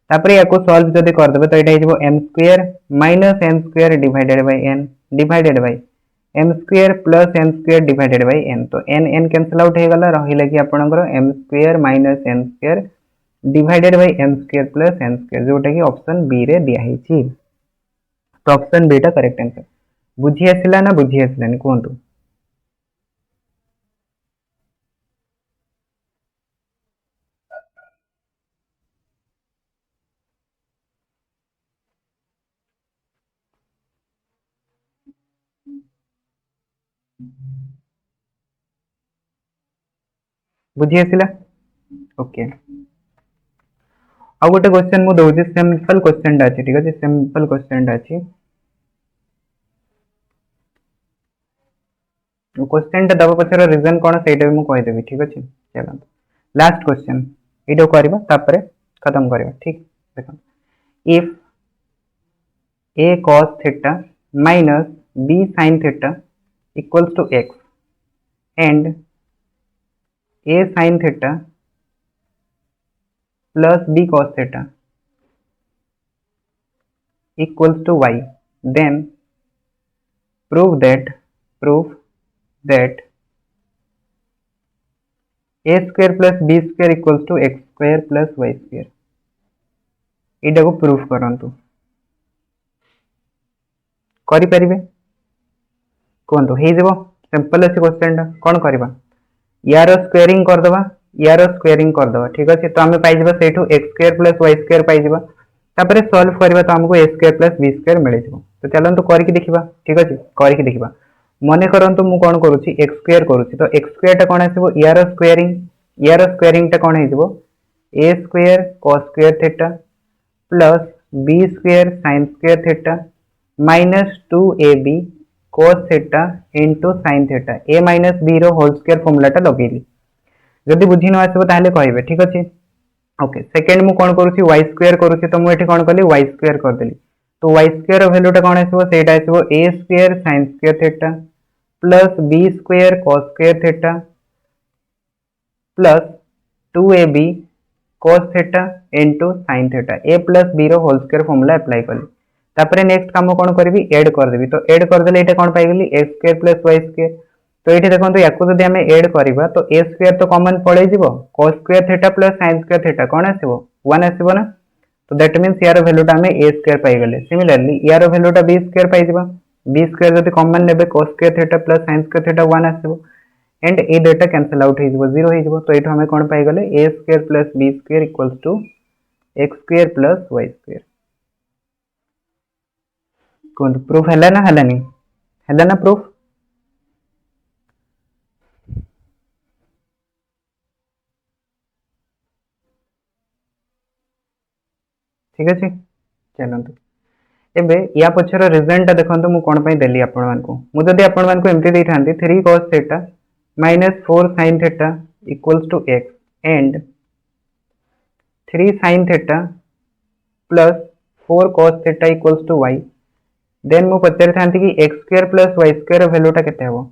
तापर याको सॉल्व जदि कर देबे तो एटा हे जबो m square minus n square divided bye n divided by m square plus n square divided bye n तो n n कैंसिल आउट हे गला रहिला कि आपनकर m square minus n square divided by m square plus n square जोटा कि option B रे दिया हे छी तो ऑप्शन बी टा करेक्ट आंसर बुझी आसिला ना बुझी आसिलानी कोंतु बुझी आसिला ओके आ गोटे क्वेश्चन मु दउजी सिंपल क्वेश्चन टा अछि ठीक अछि सिंपल क्वेश्चन टा अछि क्वेश्चन टा दबा पछर रीजन कोन सेटा भी मु कहि देबी ठीक अछि चलो लास्ट क्वेश्चन इडो करबा तापरे खत्म करबा ठीक देखो if a cos theta minus b sin theta equals to x and a sin theta plus b cos theta equals to y then prove that a square plus b square equals to x square plus y square इटा को proof करंतु करि परिबे कोंतु हे जबो simple अछि question टा कोन करबा यार स्क्वायरिंग कर दबा ठीक अछि तो हमें पाइ जबा सेठू x square plus y square पाइ जबा तापरे सॉल्व करबा तो हमको a square plus b square मिले जबो तो चलंतु करके देखिबा ठीक अछि करके देखिबा मने करंतु मु कोन करूची x स्क्वायर करूची तो x स्क्वायर टा कोन आसीबो यार स्क्वायरिंग टा कोन हे जबो a square cos square theta plus b square sin square theta minus 2ab cos theta into sin theta a minus b रो होल स्क्वायर फार्मूला टा लगेली जदि बुझी न आसीबो ताहले कहबे ठीक अछि ओके सेकंड मु कोन करूची y स्क्वायर करूची तो मु एठी कोन करली y स्क्वायर कर देली तो y स्क्वायर रो वैल्यू टा कोन आसीबो सेटा आसीबो a square sin square theta plus b square cos square theta plus 2ab cos theta into sin theta a plus b रो होल स्क्वायर फार्मूला अप्लाई करली तापरे नेक्स्ट काम कोन करबी ऐड कर देबी तो ऐड कर देले एटा कोन पाइ गेली x square plus y square तो एठी देखंतु याको जदि हमें ऐड करबा तो a स्क्वायर तो कॉमन पळे जिवो cos square theta plus sin square theta कोन आसीबो 1 आसीबो ना तो दैट मींस यार वैल्यू टा हमें a स्क्वायर पाइ गेले सिमिलरली यार वैल्यू टा b स्क्वायर पाइ जिवो b स्क्वायर जदि कॉमन लेबे cos square theta plus sin square theta 1 आसीबो एंड ए डेटा कैंसिल आउट हो 0 हो तो ये हमें कौन पाई गले a square plus b square equals to x square plus y square कौन प्रूफ है ना हलानी है ना प्रूफ ठीक अच्छे चलते एबे या पछर रिजल्ट देखंतु मु कोन पई देली आपण मानकु मु जदी आपण मानकु एमती देई थांती 3 cos theta minus 4 sin theta equals to x and 3 sin theta plus 4 cos theta equals to y then मु पचारि थांती कि x square plus y square वैल्यूटा केते हबो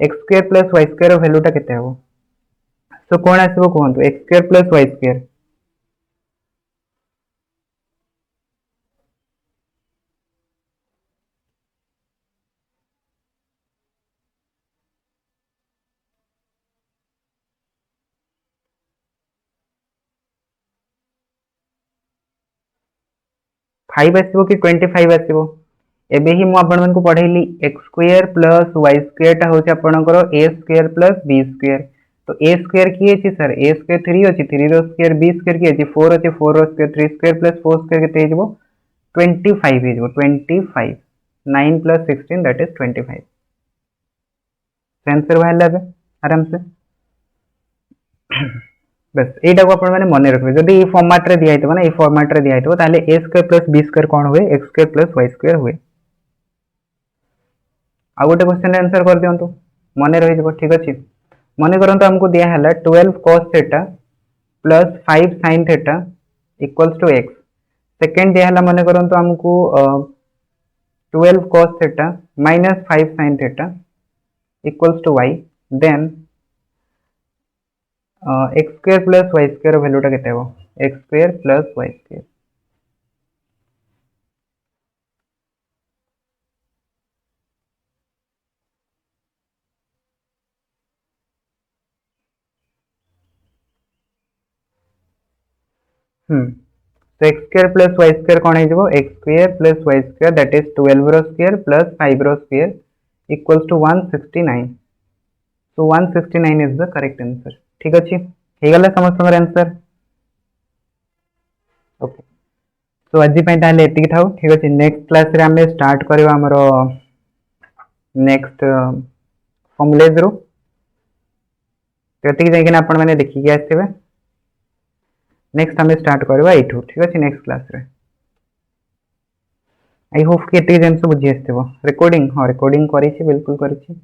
x square plus y square वैल्यूटा केते हबो सो कोन आसीबो कोहंतु x square plus y square 5 आसीबो कि 25 आसीबो एबे ही मु आपण मानकु पढैली x square plus y square टा होची आपणकर a square plus b square तो a स्क्वायर की अछि सर a स्क्वायर 3 अछि 3 रो स्क्वायर b स्क्वायर की अछि 4 अछि 4 रो स्क्वायर 3 स्क्वायर प्लस 4 स्क्वायर केते हिजबो 25 हिजबो 25 9 प्लस 16 दैट इज 25 आंसर बाहर बे आराम से बस एटा को आपण माने मने रखबे जदी ई फॉर्मेट रे दिया हितबो ना ई फॉर्मेट रे दिया हितबो ताले a square plus b square कोन हुए x square plus y square हुए आ गोटे क्वेश्चन आंसर कर दियंतु मने रहि जबो ठीक अछि मने करंतु हमको दिया हला 12 cos theta plus 5 sin theta equals to x second दिया हला मने करंतु हमको 12 cos theta minus 5 sin theta equals to y then x square plus y square वैल्यूटा केते हो x square plus y square तो x square plus y square कोन हे जबो x square plus y square that is 12 रो square plus 5 रो square equals to 169 so 169 is the correct answer ठीक अछि हे गला समस्त हमर आंसर ओके सो आज पई ताले एतिकी थाउ ठीक अछि नेक्स्ट क्लास रे हम स्टार्ट करबा हमरो नेक्स्ट फॉर्मुलेज रो तेतिकी जाय कि आपण माने देखि के आछबे नेक्स्ट हमें स्टार्ट करबा एठू ठीक अछि नेक्स्ट क्लास रे आई होप कि एतिकी जेंस बुझि आछबो रिकॉर्डिंग हां रिकॉर्डिंग करि छी बिल्कुल करि छी